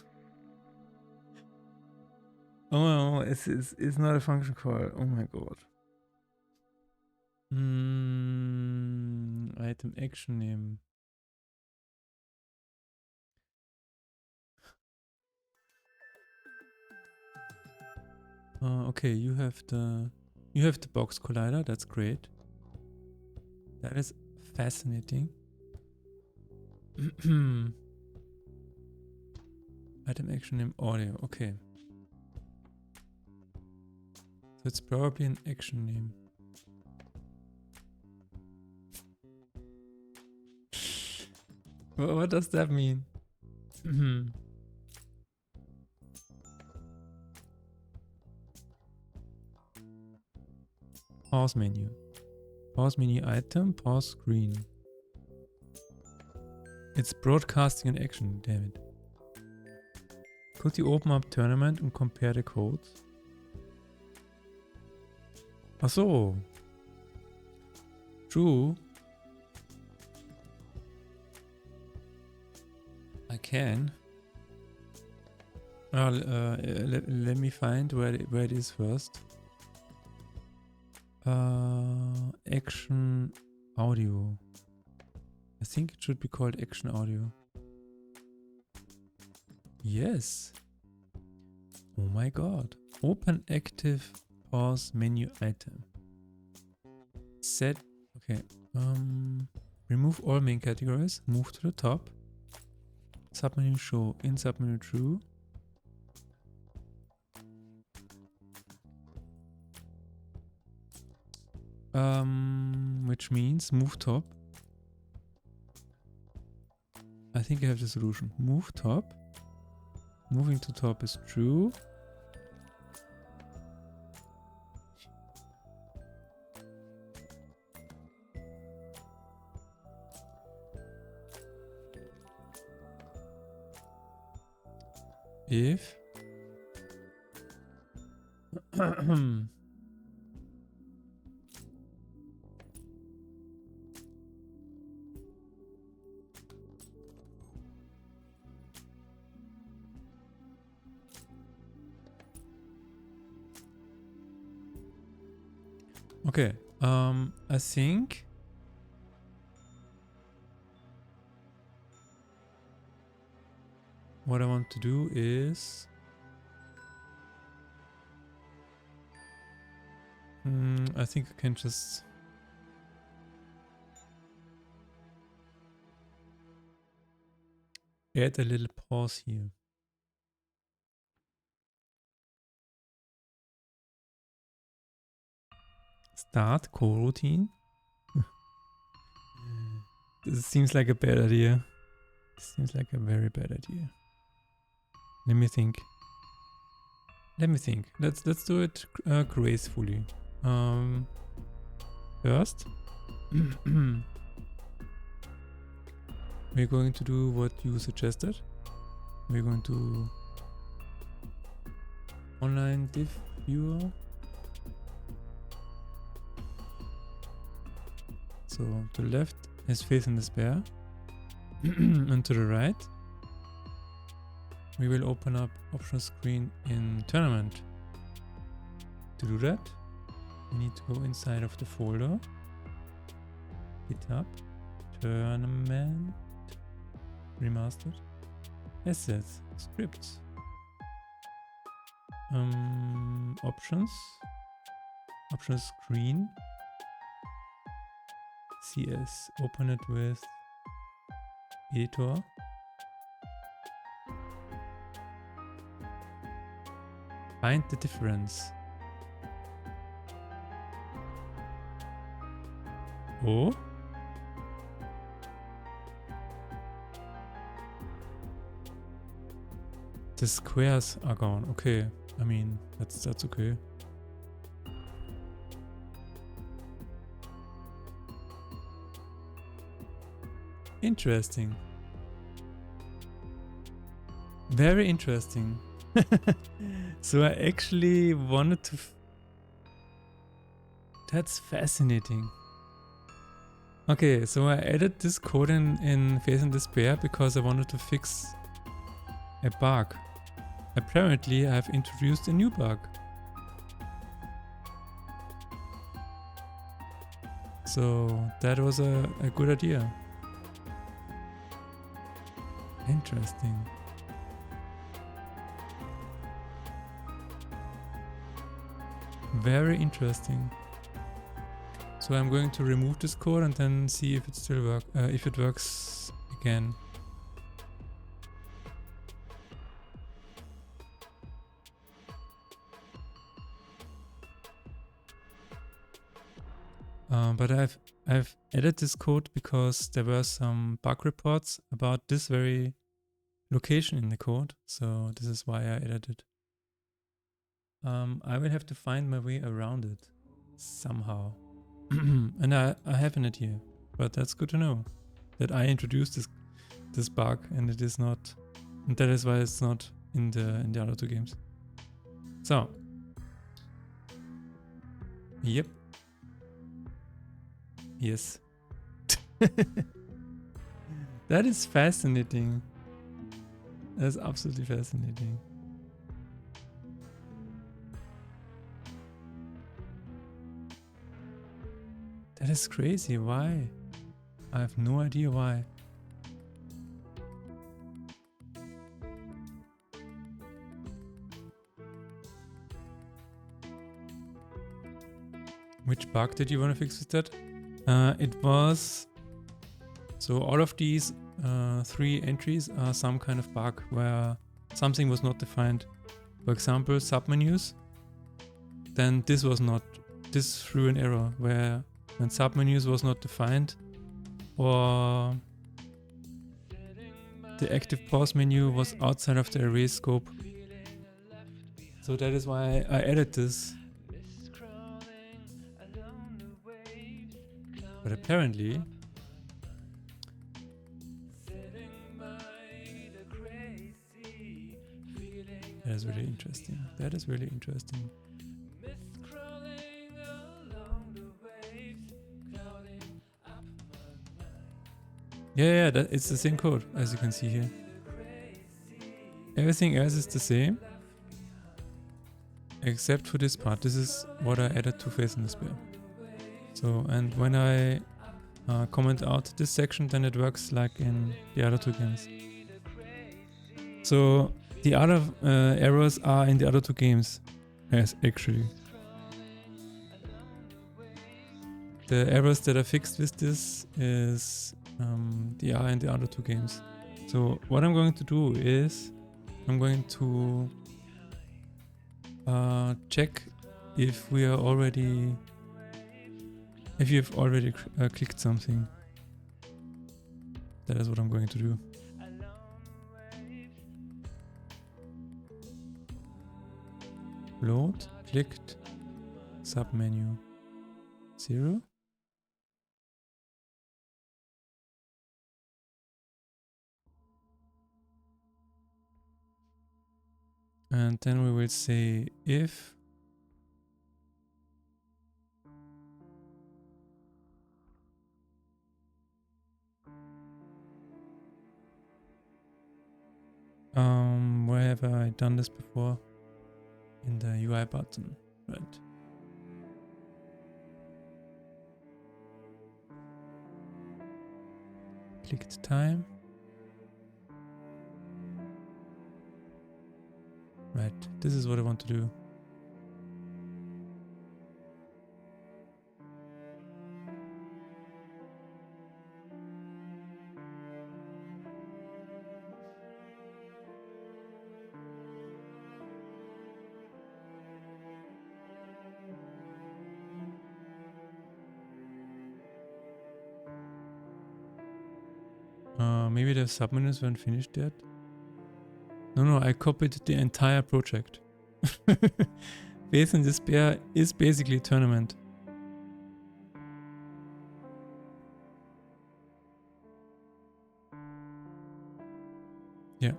Oh, it's not a function call. Oh my god. Item action name. Okay, you have the box collider. That's great. That is fascinating. Item action name audio. Okay. So it's probably an action name. What does that mean? Pause menu. Pause menu item. Pause screen. It's broadcasting an action, damn it. Could you open up tournament and compare the codes? Ach so. True. I can. Let me find where it is first. Action audio. I think it should be called action audio. Yes. Oh my god. Open active pause menu item. Set. Okay. Remove all main categories. Move to the top. Submenu show. In submenu true. Which means move top. I think I have the solution. Move top. Moving to top is true. If okay, I think what I want to do is I think I can just add a little pause here. Start coroutine. This seems like a bad idea. Seems like a very bad idea. Let me think. Let's do it gracefully. First, we're going to do what you suggested. We're going to online div viewer. So to the left is Faith in Despair, and to the right we will open up option screen in Tournament. To do that, we need to go inside of the folder, GitHub, Tournament, Remastered, Assets, Scripts, Options, Option Screen, CS, open it with Editor. Find the difference. Oh. The squares are gone. Okay. I mean, that's okay. Interesting. Very interesting. So I actually wanted to... That's fascinating. Okay, so I added this code in Faith in Despair because I wanted to fix a bug. Apparently, I have introduced a new bug. So that was a good idea. Interesting. Very interesting. So I'm going to remove this code and then see if it still works. If it works again. But I've added this code because there were some bug reports about this very location in the code. So this is why I added it. I will have to find my way around it somehow. And I have an idea, but that's good to know that I introduced this bug and it is not, and that is why it's not in the other two games. So, yep, yes, that is fascinating. That's absolutely fascinating. That is crazy. Why? I have no idea why. Which bug did you want to fix with that? It was... So all of these 3 entries are some kind of bug where something was not defined. For example, submenus. Then this was not... This threw an error where when submenus was not defined, or the active pause menu was outside of the array scope. So that is why I added this. But apparently that is really interesting. That is really interesting. Yeah, it's the same code as you can see here. Everything else is the same except for this part. This is what I added to Faith in Despair. So, and when I comment out this section, then it works like in the other two games. So the other errors are in the other two games. Yes, actually. The errors that are fixed with this is they are in the other two games. So what I'm going to do is I'm going to check if we are already, if you've already clicked something. That is what I'm going to do. Load, clicked, submenu, 0. And then we will say if where have I done this before? In the UI button, right? Clicked time. Right, this is what I want to do. Maybe the submenus weren't finished yet. No, I copied the entire project. Faith and Despair is basically a tournament. Yeah.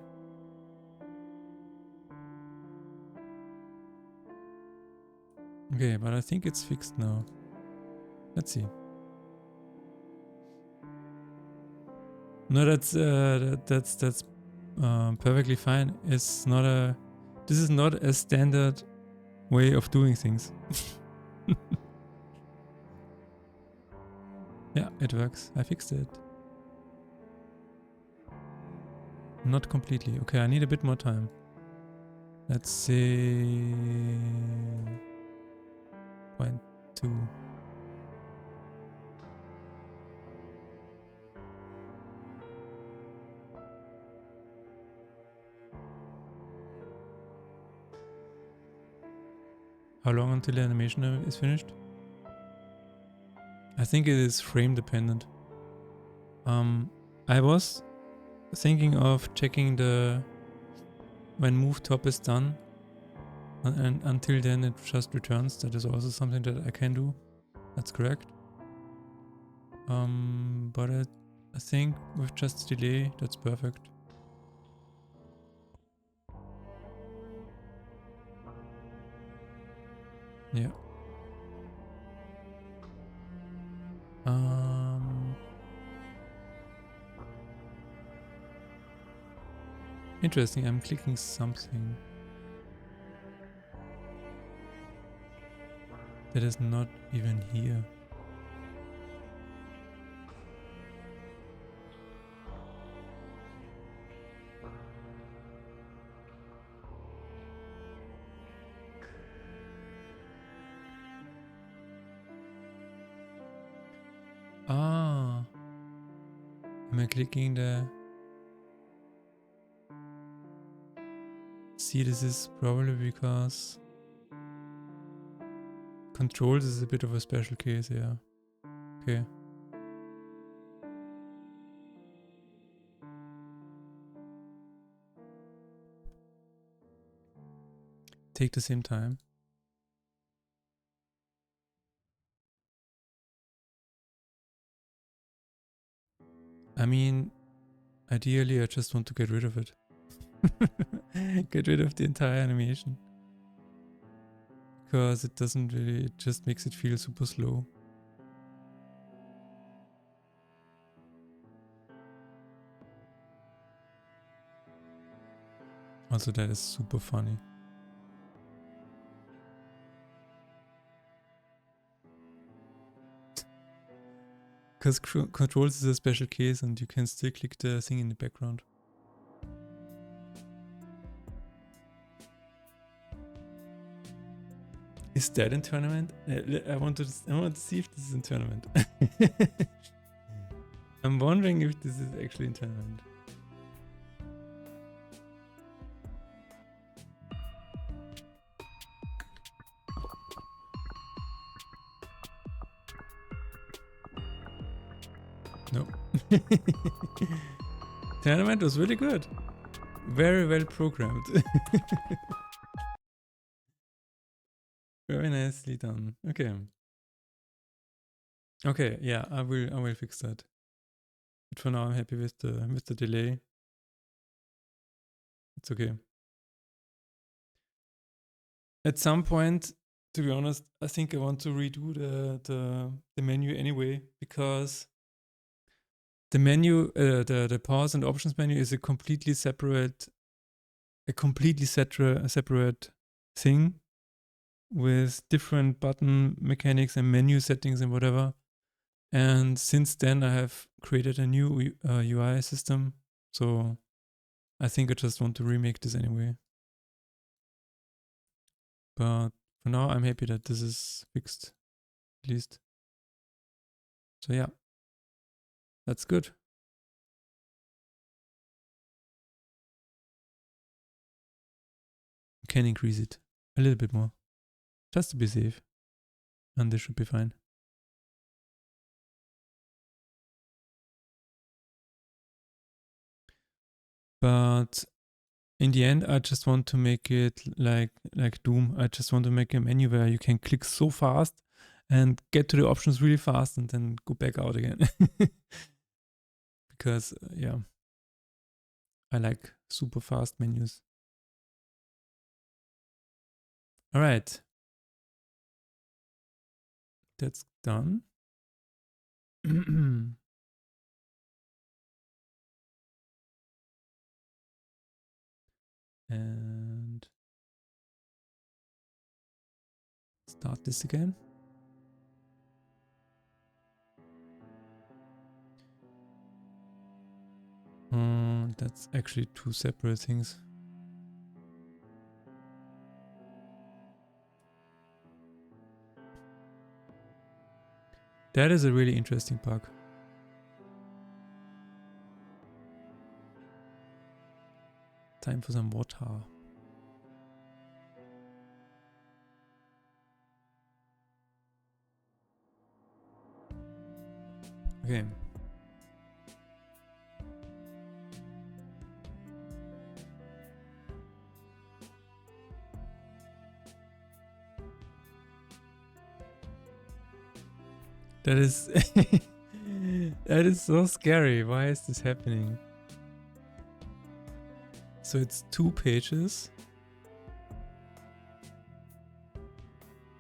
Okay, but I think it's fixed now. Let's see. No, that's perfectly fine. It's not a. This is not a standard way of doing things. Yeah, it works. I fixed it. Not completely. Okay, I need a bit more time. Let's say 0.2. How long until the animation is finished? I think it is frame dependent. I was thinking of checking when move top is done, and until then it just returns. That is also something that I can do. That's correct. But I think with just delay, that's perfect. Yeah. Interesting, I'm clicking something that is not even here. Ah, am I clicking the... See, this is probably because controls is a bit of a special case, yeah. Okay. Take the same time. I mean, ideally I just want to get rid of it. Get rid of the entire animation. Because it doesn't really, it just makes it feel super slow. Also, that is super funny. Because controls is a special case and you can still click the thing in the background. Is that in tournament? I want to see if this is in tournament. I'm wondering if this is actually in tournament. No. Tournament was really good. Very well programmed. Very nicely done. Okay. Okay, yeah, I will fix that. But for now I'm happy with the delay. It's okay. At some point, to be honest, I think I want to redo the menu anyway, because the menu, the pause and options menu is a completely separate thing with different button mechanics and menu settings and whatever. And since then, I have created a new UI system. So I think I just want to remake this anyway. But for now, I'm happy that this is fixed, at least. So yeah, that's good. Can increase it a little bit more, just to be safe. And this should be fine. But in the end, I just want to make it like Doom. I just want to make a menu where you can click so fast and get to the options really fast and then go back out again. Because, yeah, I like super fast menus. All right. That's done. And start this again. That's actually two separate things. That is a really interesting bug. Time for some water. Okay. That is that is so scary. Why is this happening? So it's 2 pages.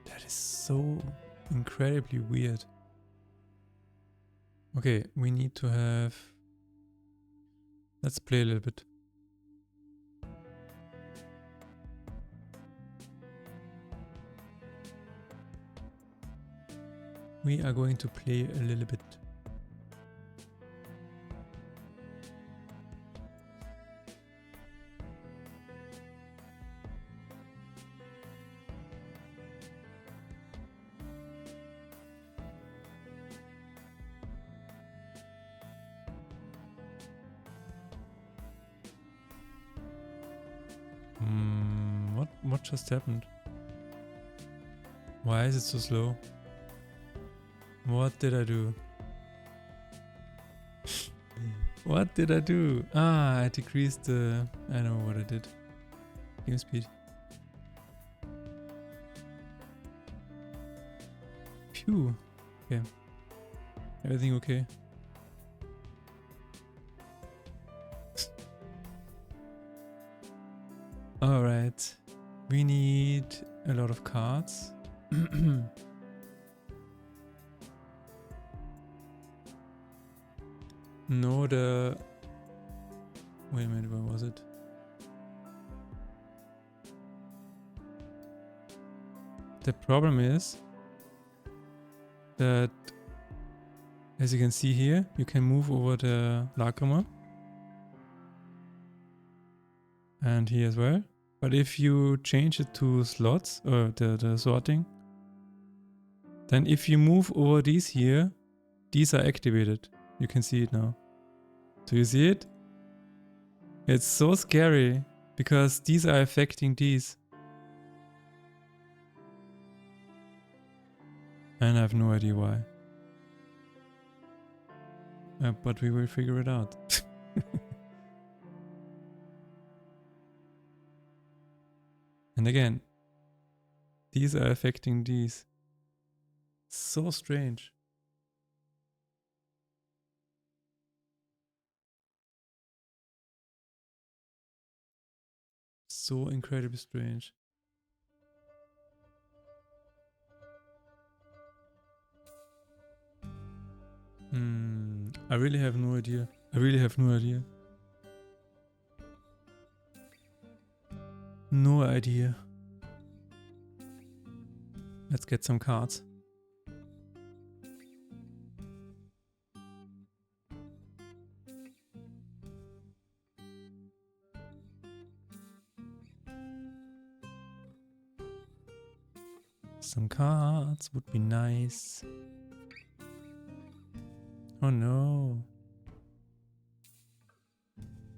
That is so incredibly weird. Okay, we need to have... Let's play a little bit. We are going to play a little bit. What just happened? Why is it so slow? What did I do? What did I do? Ah, I decreased the... I know what I did. Game speed. Phew. Okay. Everything okay? Alright. We need a lot of cards. No, the... Wait a minute, where was it? The problem is that, as you can see here, you can move over the Lacrima. And here as well. But if you change it to slots, or the sorting, then if you move over these here, these are activated. You can see it now. Do you see it? It's so scary, because these are affecting these. And I have no idea why. But we will figure it out. And again, these are affecting these. So strange. So incredibly strange. I really have no idea. I really have no idea. No idea. Let's get some cards. Some cards would be nice. Oh no.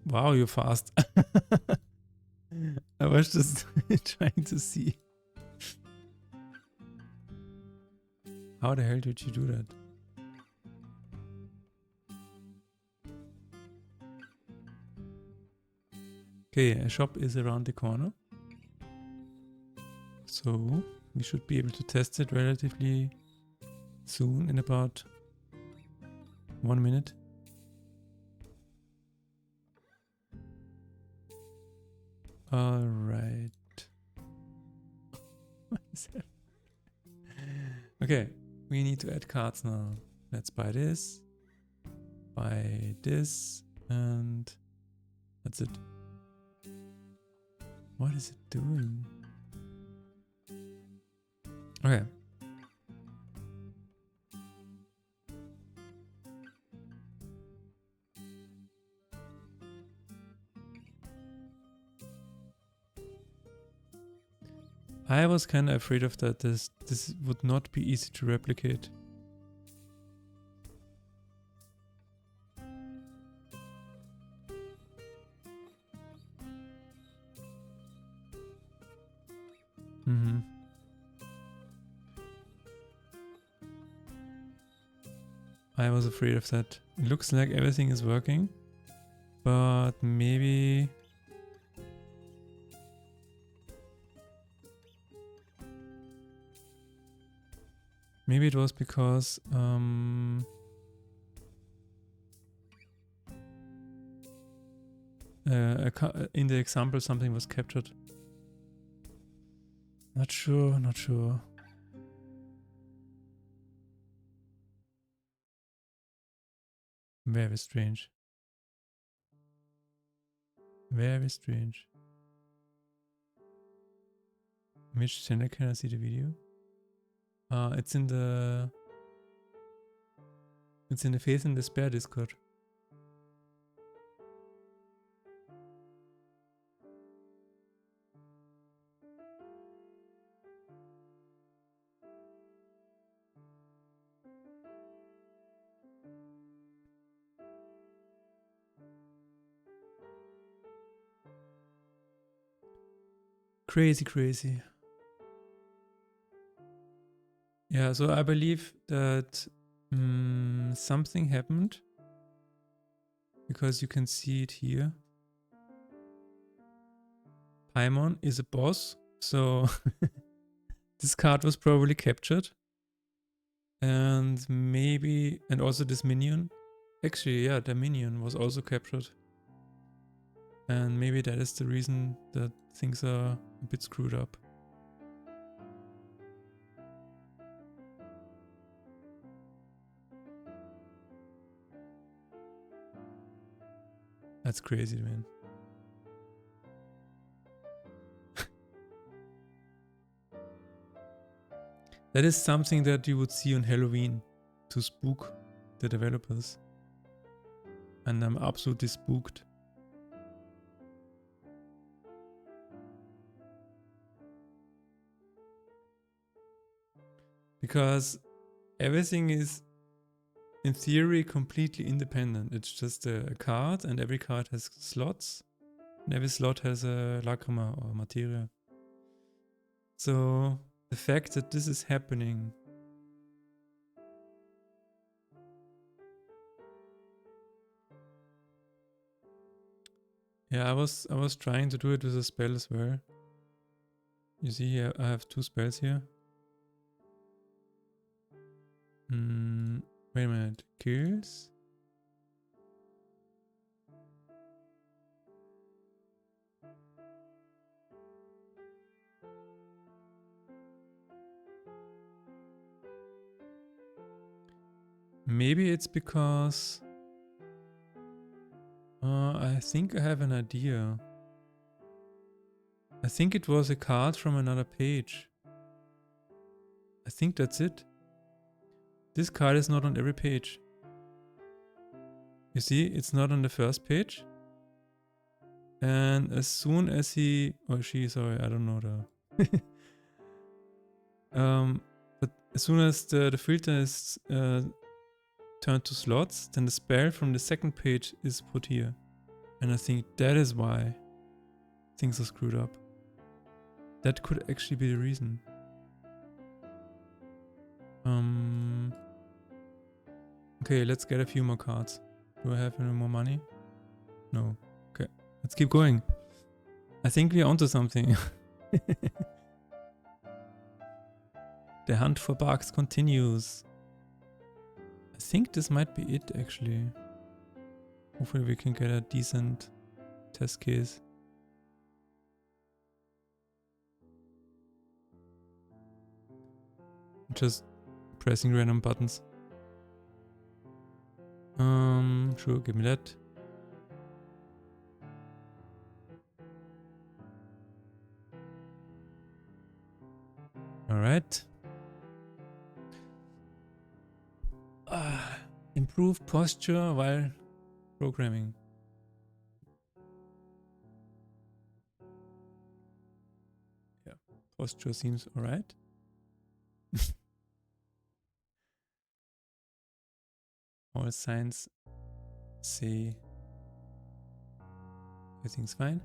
Wow, you're fast. I was just trying to see. How the hell did you do that? Okay, a shop is around the corner. So we should be able to test it relatively soon, in about 1 minute. Alright. What is that? Okay, we need to add cards now. Let's buy this, and that's it. What is it doing? Okay. I was kind of afraid of that. This would not be easy to replicate. I was afraid of that. It looks like everything is working, but maybe it was because in the example something was captured. Not sure. Very strange. Very strange. Which channel can I see the video? It's in the Faith and Despair Discord. Crazy. Yeah, so I believe that something happened, because you can see it here. Paimon is a boss, so this card was probably captured. And also this minion. Actually, yeah, the minion was also captured. And maybe that is the reason that things are a bit screwed up. That's crazy, man. That is something that you would see on Halloween to spook the developers. And I'm absolutely spooked. Because everything is, in theory, completely independent. It's just a card, and every card has slots. And every slot has a lacrima or materia. So the fact that this is happening I was trying to do it with a spell as well. You see here, I have 2 spells here. Wait a minute. Kills. Maybe it's because I think I have an idea. I think it was a card from another page. I think that's it. This card is not on every page. You see, it's not on the first page. And as soon as he or she, sorry, I don't know the but as soon as the filter is turned to slots, then the spell from the second page is put here. And I think that is why things are screwed up. That could actually be the reason. Okay, let's get a few more cards. Do I have any more money? No. Okay, let's keep going. I think we're onto something. The hunt for bugs continues. I think this might be it actually. Hopefully we can get a decent test case. Just pressing random buttons. Sure, give me that. Alright. Improve posture while programming. Yeah, posture seems alright. All signs say everything's fine.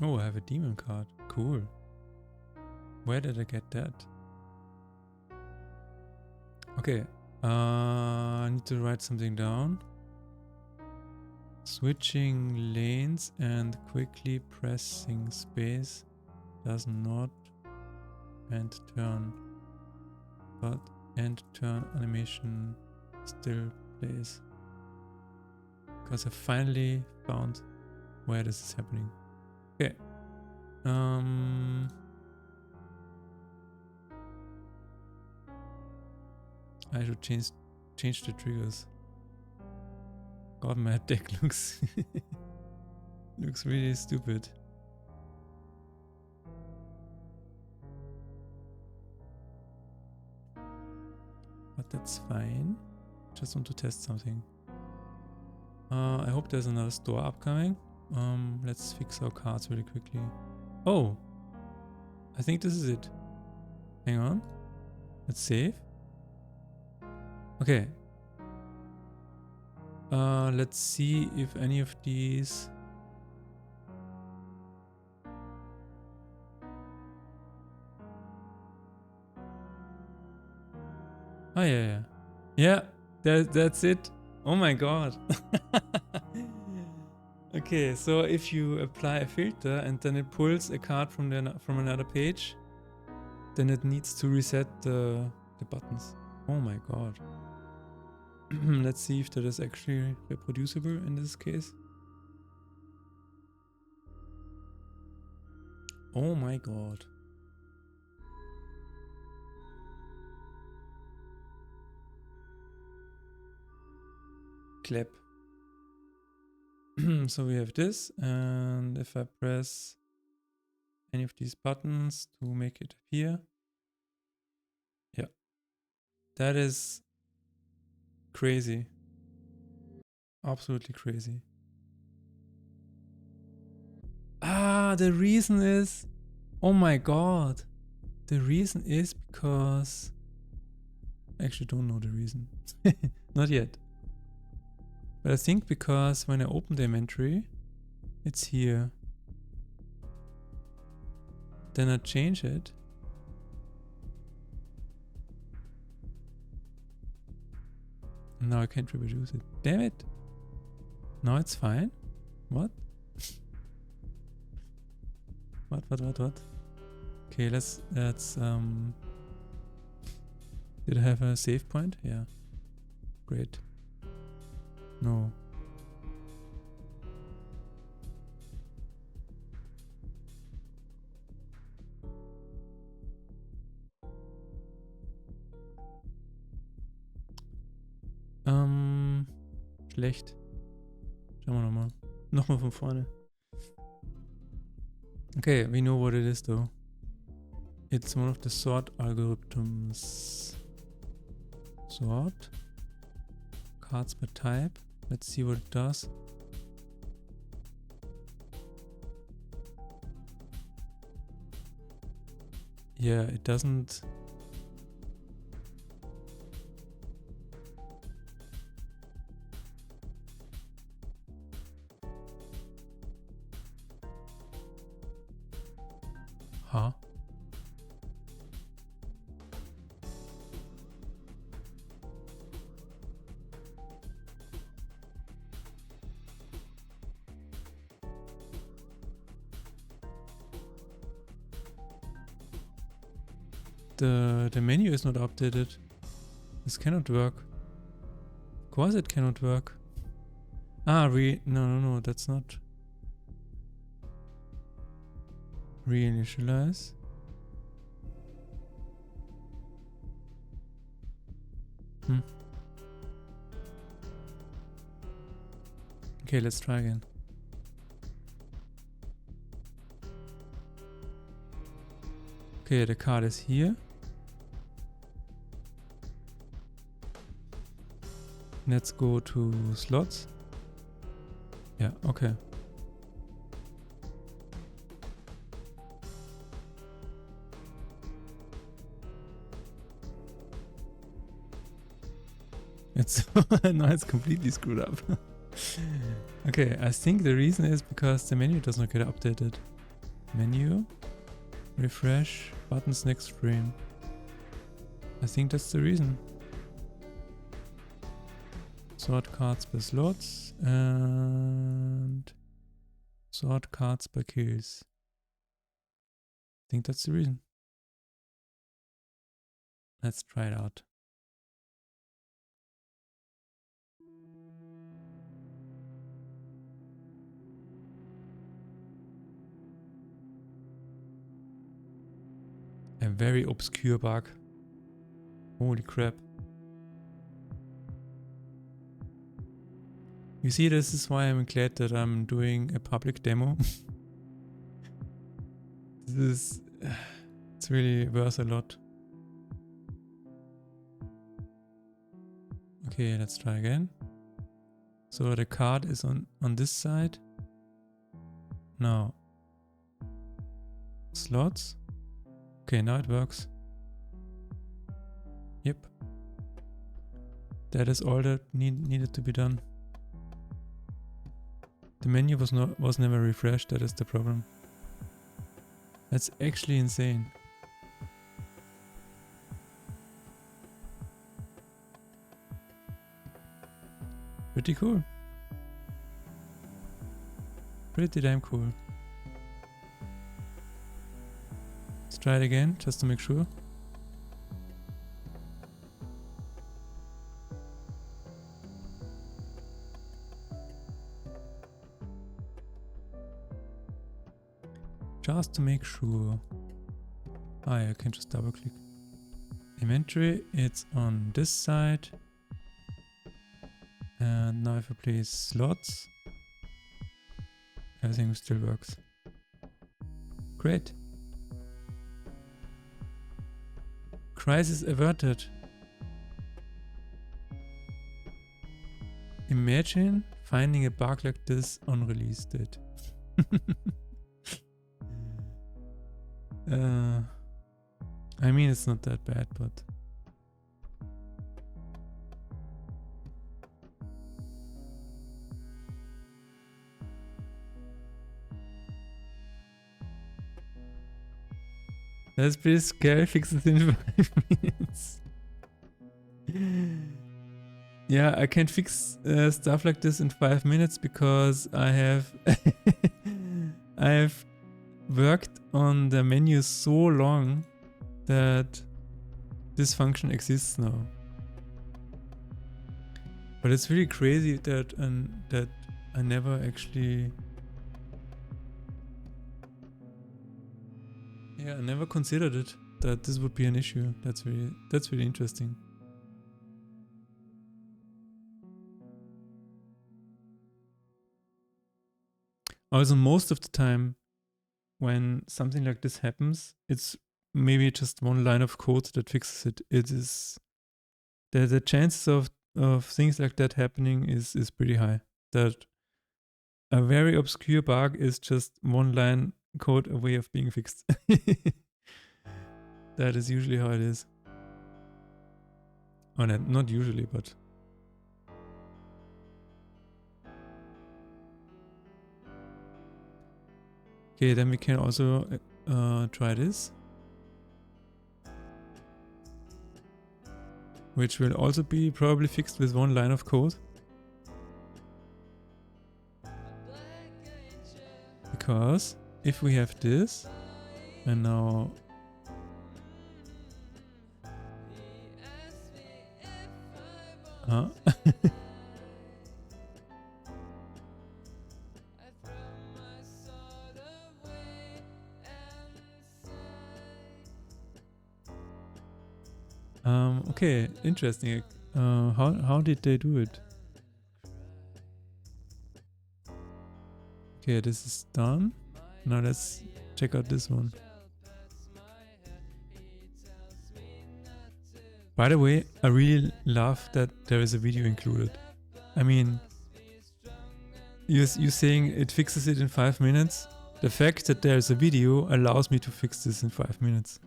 Oh, I have a demon card. Cool. Where did I get that? Okay. I need to write something down. Switching lanes and quickly pressing space does not end turn, but end turn animation still plays. Because I finally found where this is happening. Okay. I should change the triggers. God, my deck looks really stupid. But that's fine. Just want to test something. I hope there's another store upcoming. Let's fix our cards really quickly. Oh, I think this is it. Hang on. Let's save. Okay. Let's see if any of these... Oh yeah. Yeah, that's it. Oh my god. Okay, so if you apply a filter and then it pulls a card from another page, then it needs to reset the buttons. Oh my god. Let's see if that is actually reproducible in this case. Oh my god. Clap. So we have this, and if I press any of these buttons to make it appear, yeah, that is crazy. Absolutely crazy. Ah, the reason is, oh my god, the reason is because I actually don't know the reason. Not yet. But I think because when I open the inventory, it's here. Then I change it. Now I can't reproduce it. Damn it! Now it's fine? What? What? Okay, let's did I have a save point? Yeah. Great. No. Schlecht. Schauen wir nochmal. Nochmal von vorne. Okay, we know what it is though. It's one of the sort algorithms. Sort. Cards by type. Let's see what it does. Yeah, it doesn't... Huh? The menu is not updated. This cannot work. Of course it cannot work. No, that's not. Reinitialize. Okay, let's try again. Okay, the card is here. Let's go to slots. Yeah, okay. It's now it's completely screwed up. Okay, I think the reason is because the menu does not get updated. Menu, refresh, buttons next frame. I think that's the reason. Sort cards by slots and sort cards by kills. I think that's the reason. Let's try it out. A very obscure bug. Holy crap. You see, this is why I'm glad that I'm doing a public demo. It's really worth a lot. Okay, let's try again. So the card is on this side. Now, slots. Okay, now it works. Yep. That is all that needed to be done. The menu was never refreshed, that is the problem. That's actually insane. Pretty cool. Pretty damn cool. Let's try it again, just to make sure. Just to make sure. Ah, yeah, I can just double click. Inventory, it's on this side. And now if I place slots, everything still works. Great. Crisis averted. Imagine finding a bug like this on release date. I mean, it's not that bad, but... That's pretty scary, fix it in 5 minutes. Yeah, I can fix stuff like this in 5 minutes because I have I have worked on the menu so long that this function exists now. But it's really crazy that that I never actually, yeah, I never considered it that this would be an issue. That's really interesting. Also, most of the time when something like this happens, it's maybe just one line of code that fixes it. It is the chances of things like that happening is pretty high. That a very obscure bug is just one line code away of being fixed. That is usually how it is. Oh, not usually, but okay. Then we can also try this, which will also be probably fixed with one line of code. Because if we have this, and now okay, interesting. How did they do it? Okay, this is done. Now let's check out this one. By the way, I really love that there is a video included. I mean, you saying it fixes it in 5 minutes. The fact that there's a video allows me to fix this in 5 minutes.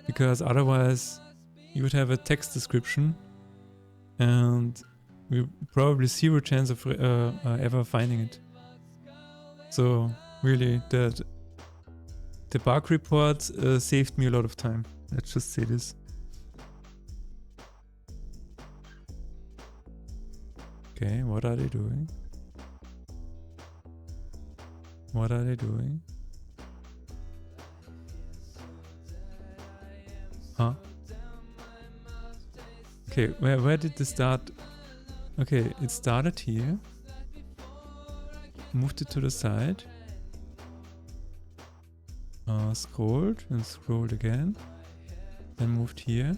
Because otherwise, you would have a text description and we probably zero chance of ever finding it. So really, the bug report saved me a lot of time. Let's just say this. Okay, what are they doing? What are they doing? Huh? Okay, where did this start? Okay, it started here. Moved it to the side. Scrolled and scrolled again. Then moved here.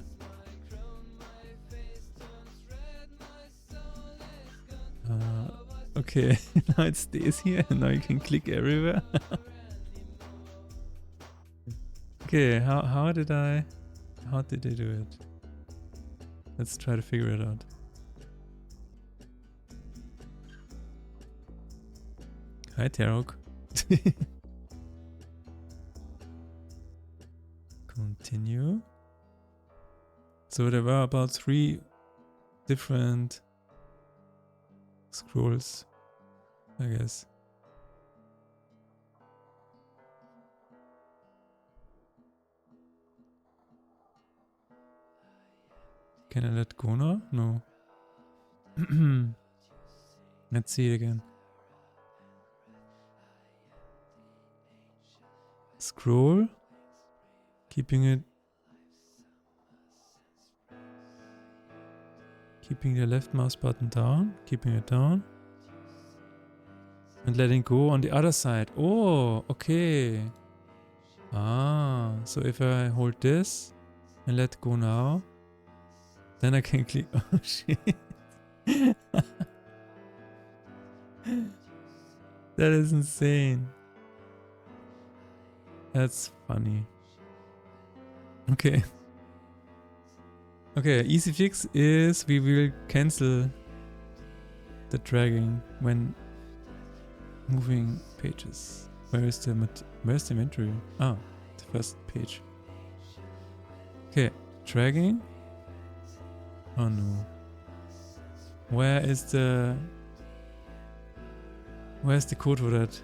Okay, now it stays here and now you can click everywhere. Okay, how did they do it? Let's try to figure it out. Hi, Tarok. Continue. So there were about 3 different scrolls, I guess. Can I let go now? No. Let's see it again. Scroll. Keeping it. Keeping the left mouse button down. Keeping it down. And letting go on the other side. Oh, okay. Ah, so if I hold this and let go now, then I can click. Oh shit. That is insane. That's funny. Okay. Okay, easy fix is we will cancel the dragging when moving pages. Where's the inventory? Ah, the first page. Okay, dragging. Oh no. Where's the code for that?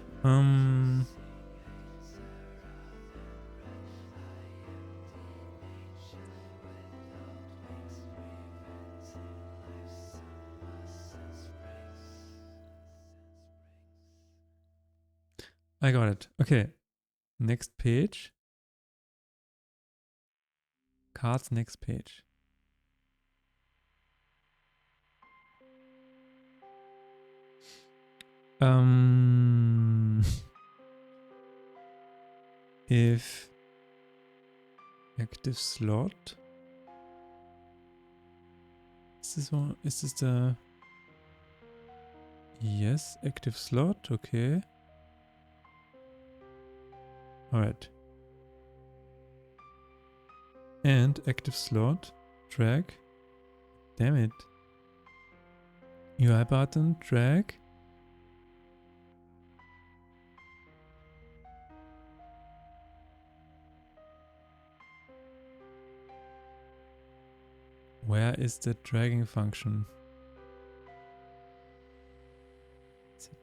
I got it. Okay. Next page. Cards next page. If active slot. Is this the... Yes, active slot, okay. Alright. And active slot, drag. Damn it. UI button, drag. Where is the dragging function? That's it.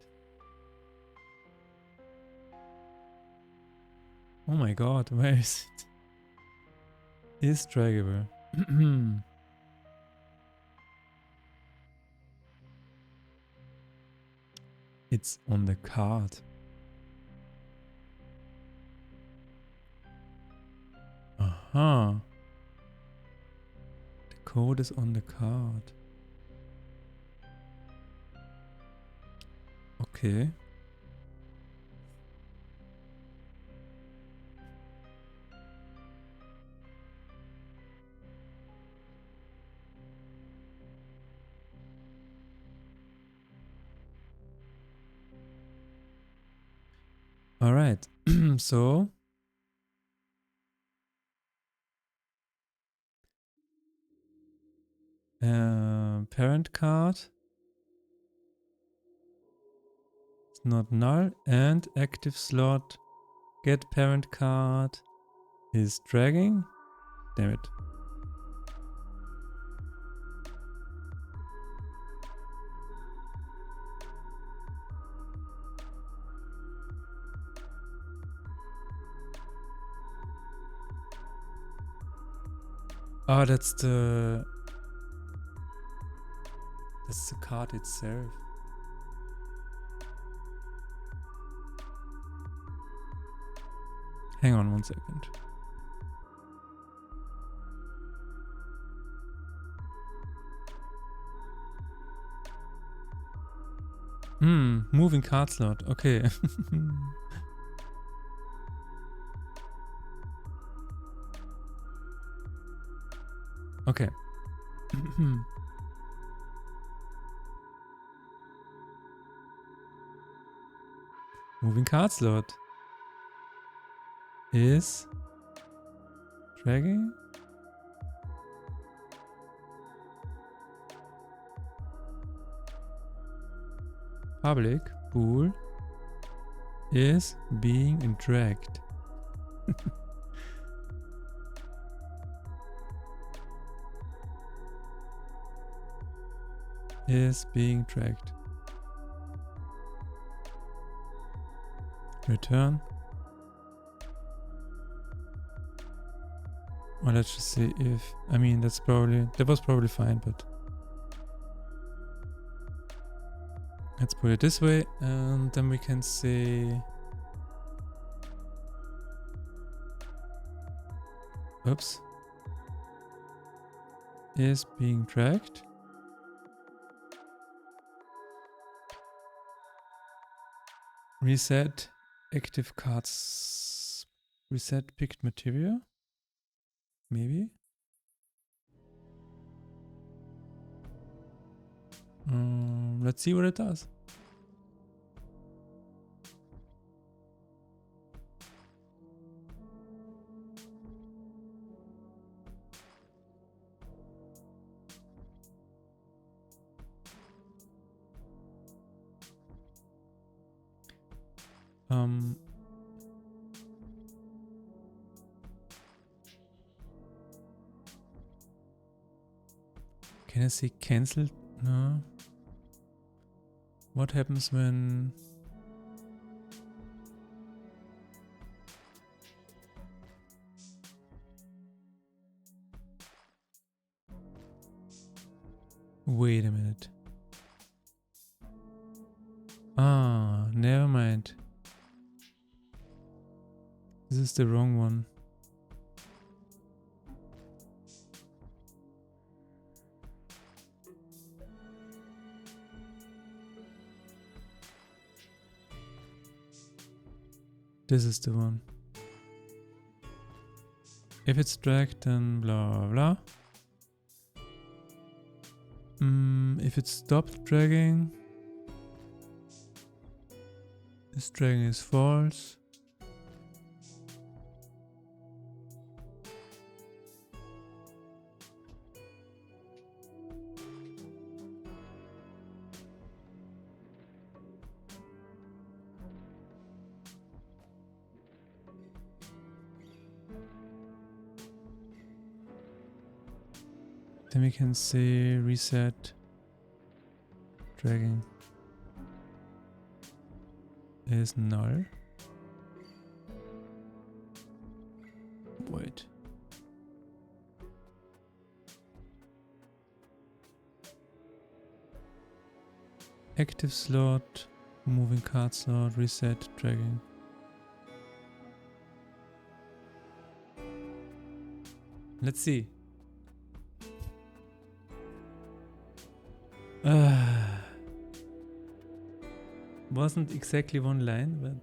Oh my god, where is it? Is draggable. It's on the card. Aha. The code is on the card. Okay. All right. So parent card is not null, and active slot get parent card is dragging. Damn it. Oh, that's the card itself. Hang on 1 second. Moving card slot. Okay. Okay. Moving card slot is dragging. Public bool is being dragged. Is being dragged. Return. Well, let's just see if... I mean, that was probably fine, but... Let's put it this way, and then we can say... Oops. Is being dragged. Reset active cards. Reset picked material. Maybe. Let's see what it does. Can I say cancel? No. What happens when... Wait a minute. Ah, never mind. This is the wrong one. This is the one. If it's dragged, then blah blah. If it stopped dragging, this dragging is false. Then we can say reset dragging is null. Wait. Active slot, moving card slot, reset dragging. Let's see. Wasn't exactly one line,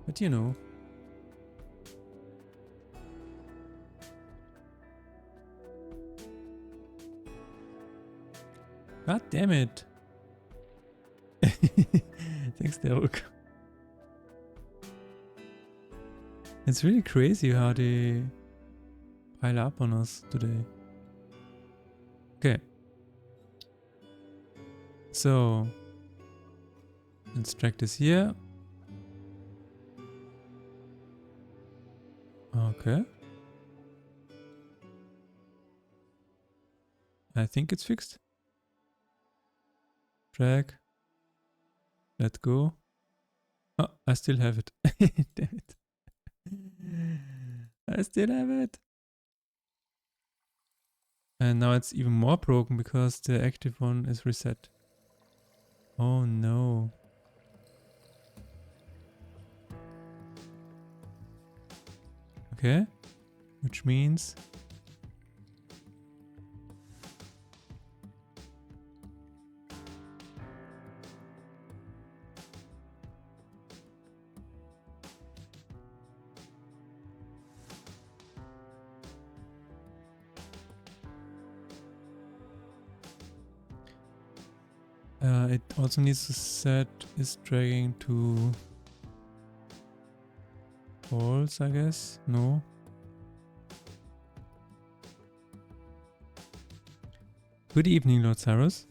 but you know. God damn it. Thanks, Derek. It's really crazy how they pile up on us today. Okay. So let's drag this here. Okay. I think it's fixed. Drag. Let go. Oh, I still have it. Damn it. I still have it. And now it's even more broken because the active one is reset. Oh no. Okay. Which means it also needs to set is dragging to false, I guess. No. Good evening, Lord Cyrus.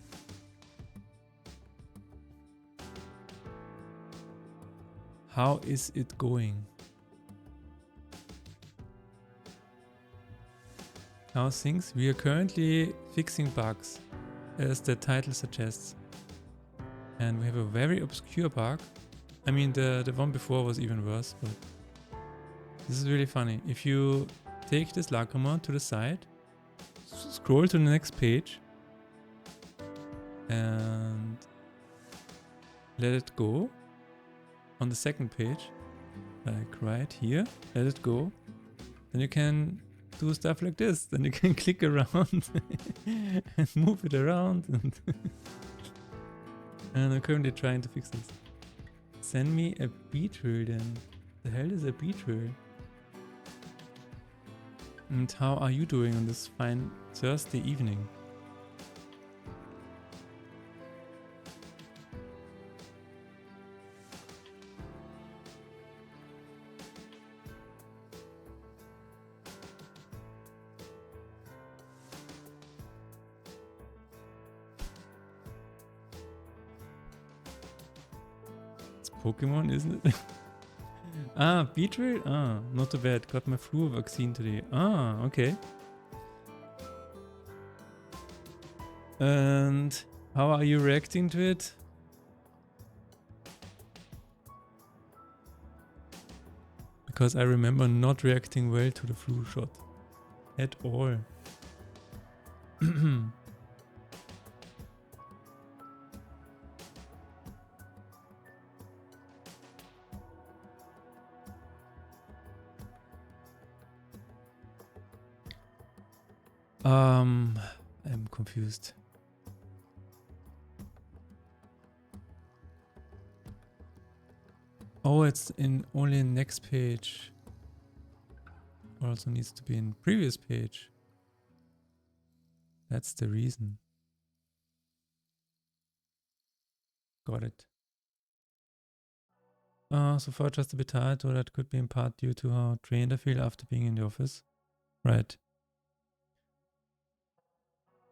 How is it going? How's things? We are currently fixing bugs, as the title suggests. And we have a very obscure bug. I mean, the one before was even worse, but this is really funny. If you take this Lacrima to the side, scroll to the next page, and let it go on the second page, like right here, let it go, then you can do stuff like this. Then you can click around and move it around. And I'm currently trying to fix this. Send me a beetroot then. The hell is a beetroot? And how are you doing on this fine Thursday evening? Pokemon, isn't it? Ah, Beetroot? Ah, not too bad. Got my flu vaccine today. Ah, okay. And how are you reacting to it? Because I remember not reacting well to the flu shot. At all. I'm confused. Oh, it's in only in next page. Also needs to be in previous page. That's the reason. Got it. So far just a bit tired, or that could be in part due to how drained I feel after being in the office. Right.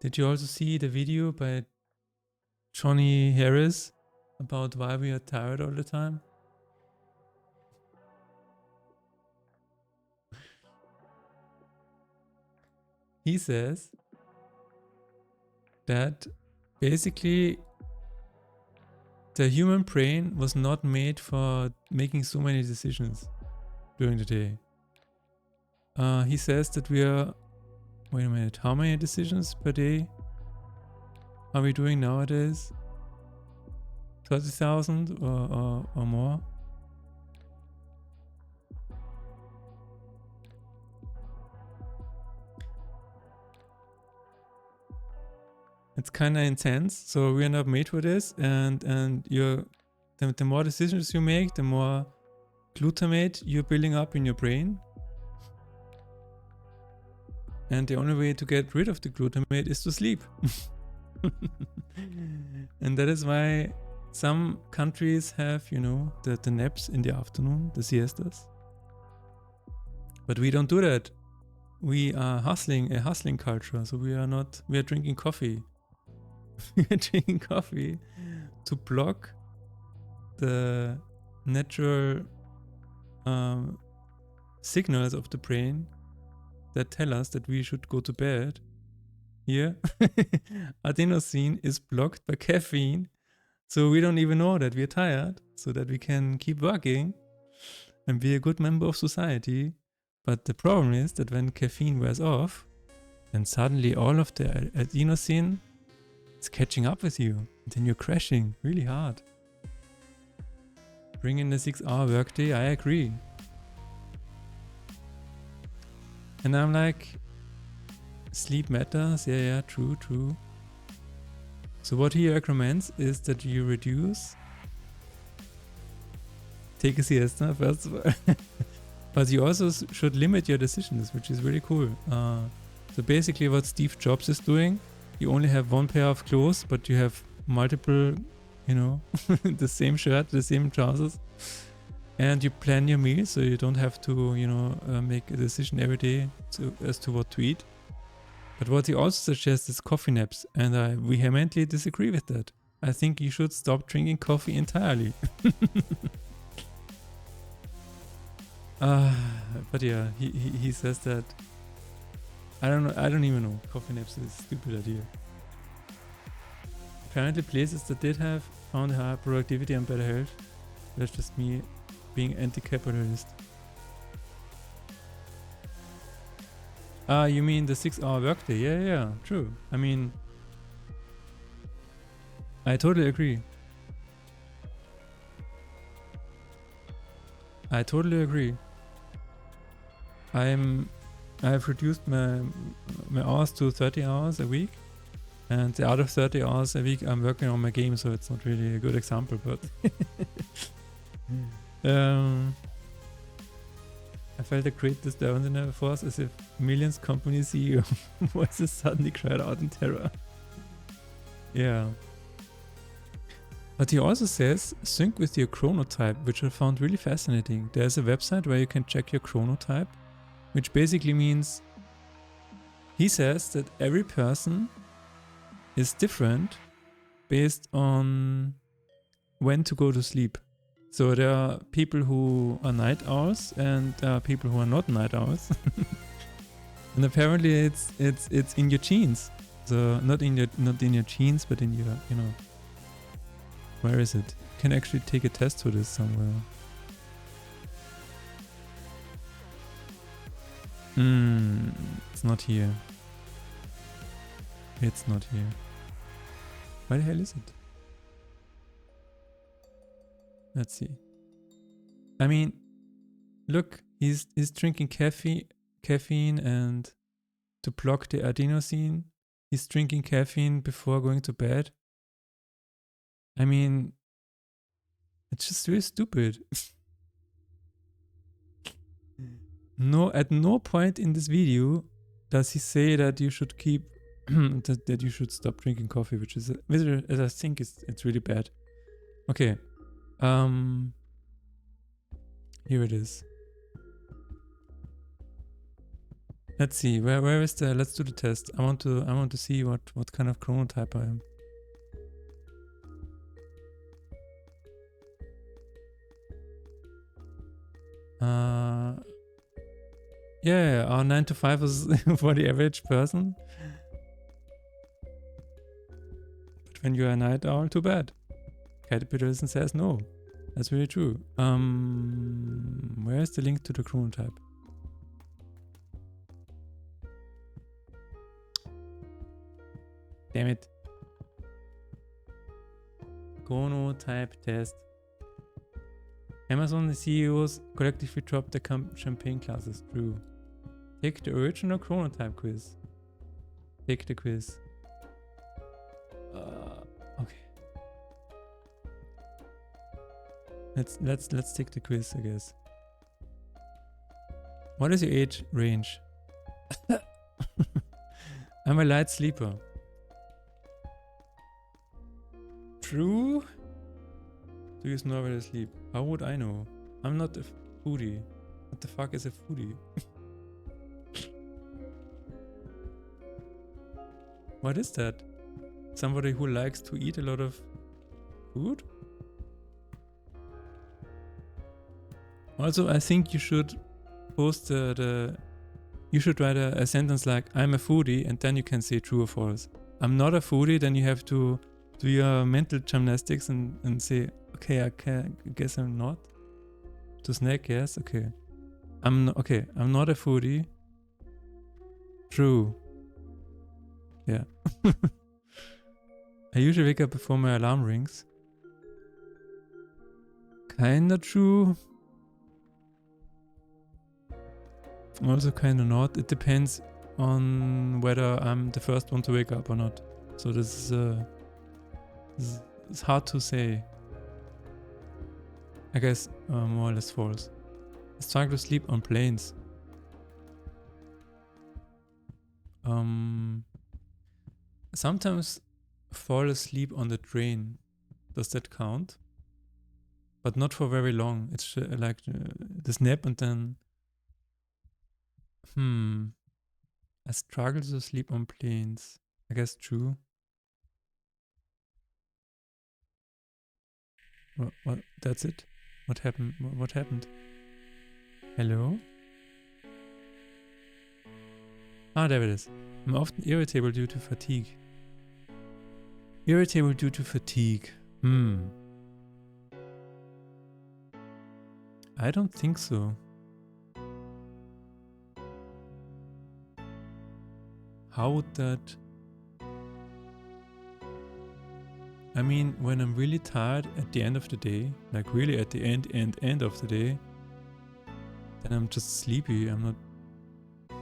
Did you also see the video by Johnny Harris about why we are tired all the time? He says that basically the human brain was not made for making so many decisions during the day. He says that we are... Wait a minute, how many decisions per day are we doing nowadays? 30,000 or more? It's kind of intense, so we are not made for this, and the more decisions you make, the more glutamate you're building up in your brain. And the only way to get rid of the glutamate is to sleep. And that is why some countries have, you know, the naps in the afternoon, the siestas. But we don't do that. We are a hustling culture, so we are drinking coffee. We are drinking coffee to block the natural signals of the brain that tell us that we should go to bed. Here, adenosine is blocked by caffeine, so we don't even know that we're tired, so that we can keep working and be a good member of society. But the problem is that when caffeine wears off, then suddenly all of the adenosine is catching up with you, and then you're crashing really hard. Bring in the 6-hour workday, I agree. And I'm like, sleep matters, yeah, true. So what he recommends is that you take a siesta first of all, but you also should limit your decisions, which is really cool. So basically what Steve Jobs is doing, you only have one pair of clothes, but you have multiple, you know, the same shirt, the same trousers, and you plan your meals so you don't have to, you know, make a decision every day as to what to eat. But what he also suggests is coffee naps, and I vehemently disagree with that. I think you should stop drinking coffee entirely. But yeah, he says that. I don't even know. Coffee naps is a stupid idea. Apparently places that did have found higher productivity and better health. That's just me being anti-capitalist. You mean the 6-hour workday? Yeah, true. I mean, I totally agree. I've reduced my hours to 30 hours a week, and the other 30 hours a week I'm working on my game, so it's not really a good example, but I felt a great disturbance in the force, as if Millions company CEO voices suddenly cried out in terror. Yeah. But he also says, sync with your chronotype, which I found really fascinating. There's a website where you can check your chronotype, which basically means he says that every person is different based on when to go to sleep. So there are people who are night owls and there are people who are not night owls. And apparently it's in your genes. So not in your genes, but in your, you know, where is it? You can actually take a test for this somewhere. It's not here. It's not here. Where the hell is it? Let's see. I mean, look, he's drinking caffeine and to block the adenosine. He's drinking caffeine before going to bed. I mean, it's just really stupid. No, at no point in this video does he say that you should keep that you should stop drinking coffee, which is as I think it's really bad. Okay, here it is. Let's see where is the. Let's do the test. I want to see what kind of chronotype I am. Yeah, our 9 to 5 is for the average person. But when you're a night owl, too bad. Caterpillarson says no. That's really true. Where is the link to the chronotype? Damn it. Chronotype test. Amazon CEOs collectively dropped the champagne classes. True. Take the original chronotype quiz. Take the quiz. Okay. Let's take the quiz, I guess. What is your age range? I'm a light sleeper. True. Do you snore while you sleep? How would I know? I'm not a foodie. What the fuck is a foodie? What is that? Somebody who likes to eat a lot of food? Also, I think you should post you should write a sentence like, I'm a foodie, and then you can say true or false. I'm not a foodie, then you have to do your mental gymnastics and say, okay, I guess I'm not. To snack, yes, okay. I'm not a foodie. True. Yeah. I usually wake up before my alarm rings. Kinda true. Also kinda not. It depends on whether I'm the first one to wake up or not. So this is it's hard to say. I guess more or less false. I struggle to sleep on planes. Sometimes fall asleep on the train. Does that count? But not for very long. It's like this nap and then... I struggle to sleep on planes. I guess true. What? That's it? What happened? What happened? Hello? Ah, there it is. I'm often irritable due to fatigue. Irritable due to fatigue. I don't think so. How would that... I mean, when I'm really tired at the end of the day, like really at the end of the day, then I'm just sleepy. I'm not...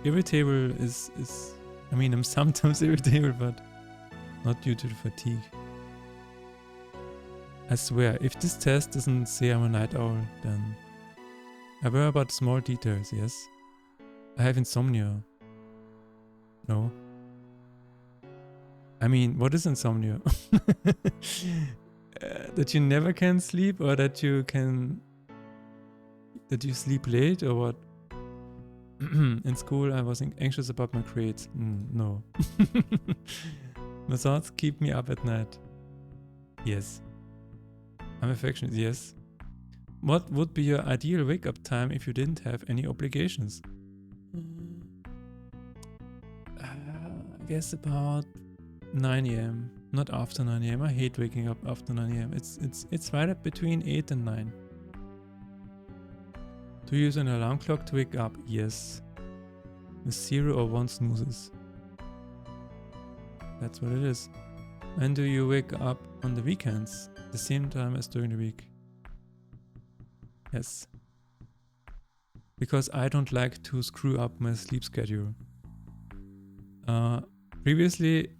Irritable is... I mean, I'm sometimes irritable, but not due to the fatigue. I swear, if this test doesn't say I'm a night owl, then... I worry about small details, yes. I have insomnia. No. I mean, what is insomnia? That you never can sleep, or that you sleep late, or what? In school I was anxious about my grades. No. My thoughts keep me up at night. Yes. I'm affectionate, yes. What would be your ideal wake-up time if you didn't have any obligations? I guess about 9 AM. Not after 9 AM. I hate waking up after 9 AM. It's right up between 8 and 9. Do you use an alarm clock to wake up? Yes. With 0 or 1 snoozes. That's what it is. When do you wake up on the weekends? The same time as during the week. Yes. Because I don't like to screw up my sleep schedule. Previously,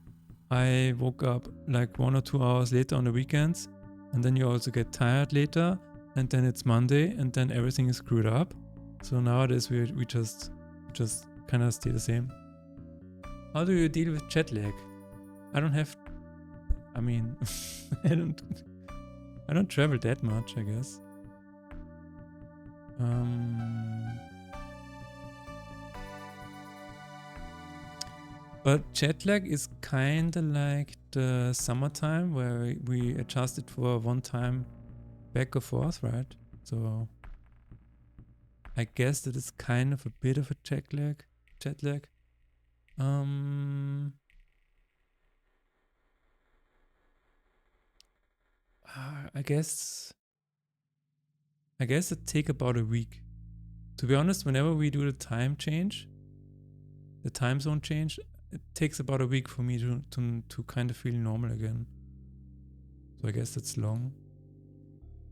I woke up like 1 or 2 hours later on the weekends, and then you also get tired later, and then it's Monday, and then everything is screwed up. So nowadays we just kind of stay the same. How do you deal with jet lag? I don't have. I mean, I don't travel that much, I guess. But jet lag is kind of like the summertime where we adjust it for one time back or forth, right? So I guess that is kind of a bit of a jet lag. I guess it take about a week. To be honest, whenever we do the time zone change, it takes about a week for me to kind of feel normal again. So I guess that's long.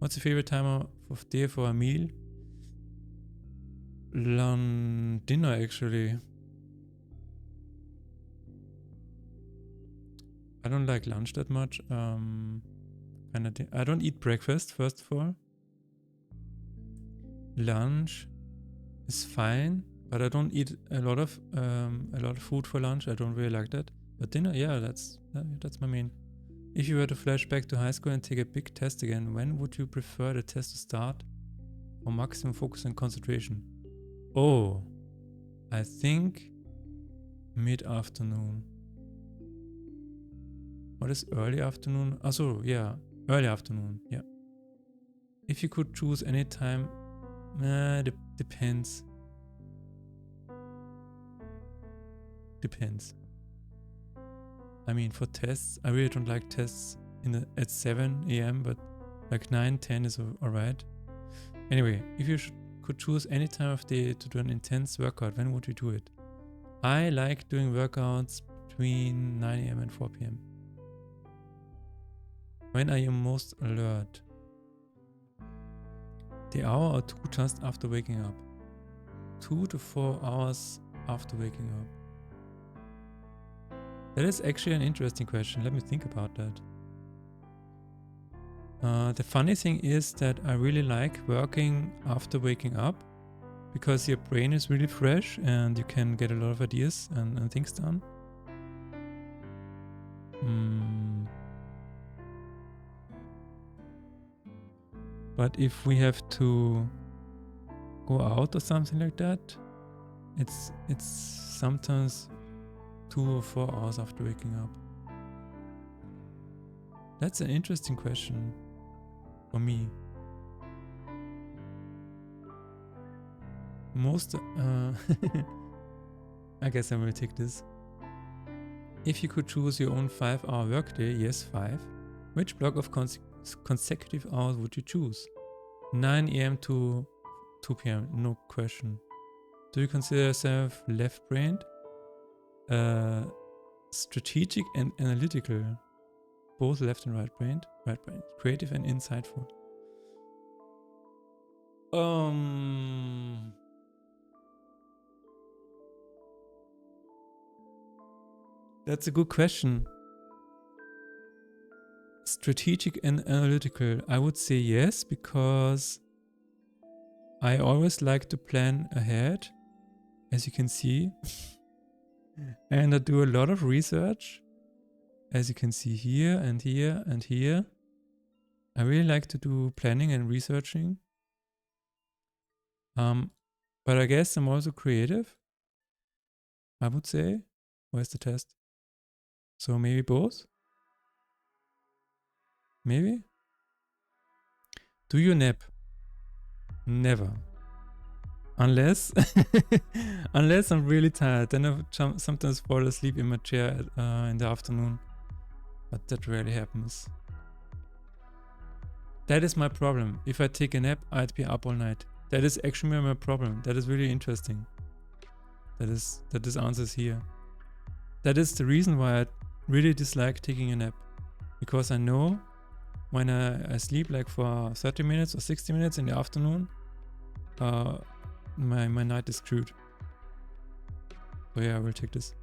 What's your favorite time of day for a meal? Dinner, actually. I don't like lunch that much. I don't eat breakfast, first of all. Lunch is fine, but I don't eat a lot of food for lunch. I don't really like that. But dinner, yeah, that's my main. If you were to flash back to high school and take a big test again, when would you prefer the test to start? For maximum focus and concentration? Oh, I think mid-afternoon. What is early afternoon? Also, yeah, early afternoon, yeah. If you could choose any time, depends. Depends. I mean, for tests, I really don't like tests at 7 a.m., but like 9, 10 is alright. Anyway, if you could choose any time of day to do an intense workout, when would you do it? I like doing workouts between 9 a.m. and 4 p.m. When are you most alert? The hour or two just after waking up? 2 to 4 hours after waking up. That is actually an interesting question. Let me think about that. The funny thing is that I really like working after waking up because your brain is really fresh and you can get a lot of ideas and things done. But if we have to go out or something like that, it's sometimes 2 or 4 hours after waking up. That's an interesting question for me. I guess I will take this. If you could choose your own 5-hour workday, yes, 5. Which block of consecutive hours would you choose? 9 a.m. to 2 p.m. No question. Do you consider yourself left-brained? Strategic and analytical. Both left and right-brained. Right-brained. Creative and insightful. That's a good question. Strategic and analytical. I would say yes, because I always like to plan ahead, as you can see. And I do a lot of research, as you can see here and here and here. I really like to do planning and researching. But I guess I'm also creative, I would say. Where's the test? So maybe both? Maybe? Do you nap? Never. Unless I'm really tired, then I sometimes fall asleep in my chair in the afternoon. But that rarely happens. That is my problem. If I take a nap, I'd be up all night. That is actually my problem. That is really interesting. That this answers here. That is the reason why I really dislike taking a nap. Because I know when I sleep like for 30 minutes or 60 minutes in the afternoon, my night is screwed. So yeah, I will take this.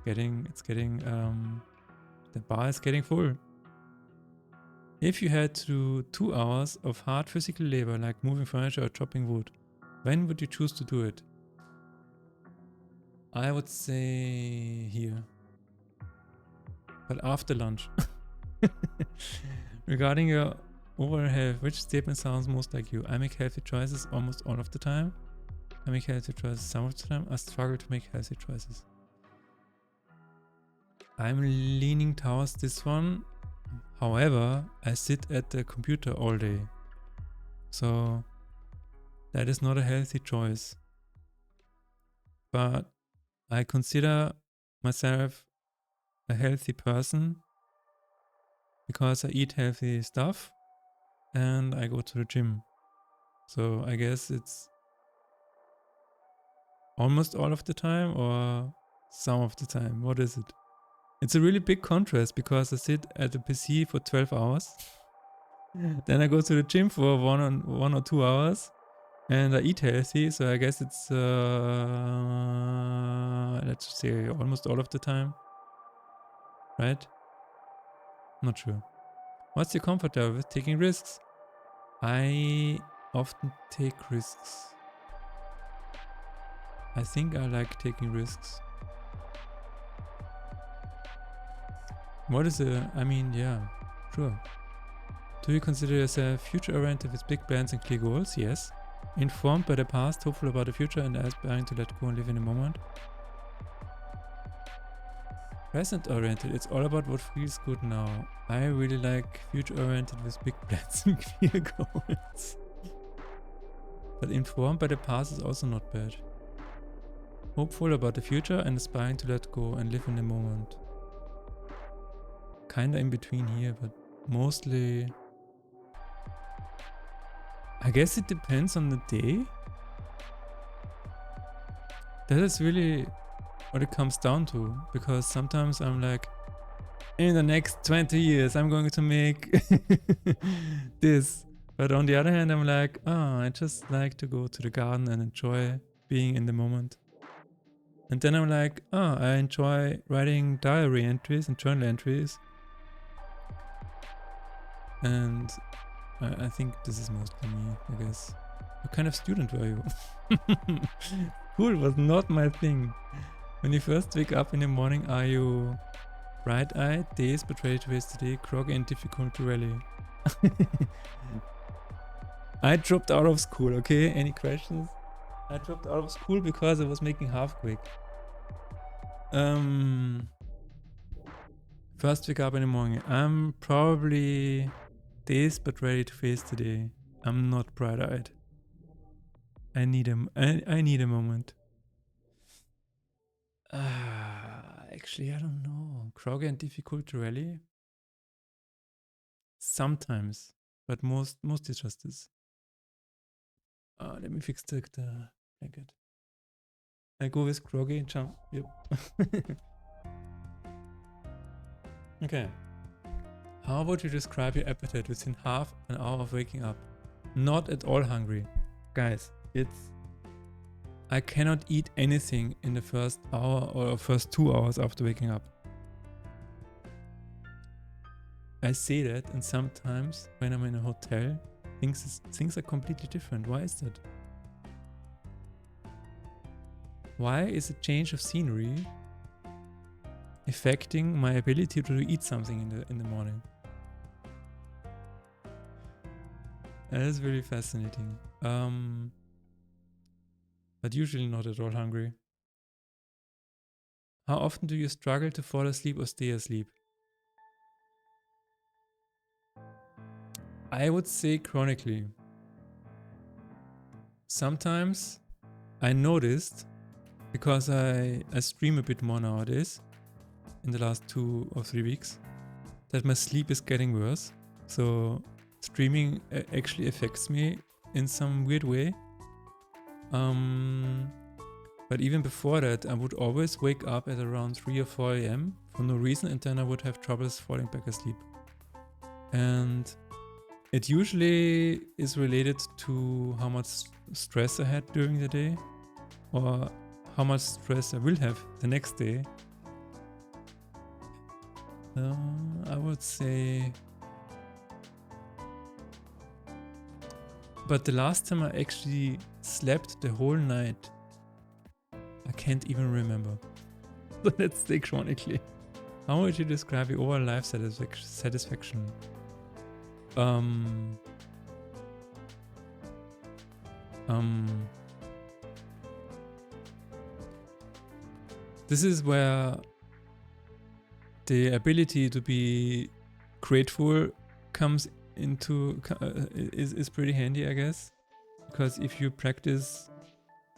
The bar is getting full. If you had to do 2 hours of hard physical labor like moving furniture or chopping wood, when would you choose to do it? I would say here. But after lunch. Regarding your overall health, which statement sounds most like you? I make healthy choices almost all of the time. I make healthy choices some of the time. I struggle to make healthy choices. I'm leaning towards this one. However, I sit at the computer all day. So that is not a healthy choice. But I consider myself a healthy person because I eat healthy stuff and I go to the gym. So I guess it's almost all of the time or some of the time. What is it? It's a really big contrast because I sit at the PC for 12 hours. Then I go to the gym for 1 or 2 hours and I eat healthy. So I guess it's, let's just say almost all of the time. Right? Not sure. What's your comfort level with taking risks? I often take risks. I think I like taking risks. What is I mean, yeah, sure. Do you consider yourself future-oriented with big plans and clear goals? Yes. Informed by the past, hopeful about the future, and aspiring to let go and live in the moment? Present-oriented, it's all about what feels good now. I really like future-oriented with big plans and clear goals. But informed by the past is also not bad. Hopeful about the future and aspiring to let go and live in the moment. Kinda in between here, but mostly... I guess it depends on the day. That is really what it comes down to, because sometimes I'm like, in the next 20 years I'm going to make this. But on the other hand, I'm like, I just like to go to the garden and enjoy being in the moment. And then I'm like, I enjoy writing diary entries and journal entries. And I think this is mostly me, I guess. What kind of student were you? School was not my thing. When you first wake up in the morning, are you bright-eyed, dazed, but ready to face the day, groggy and difficult to rally? I dropped out of school, okay? Any questions? I dropped out of school because I was making half-quick. First wake up in the morning. I'm probably dazed but ready to face the day. I'm not bright-eyed. I need a moment. Actually, I don't know. Groggy and difficult to rally? Sometimes, but mostly just this. Let me fix the blanket. I go with groggy, jump. Yep. Okay. How would you describe your appetite within half an hour of waking up? Not at all hungry. Guys, I cannot eat anything in the first hour or first 2 hours after waking up. I say that, and sometimes when I'm in a hotel, things are completely different. Why is that? Why is a change of scenery affecting my ability to eat something in the morning? That is really fascinating. But usually not at all hungry. How often do you struggle to fall asleep or stay asleep? I would say chronically. Sometimes I noticed, because I stream a bit more nowadays, in the last 2 or 3 weeks, that my sleep is getting worse. So streaming actually affects me in some weird way. But even before that, I would always wake up at around 3 or 4 a.m. for no reason, and then I would have troubles falling back asleep. And it usually is related to how much stress I had during the day, or how much stress I will have the next day. I would say... But the last time I actually slept the whole night, I can't even remember. So let's take chronically. How would you describe your overall life satisfaction? This is where the ability to be grateful comes into is pretty handy, I guess, because if you practice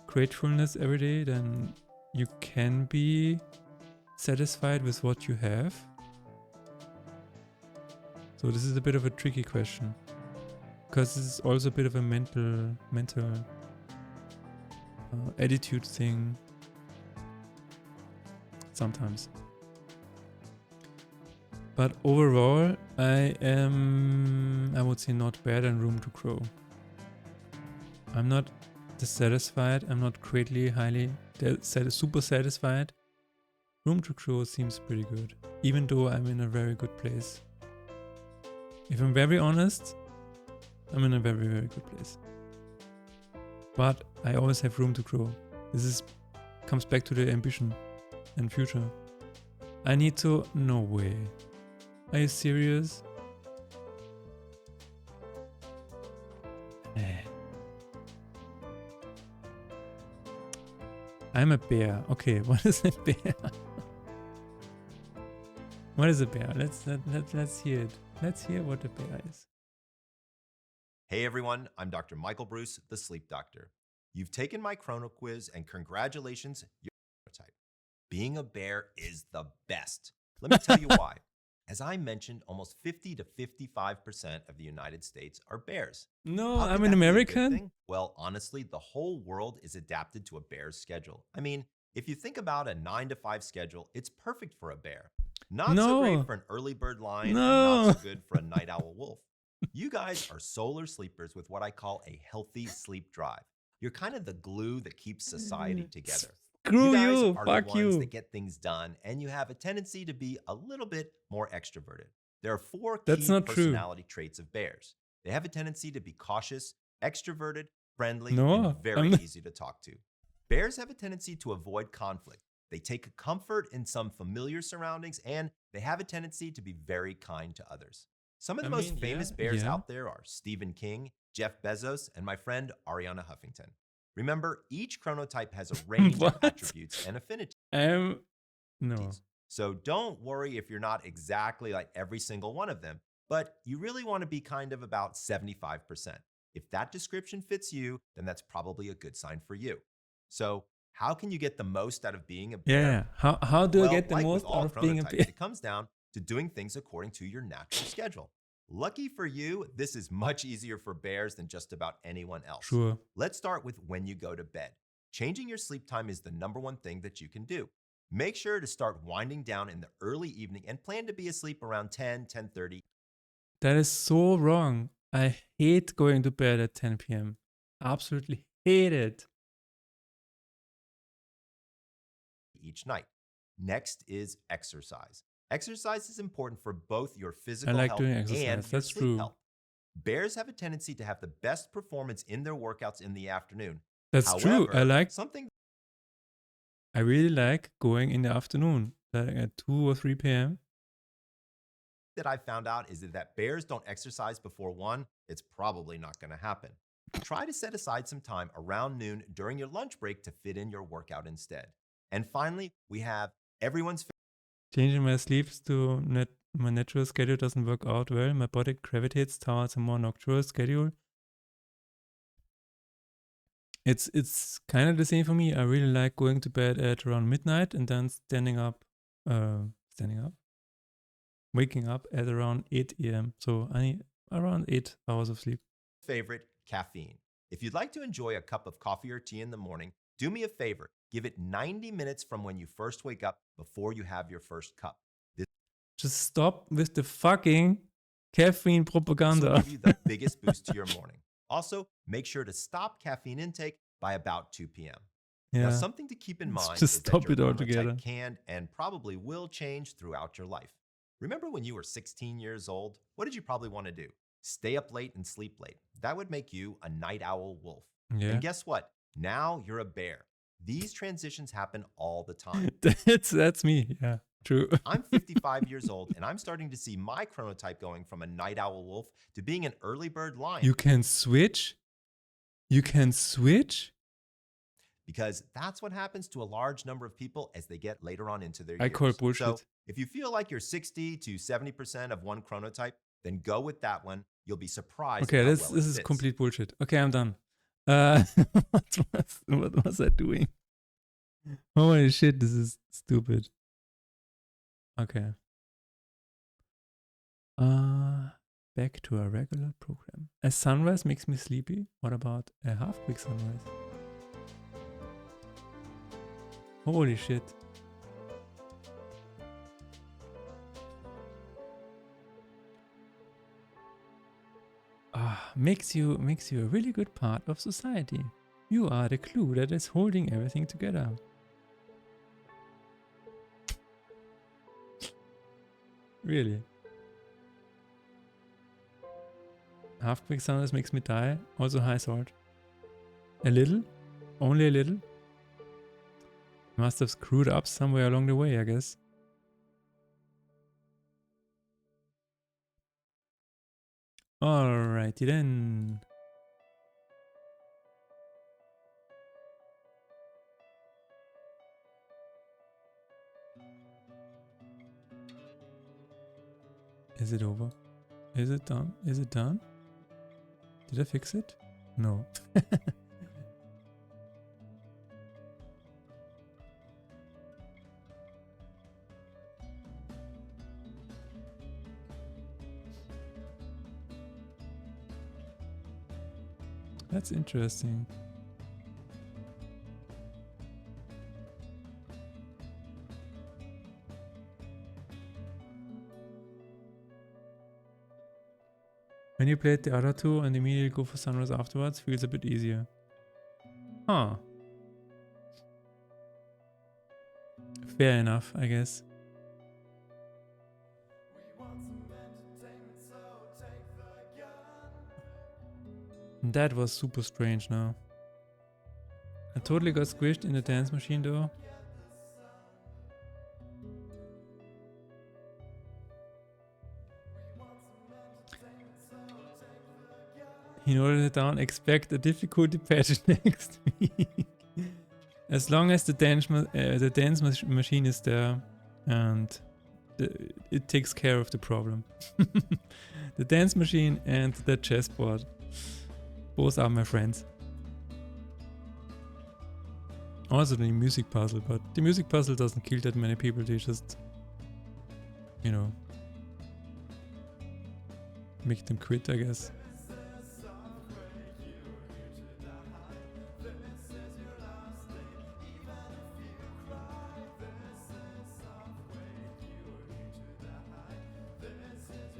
gratefulness every day, then you can be satisfied with what you have. So this is a bit of a tricky question, because this is also a bit of a mental attitude thing sometimes. But overall, I would say not bad and room to grow. I'm not dissatisfied. I'm not greatly, highly, super satisfied. Room to grow seems pretty good, even though I'm in a very good place. If I'm very honest, I'm in a very, very good place. But I always have room to grow. This comes back to the ambition and future. I need to... No way. Are you serious? I'm a bear. Okay, what is a bear? What is a bear? Let's hear it. Let's hear what a bear is. Hey everyone, I'm Dr. Michael Bruce, the Sleep Doctor. You've taken my Chrono Quiz and congratulations, you're a chronotype. Being a bear is the best. Let me tell you why. As I mentioned, almost 50 to 55% of the United States are bears. No, I'm an American. Well, honestly, the whole world is adapted to a bear's schedule. I mean, if you think about a 9 to 5 schedule, it's perfect for a bear. Not so great for an early bird lion, and not so good for a night owl wolf. You guys are solar sleepers with what I call a healthy sleep drive. You're kind of the glue that keeps society together. Screw you guys are the ones that get things done, and you have a tendency to be a little bit more extroverted. There are 4 key personality traits of bears. They have a tendency to be cautious, extroverted, friendly, and very easy to talk to. Bears have a tendency to avoid conflict. They take comfort in some familiar surroundings, and they have a tendency to be very kind to others. Some of the most famous bears out there are Stephen King, Jeff Bezos, and my friend Ariana Huffington. Remember, each chronotype has a range of attributes and affinities. No. So don't worry if you're not exactly like every single one of them, but you really want to be kind of about 75%. If that description fits you, then that's probably a good sign for you. So how can you get the most out of being a bear? Yeah, how do I get the most out of being a bear? It comes down to doing things according to your natural schedule. Lucky for you, this is much easier for bears than just about anyone else. Sure. Let's start with when you go to bed. Changing your sleep time is the #1 thing that you can do. Make sure to start winding down in the early evening and plan to be asleep around 10, 10:30. That is so wrong. I hate going to bed at 10 p.m. Absolutely hate it. Each night. Next is exercise. Exercise is important for both your physical health and your sleep health. Bears have a tendency to have the best performance in their workouts in the afternoon. That's true. I really like going in the afternoon, like at 2 or 3 p.m. That I found out is that bears don't exercise before 1. It's probably not going to happen. Try to set aside some time around noon during your lunch break to fit in your workout instead. And finally, we have everyone's changing my sleeps to my natural schedule doesn't work out well. My body gravitates towards a more nocturnal schedule. It's kind of the same for me. I really like going to bed at around midnight and then waking up at around 8 a.m. So I need around 8 hours of sleep. Favorite, caffeine. If you'd like to enjoy a cup of coffee or tea in the morning, do me a favor. Give it 90 minutes from when you first wake up before you have your first cup. Just stop with the fucking caffeine propaganda. This will give you the biggest boost to your morning. Also, make sure to stop caffeine intake by about 2 p.m. Yeah. Now, something to keep in mind just is stop that your it altogether. can and probably will change throughout your life. Remember when you were 16 years old? What did you probably want to do? Stay up late and sleep late. That would make you a night owl wolf. Yeah. And guess what? Now you're a bear. These transitions happen all the time. That's me. Yeah, true. I'm 55 years old, and I'm starting to see my chronotype going from a night owl wolf to being an early bird lion. You can switch? You can switch? Because that's what happens to a large number of people as they get later on into their years. I call bullshit. So if you feel like you're 60 to 70% of one chronotype, then go with that one. You'll be surprised. Okay, this is complete bullshit. Okay, I'm done. What was I doing? Holy shit, this is stupid. Okay. Back to a regular program. A sunrise makes me sleepy. What about a half-quick sunrise? Holy shit. Makes you a really good part of society. You are the glue that is holding everything together. Really? Half quick sunrise makes me die. Also high salt. A little? Only a little? Must have screwed up somewhere along the way, I guess. Alrighty then. Is it over? Is it done? Is it done? Did I fix it? No. That's interesting. When you played the other two and immediately go for sunrise afterwards, feels a bit easier. Huh. Fair enough, I guess. That was super strange now. I totally got squished in the dance machine though. He noted it down. Expect a difficulty patch next week. As long as the dance machine is there and it takes care of the problem. The dance machine and the chessboard. Both are my friends. Also the music puzzle, but the music puzzle doesn't kill that many people. They just, you know, make them quit, I guess.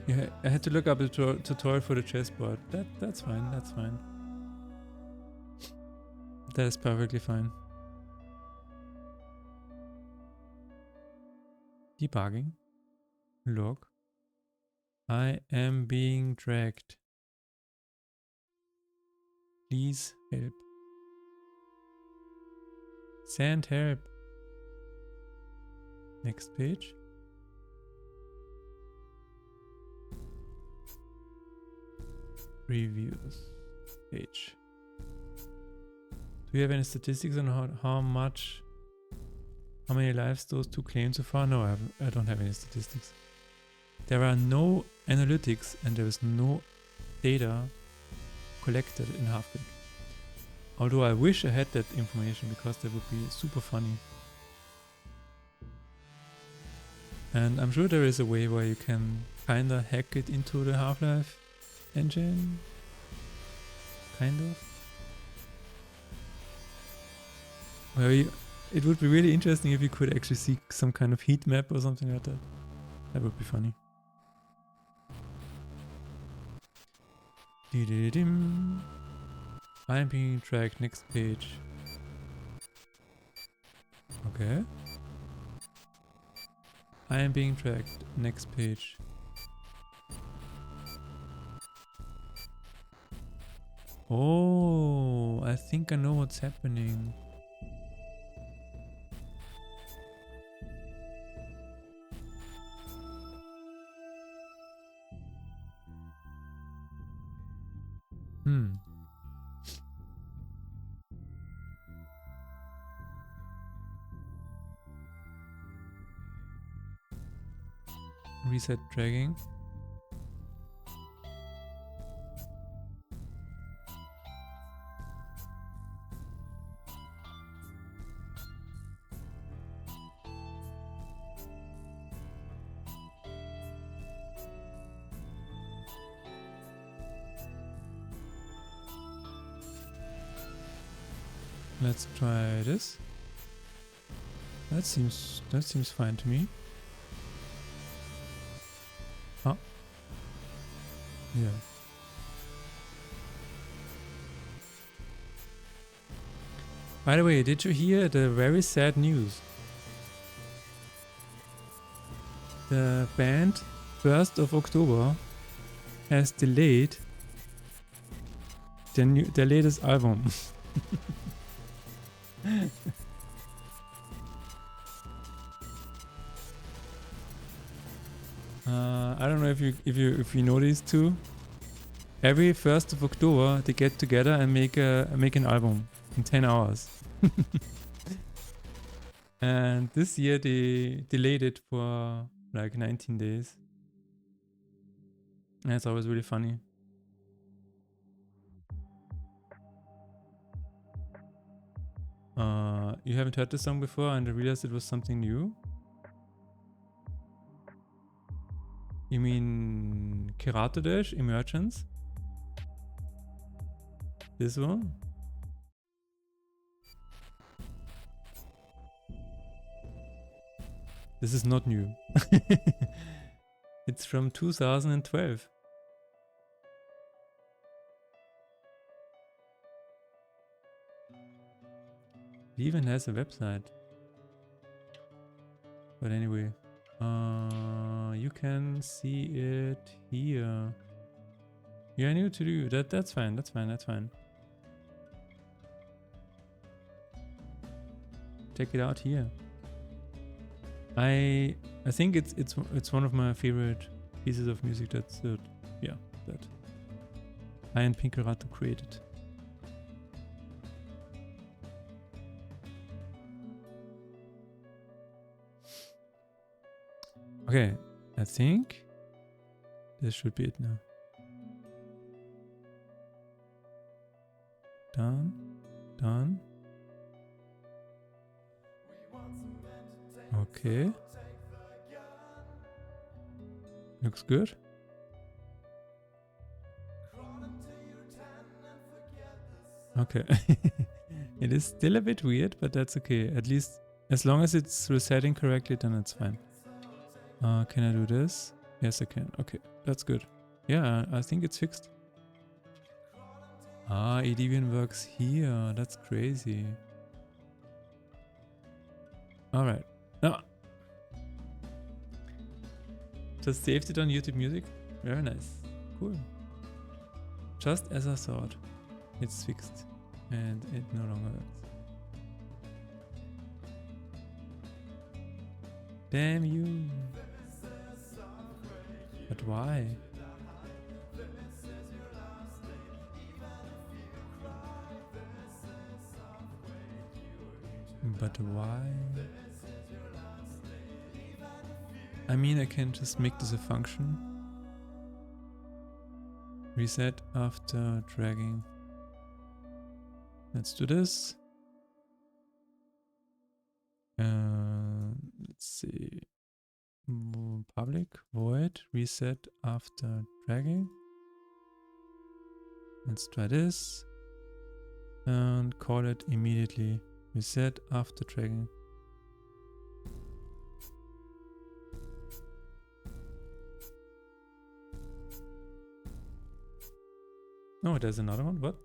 Yeah, I had to look up a tutorial for the chessboard. That's fine, that's fine. That is perfectly fine. Debugging. Log. I am being dragged. Please help. Send help. Next page. Reviews page. Do you have any statistics on how many lives those two claim so far? No, I don't have any statistics. There are no analytics and there is no data collected in Half-Quick. Although I wish I had that information because that would be super funny. And I'm sure there is a way where you can kinda hack it into the Half-Life engine, kind of. Well, it would be really interesting if you could actually see some kind of heat map or something like that. That would be funny. I'm being tracked. Next page. Okay. I am being tracked. Next page. Oh, I think I know what's happening. Reset dragging. Let's try this. That seems fine to me. Huh? Yeah. By the way, did you hear the very sad news? The band 1st of October has delayed their latest album. I don't know if you know these two. Every 1st of October they get together and make an album in 10 hours. And this year they delayed it for like 19 days. And it's always really funny. You haven't heard this song before and I realized it was something new? You mean Keratodash Emergence? This one? This is not new. It's from 2012. It even has a website. But anyway, you can see it here. Yeah, new to do that. That's fine. That's fine. That's fine. Check it out here. I think it's one of my favorite pieces of music that I and Pinkerato created. Okay, I think this should be it now. Done. Okay. Looks good. Okay. It is still a bit weird, but that's okay. At least as long as it's resetting correctly, then it's fine. Can I do this? Yes, I can. Okay, that's good. Yeah, I think it's fixed. It even works here. That's crazy. Alright. Just saved it on YouTube Music. Very nice. Cool. Just as I thought. It's fixed. And it no longer works. Damn you. But why? But why? I mean, I can just make this a function. Reset after dragging. Let's do this. Let's see. Public void reset after dragging. Let's try this and call it immediately. Reset after dragging. Oh, there's another one. What?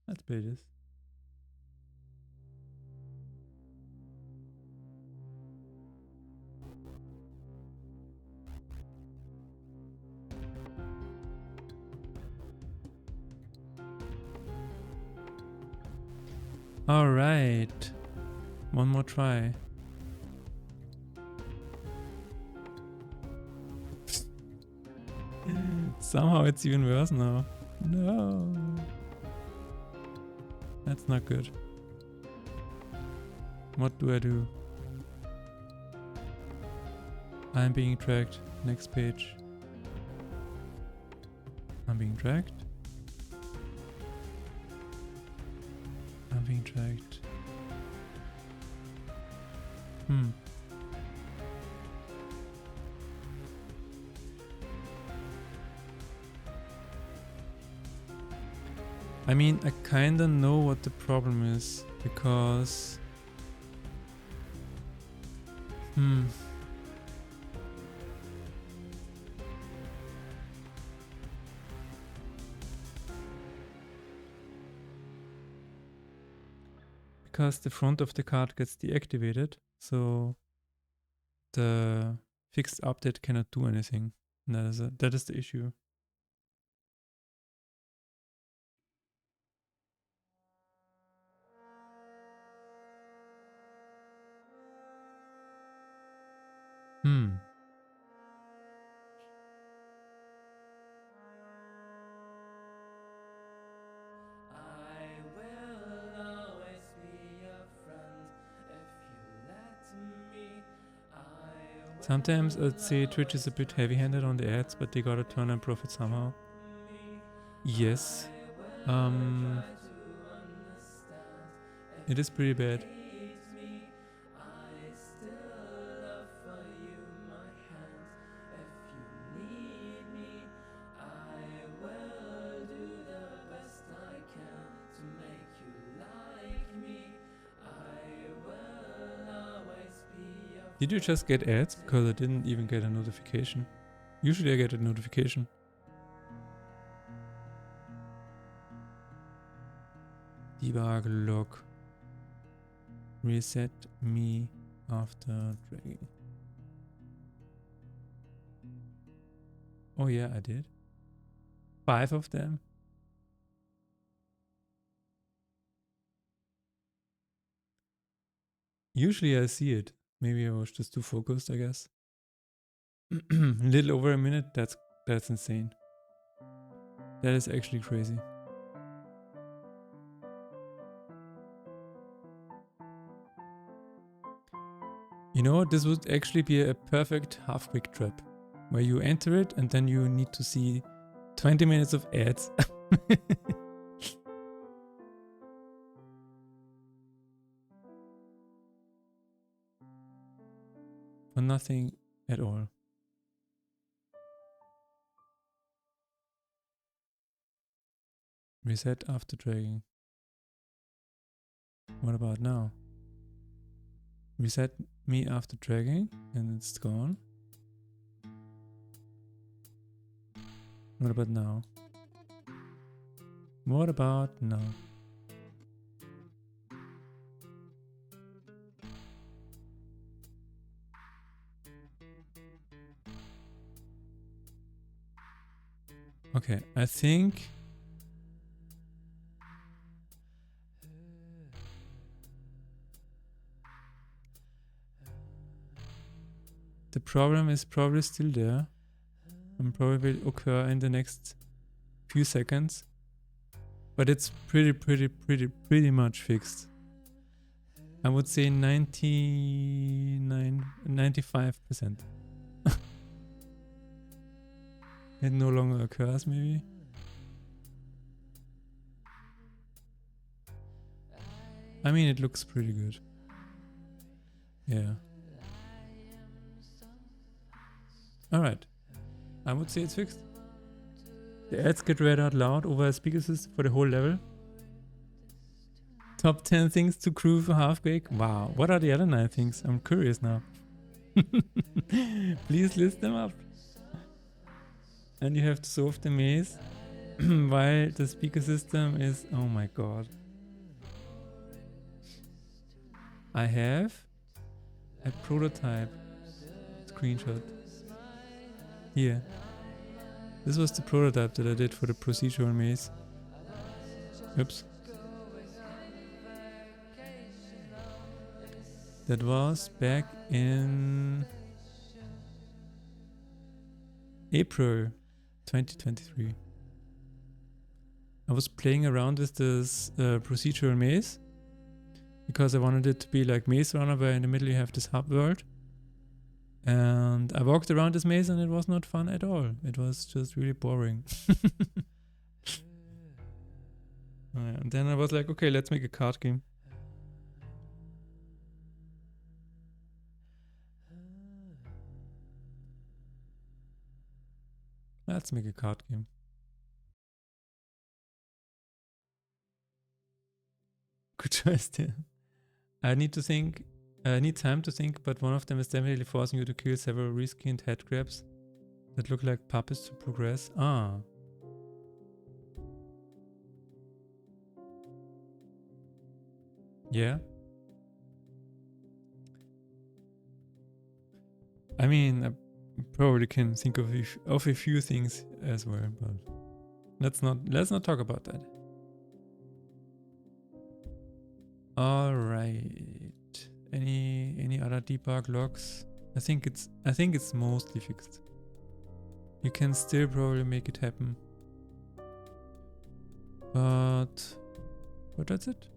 Let's play this. Alright. One more try. Somehow it's even worse now. No. That's not good. What do I do? I'm being tracked. Next page. I'm being tracked. I'm being tracked. I mean, I kinda know what the problem is, because because the front of the card gets deactivated, so the fixed update cannot do anything. That is the issue. Sometimes I'd say Twitch is a bit heavy-handed on the ads, but they gotta turn and profit somehow. Yes. It is pretty bad. Did you just get ads? Because I didn't even get a notification. Usually I get a notification. Debug log. Reset me after dragging. Oh yeah, I did. 5 of them. Usually I see it. Maybe I was just too focused, I guess. A little over a minute, that's insane. That is actually crazy. You know what? This would actually be a perfect half-quick trap, where you enter it and then you need to see 20 minutes of ads. For nothing at all. Reset after dragging. What about now? Reset me after dragging and it's gone. What about now? What about now? Okay, I think the problem is probably still there and probably will occur in the next few seconds, but it's pretty much fixed. I would say 95%. It no longer occurs, maybe. I mean, it looks pretty good. Yeah. Alright. I would say it's fixed. The ads get read out loud over a speaker system for the whole level. Top 10 things to crew for Half-Quake. Wow. What are the other 9 things? I'm curious now. Please list them up. And you have to solve the maze while the speaker system is... Oh my god. I have a prototype screenshot. Here. This was the prototype that I did for the procedural maze. Oops. That was back in April 2023. I was playing around with this procedural maze because I wanted it to be like Maze Runner, where in the middle you have this hub world. And I walked around this maze and it was not fun at all. It was just really boring. And then I was like, okay, let's make a card game. Let's make a card game. Good choice, there. I need to think. I need time to think, but one of them is definitely forcing you to kill several reskinned head crabs that look like puppets to progress. Ah. Yeah. I mean, I probably can think of a few things as well, but let's not talk about that. All right. Any other debug logs? I think it's mostly fixed. You can still probably make it happen. But that's it.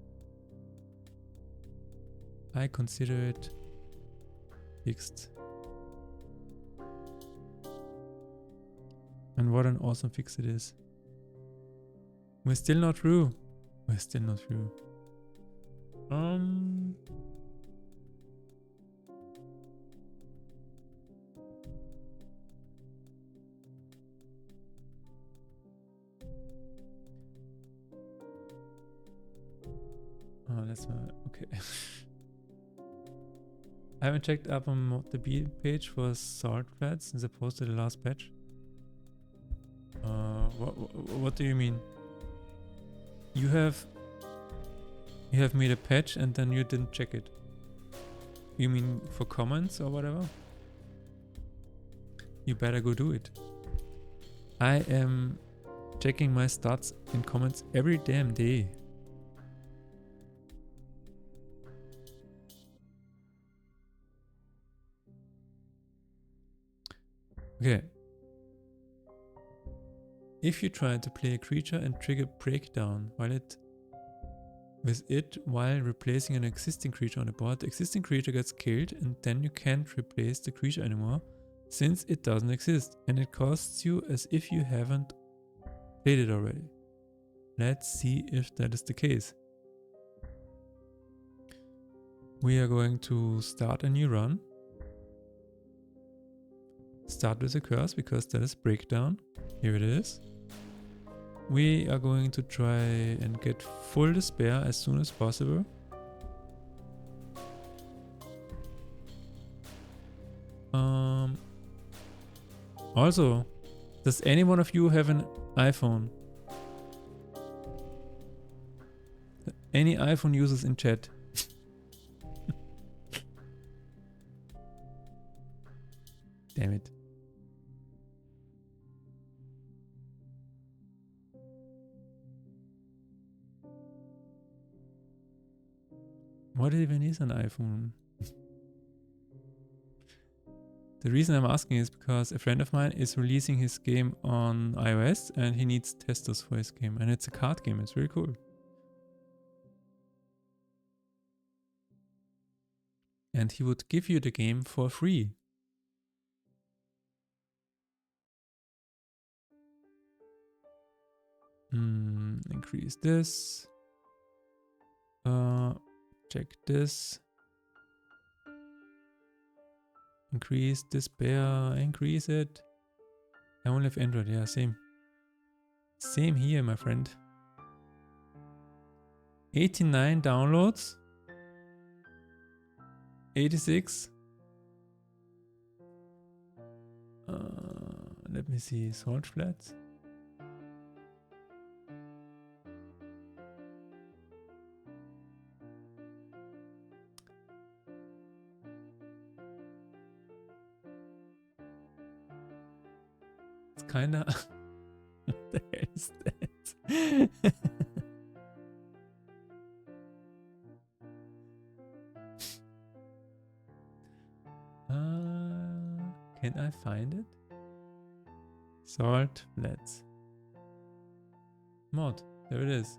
I consider it fixed. And what an awesome fix it is. We're still not through. We're still not through. Oh, that's not okay. I haven't checked up on the B page for salt flats since I posted the last patch. What do you mean? You have made a patch and then you didn't check it. You mean for comments or whatever? You better go do it. I am checking my stats in comments every damn day. Okay. If you try to play a creature and trigger breakdown while replacing an existing creature on the board, the existing creature gets killed and then you can't replace the creature anymore since it doesn't exist, and it costs you as if you haven't played it already. Let's see if that is the case. We are going to start a new run. Start with a curse because that is breakdown. Here it is. We are going to try and get full despair as soon as possible. Also, does any one of you have an iPhone? Any iPhone users in chat? Damn it. What even is an iPhone? The reason I'm asking is because a friend of mine is releasing his game on iOS and he needs testers for his game, and it's a card game. It's really cool. And he would give you the game for free. Increase this. Check this. Increase despair. Increase it. I only have Android. Yeah, same. Same here, my friend. 89 downloads. 86. Let me see. Salt flats. It's kinda. What the hell is that? find it? Salt Flats. Mod. There it is.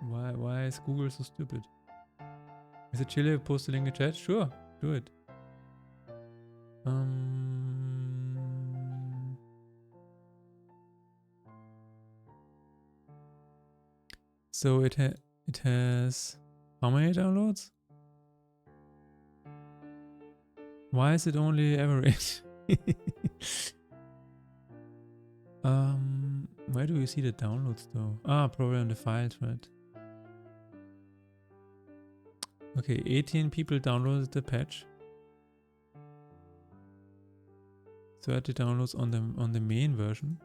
Why is Google so stupid? Is it chilly? Post a link in chat? Sure, do it. So it has how many downloads? Why is it only average? Where do you see the downloads though? Ah, probably on the file thread. Okay, 18 people downloaded the patch. 30 downloads on the main version.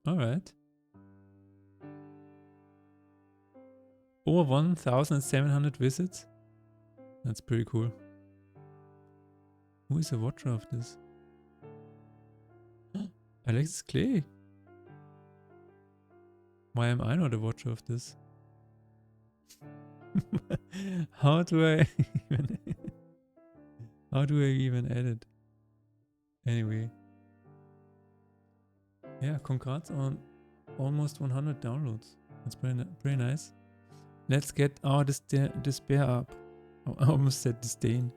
All right. Over 1,700 visits. That's pretty cool. Who is the watcher of this? Alexis Clay. Why am I not a watcher of this? How do I even edit? Anyway. Yeah, congrats on almost 100 downloads. That's pretty nice. Let's get our despair up. Oh, I almost said disdain.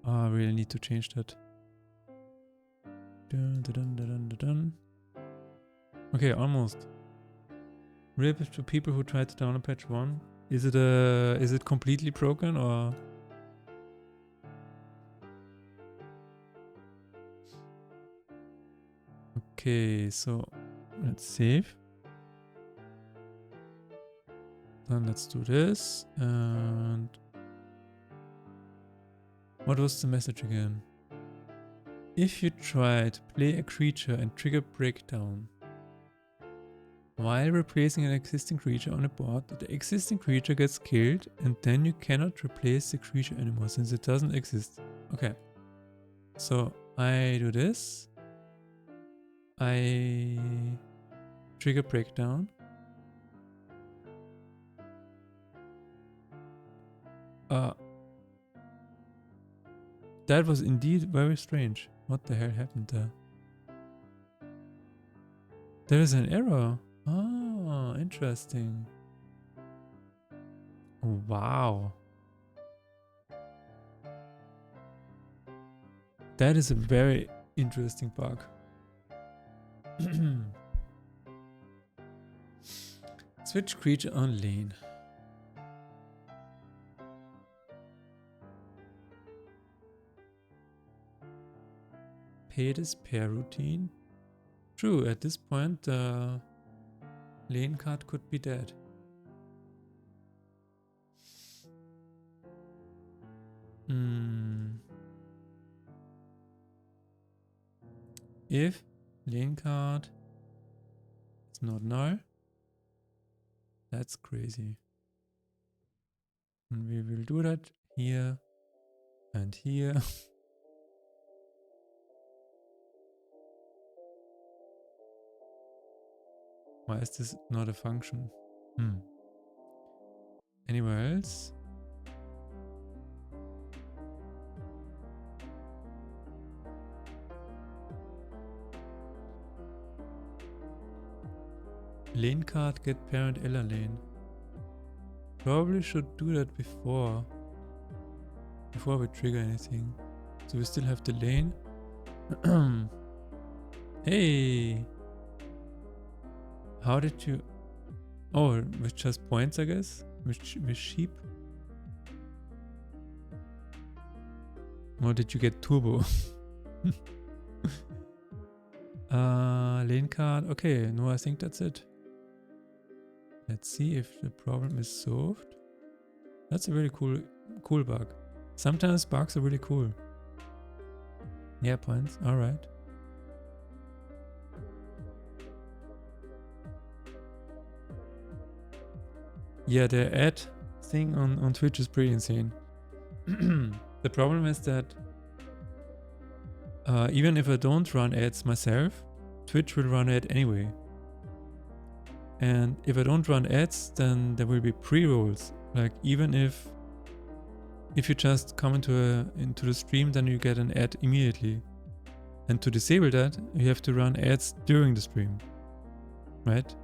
Oh, I really need to change that. Dun, dun, dun, dun, dun, dun. Okay, almost. RIP to people who tried to download patch 1. Is it completely broken or? Okay, so let's save. Then let's do this. And what was the message again? If you try to play a creature and trigger breakdown while replacing an existing creature on a board, the existing creature gets killed and then you cannot replace the creature anymore since it doesn't exist. Okay. So I do this. I trigger breakdown. That was indeed very strange. What the hell happened there? There is an error. Ah, interesting. Wow. That is a very interesting bug. Switch creature on lane. Pay this pair routine. True, at this point the lane card could be dead. If lane card is not null, that's crazy. And we will do that here and here. Why is this not a function? Anywhere else? Lane card get parent Ella lane. Probably should do that before we trigger anything. So we still have the lane. Hey! How did you... Oh, with just points, I guess? With sheep? Or did you get turbo? Lane card. Okay, no, I think that's it. Let's see if the problem is solved. That's a really cool bug. Sometimes bugs are really cool. Yeah, points. Alright. Yeah, the ad thing on Twitch is pretty insane. The problem is that even if I don't run ads myself, Twitch will run ad anyway. And if I don't run ads, then there will be pre-rolls. Like even if you just come into the stream, then you get an ad immediately. And to disable that, you have to run ads during the stream, right?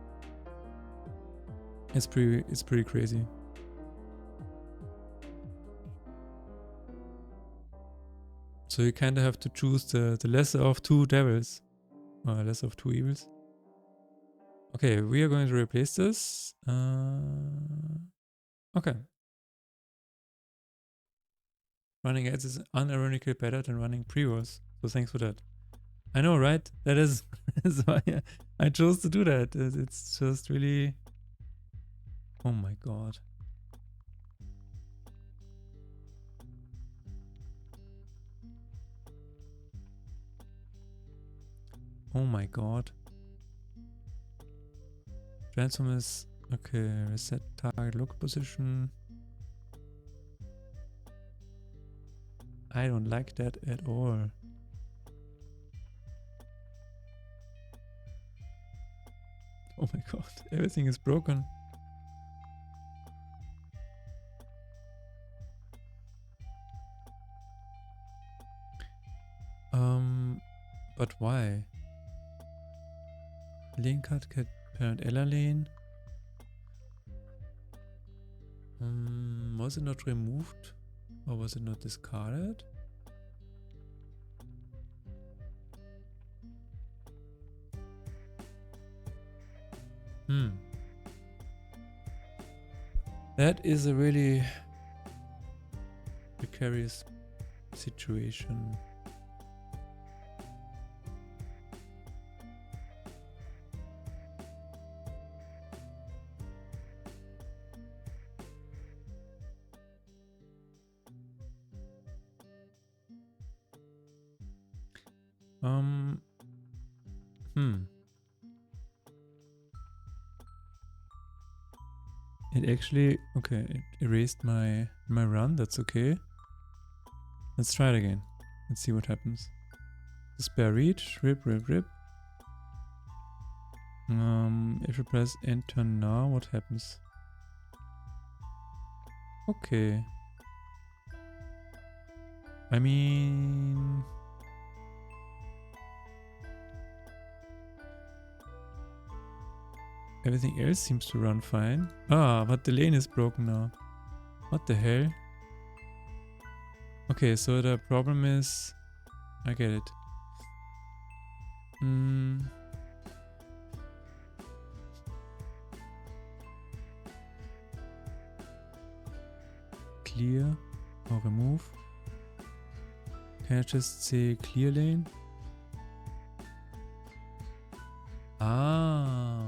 It's pretty crazy. So you kind of have to choose the lesser of two devils, or lesser of two evils. Okay, we are going to replace this. Okay. Running ads is unironically better than running pre-rolls, so thanks for that. I know, right? That is why I chose to do that. It's just really... Oh my god. Oh my god. Transform is... Okay, reset target local position. I don't like that at all. Oh my god, everything is broken. But why? Lane card get parent Ella lane. Was it not removed? Or was it not discarded? That is a really precarious situation. It actually, okay, it erased my run, that's okay. Let's try it again. Let's see what happens. Spare reach, rip. If you press enter now, what happens? Okay. I mean... Everything else seems to run fine. Ah, but the lane is broken now. What the hell? Okay, so the problem is... I get it. Clear or remove. Can I just say clear lane? Ah.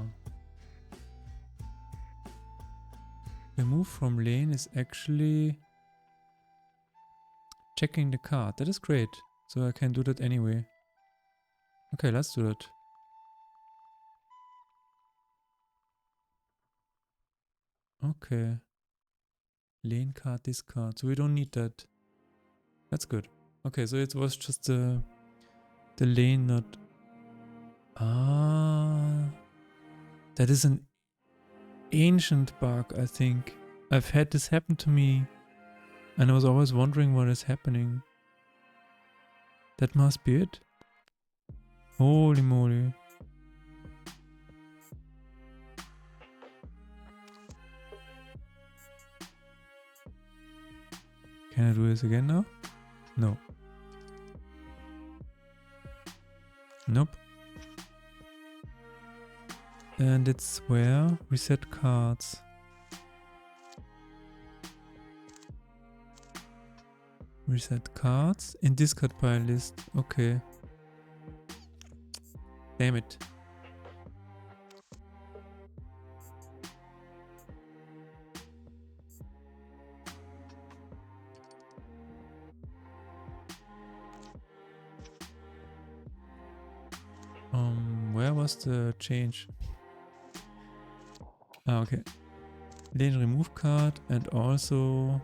Remove from lane is actually checking the card. That is great. So I can do that anyway. Okay, let's do that. Okay. Lane card, discard. So we don't need that. That's good. Okay, so it was just the lane not... Ah. That is an ancient bug, I think. I've had this happen to me. And I was always wondering what is happening. That must be it. Holy moly. Can I do this again now? No. Nope. And it's where? Reset cards. Reset cards in discard pile list. Okay. Damn it. Where was the change? Ah, okay. Lane remove card and also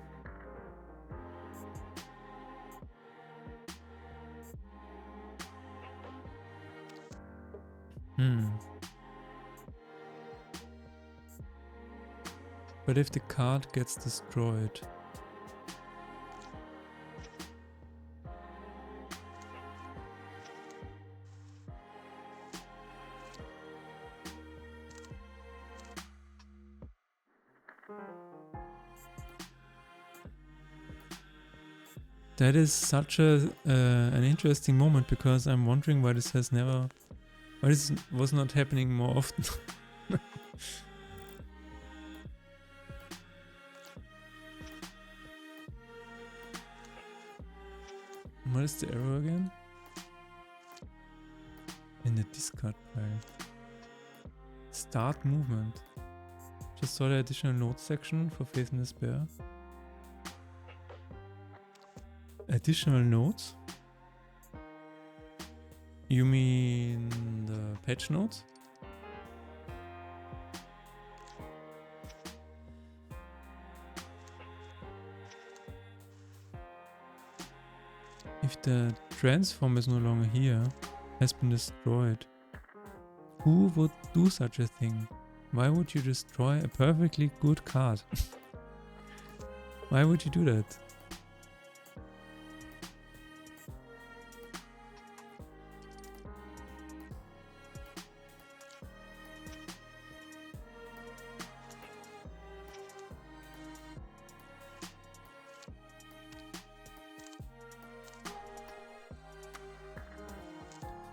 But if the card gets destroyed, that is such an interesting moment, because I'm wondering why this was not happening more often. What is the error again? In the discard pile. Start movement. Just saw the additional notes section for Faith and Despair. Additional notes? You mean the patch notes? If the transform is no longer here, has been destroyed, who would do such a thing? Why would you destroy a perfectly good card? Why would you do that?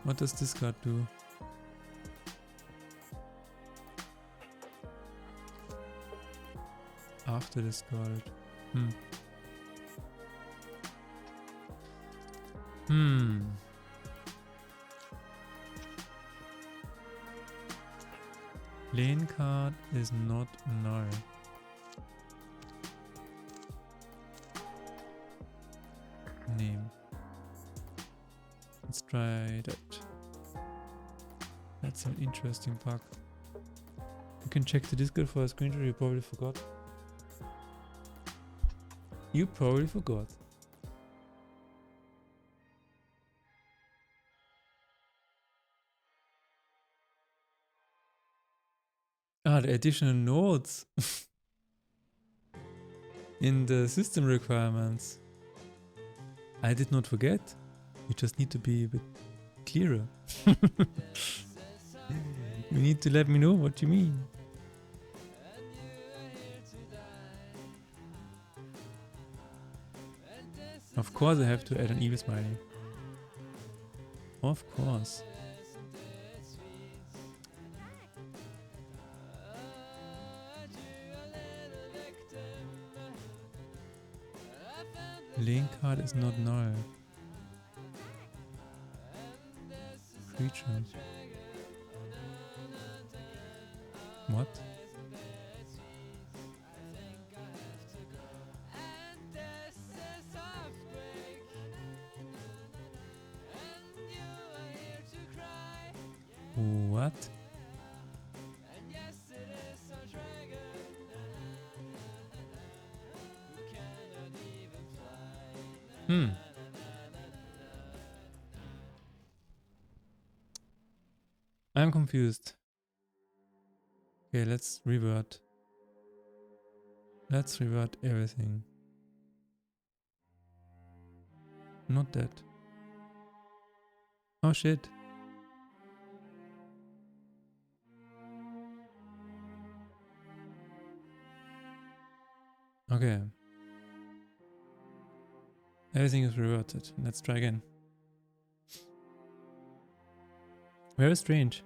What does this card do? After discarded. Lane card is not null. Name. Let's try that. That's an interesting bug. You can check the Discord for a screenshot. You probably forgot. You probably forgot. Ah, the additional nodes in the system requirements. I did not forget. You just need to be a bit clearer. You need to let me know what you mean. Of course I have to add an evil smiley. Of course. Lane card is not null. Creature. What? What? I'm confused. Okay, let's revert. Let's revert everything. Not that. Oh shit. Okay. Everything is reverted. Let's try again. Very strange.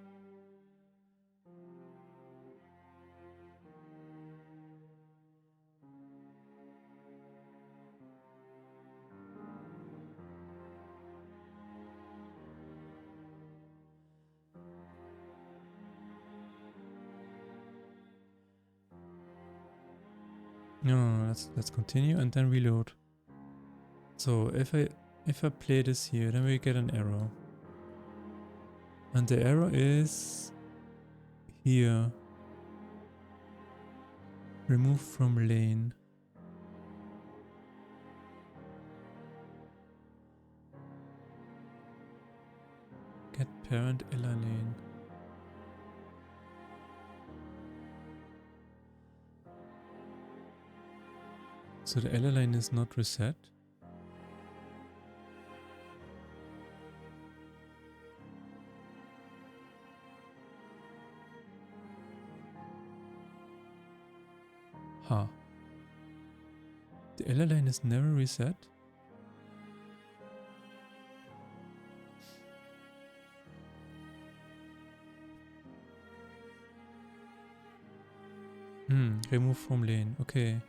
No, let's continue and then reload. So if I play this here, then we get an error. And the error is here. Remove from lane. Get parent Ella lane. So the ella lane is not reset. Huh. The ella lane is never reset. Remove from lane. Okay.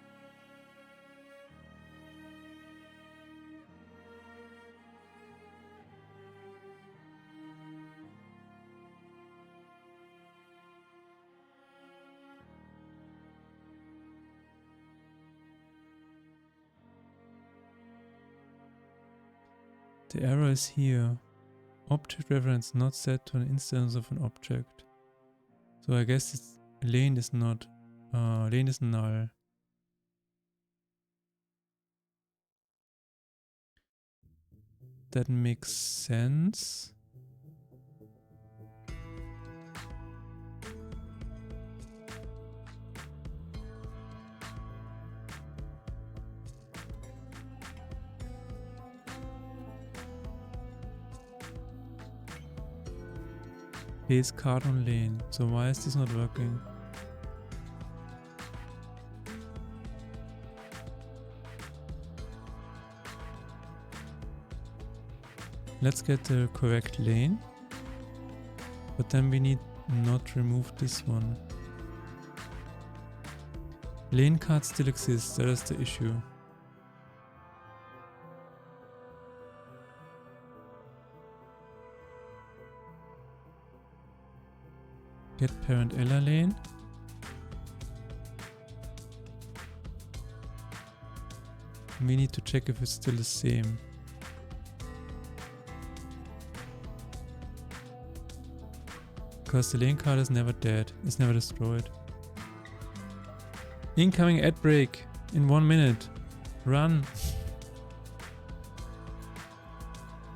The error is here. Object reference not set to an instance of an object. So I guess it's, lane is not, lane is null. That makes sense. Place card on lane. So why is this not working? Let's get the correct lane. But then we need not remove this one. Lane card still exists, that is the issue. Get parent ella lane. We need to check if it's still the same. Because the lane card is never dead, it's never destroyed. Incoming ad break in 1 minute. Run!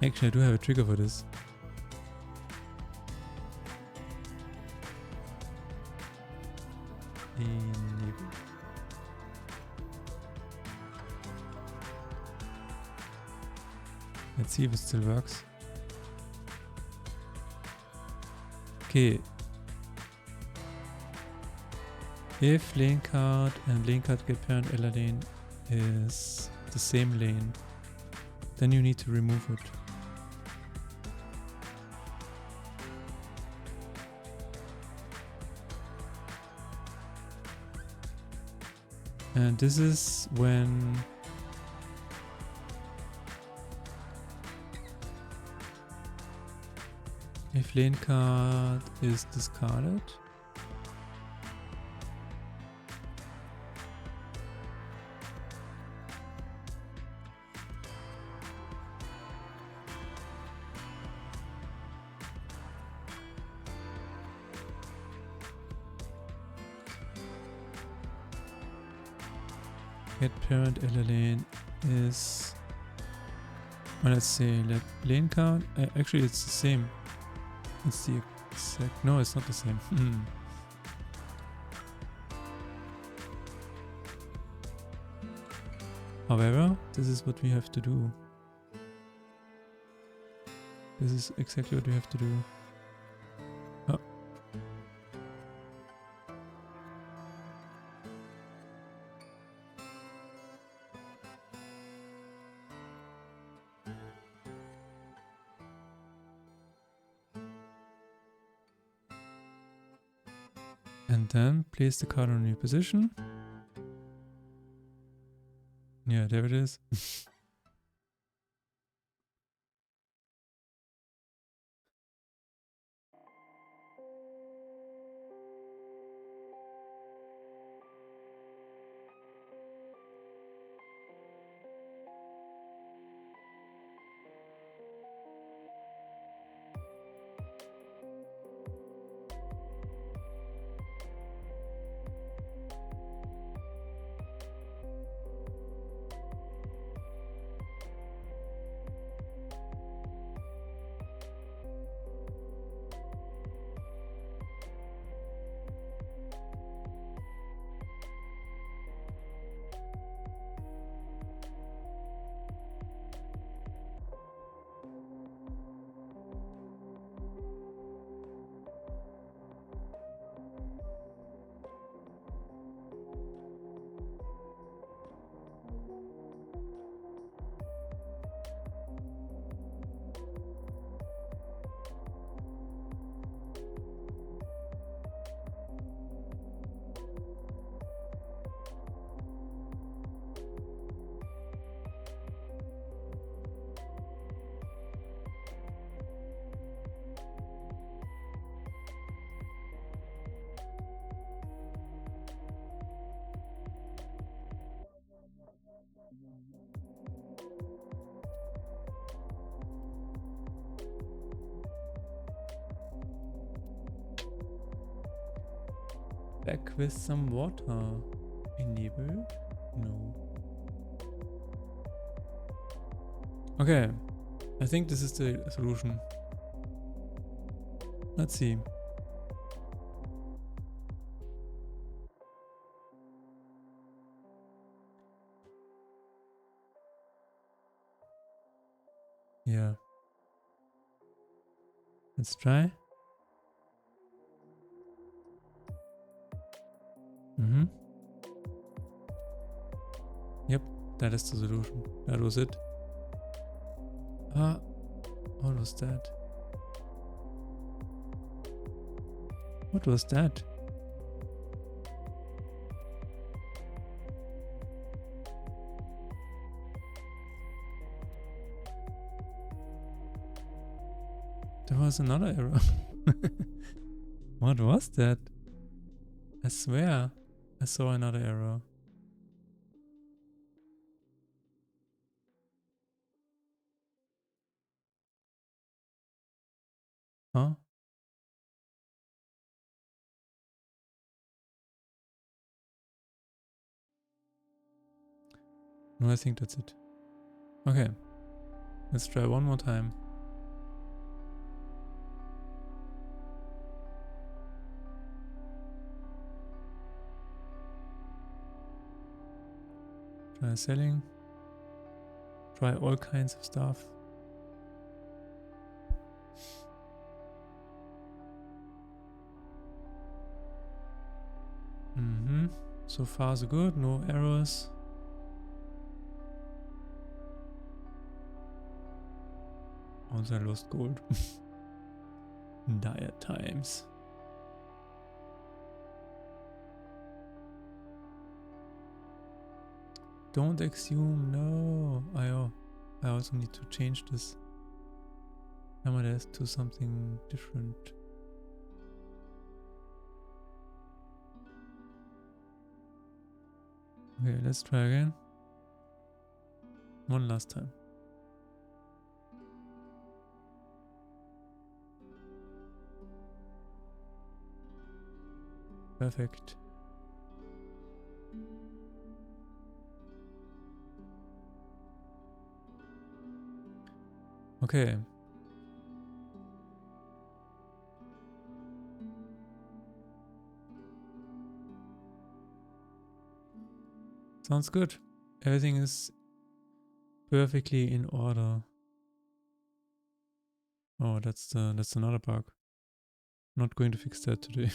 Actually, I do have a trigger for this. Enable. Let's see if it still works. Okay. If lane card and lane card get parent ella lane is the same lane, then you need to remove it. And this is when if lane card is discarded, get parent ella lane is, well, let's say let lane card, actually it's the same. It's the exact, no, it's not the same. However, this is what we have to do. This is exactly what we have to do. Oh. And then place the card on a new position. Yeah, there it is. Back with some water. Enabled? No. Okay. I think this is the solution. Let's see. Yeah. Let's try. Yep, that is the solution. That was it. What was that? What was that? There was another error. What was that? I swear I saw another error. Huh? No, I think that's it. Okay. Let's try one more time. Try selling. Try all kinds of stuff. So far so good, no errors. Also I lost gold. Dire times. Don't assume, no. I also need to change this MLS to something different. Okay, let's try again. One last time. Perfect. Okay. Sounds good. Everything is perfectly in order. Oh, that's another bug. Not going to fix that today.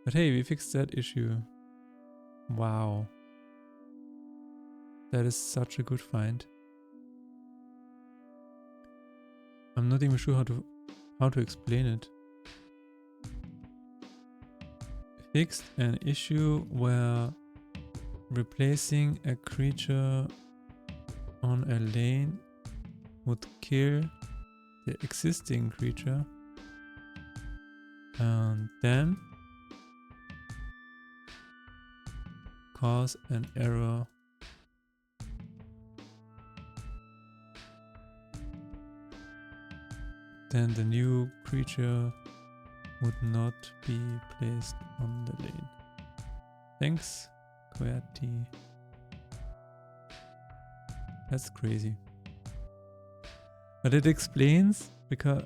But hey, we fixed that issue. Wow. That is such a good find. I'm not even sure how to explain it. Fixed an issue where replacing a creature on a lane would kill the existing creature and then cause an error. Then the new creature would not be placed on the lane. Thanks, QWERTY. That's crazy. But it explains because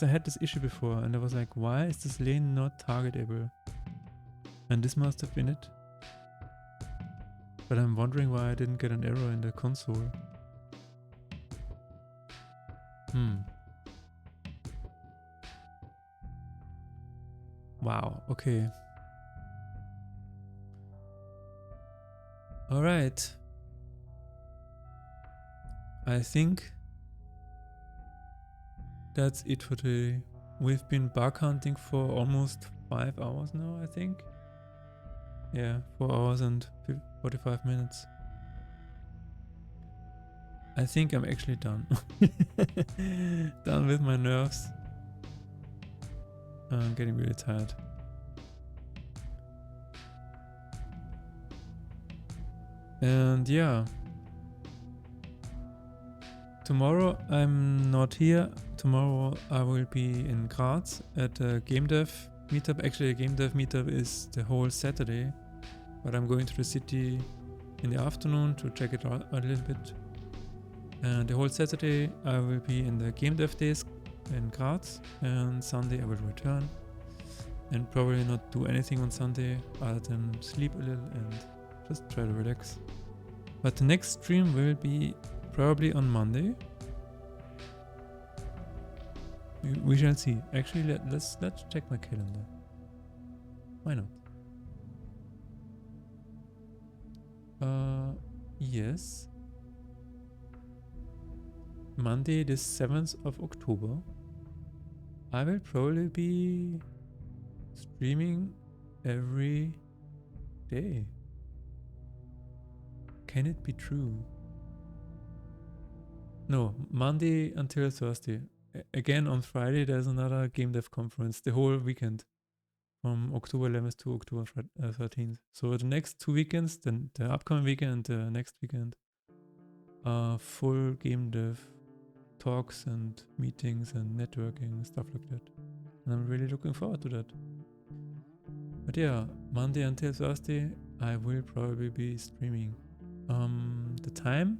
I had this issue before and I was like, why is this lane not targetable? And this must have been it. But I'm wondering why I didn't get an error in the console. Wow, okay. Alright. I think that's it for today. We've been bug hunting for almost 5 hours now, I think. Yeah, 4 hours and 45 minutes. I think I'm actually done. Done with my nerves. I'm getting really tired. And yeah. Tomorrow I'm not here. Tomorrow I will be in Graz at a game dev meetup. Actually, the game dev meetup is the whole Saturday, but I'm going to the city in the afternoon to check it out a little bit. And the whole Saturday I will be in the game dev days in Graz, and Sunday I will return and probably not do anything on Sunday other than sleep a little and just try to relax. But the next stream will be probably on Monday. We shall see. Actually, let's check my calendar. Why not? Yes. Monday the 7th of October. I will probably be streaming every day. Can it be true? No, Monday until Thursday. Again, on Friday there's another game dev conference the whole weekend from October 11th to October 13th. So the next 2 weekends, the upcoming weekend and the next weekend, are full game dev talks and meetings and networking and stuff like that. And I'm really looking forward to that. But yeah, Monday until Thursday I will probably be streaming. The time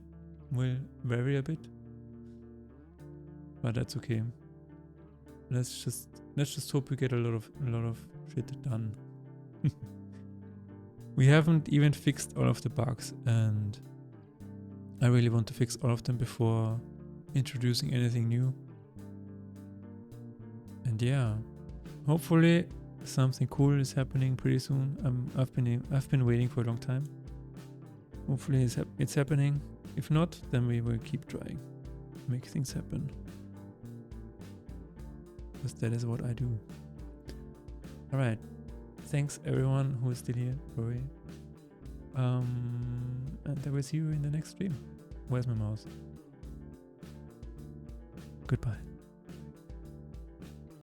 will vary a bit, but that's okay. Let's just hope we get a lot of shit done. We haven't even fixed all of the bugs, and I really want to fix all of them before introducing anything new. And yeah, hopefully something cool is happening pretty soon. I've been waiting for a long time. Hopefully it's happening. If not, then we will keep trying to make things happen. Because that is what I do. Alright. Thanks everyone who is still here, Rory. And I will see you in the next stream. Where's my mouse? Goodbye.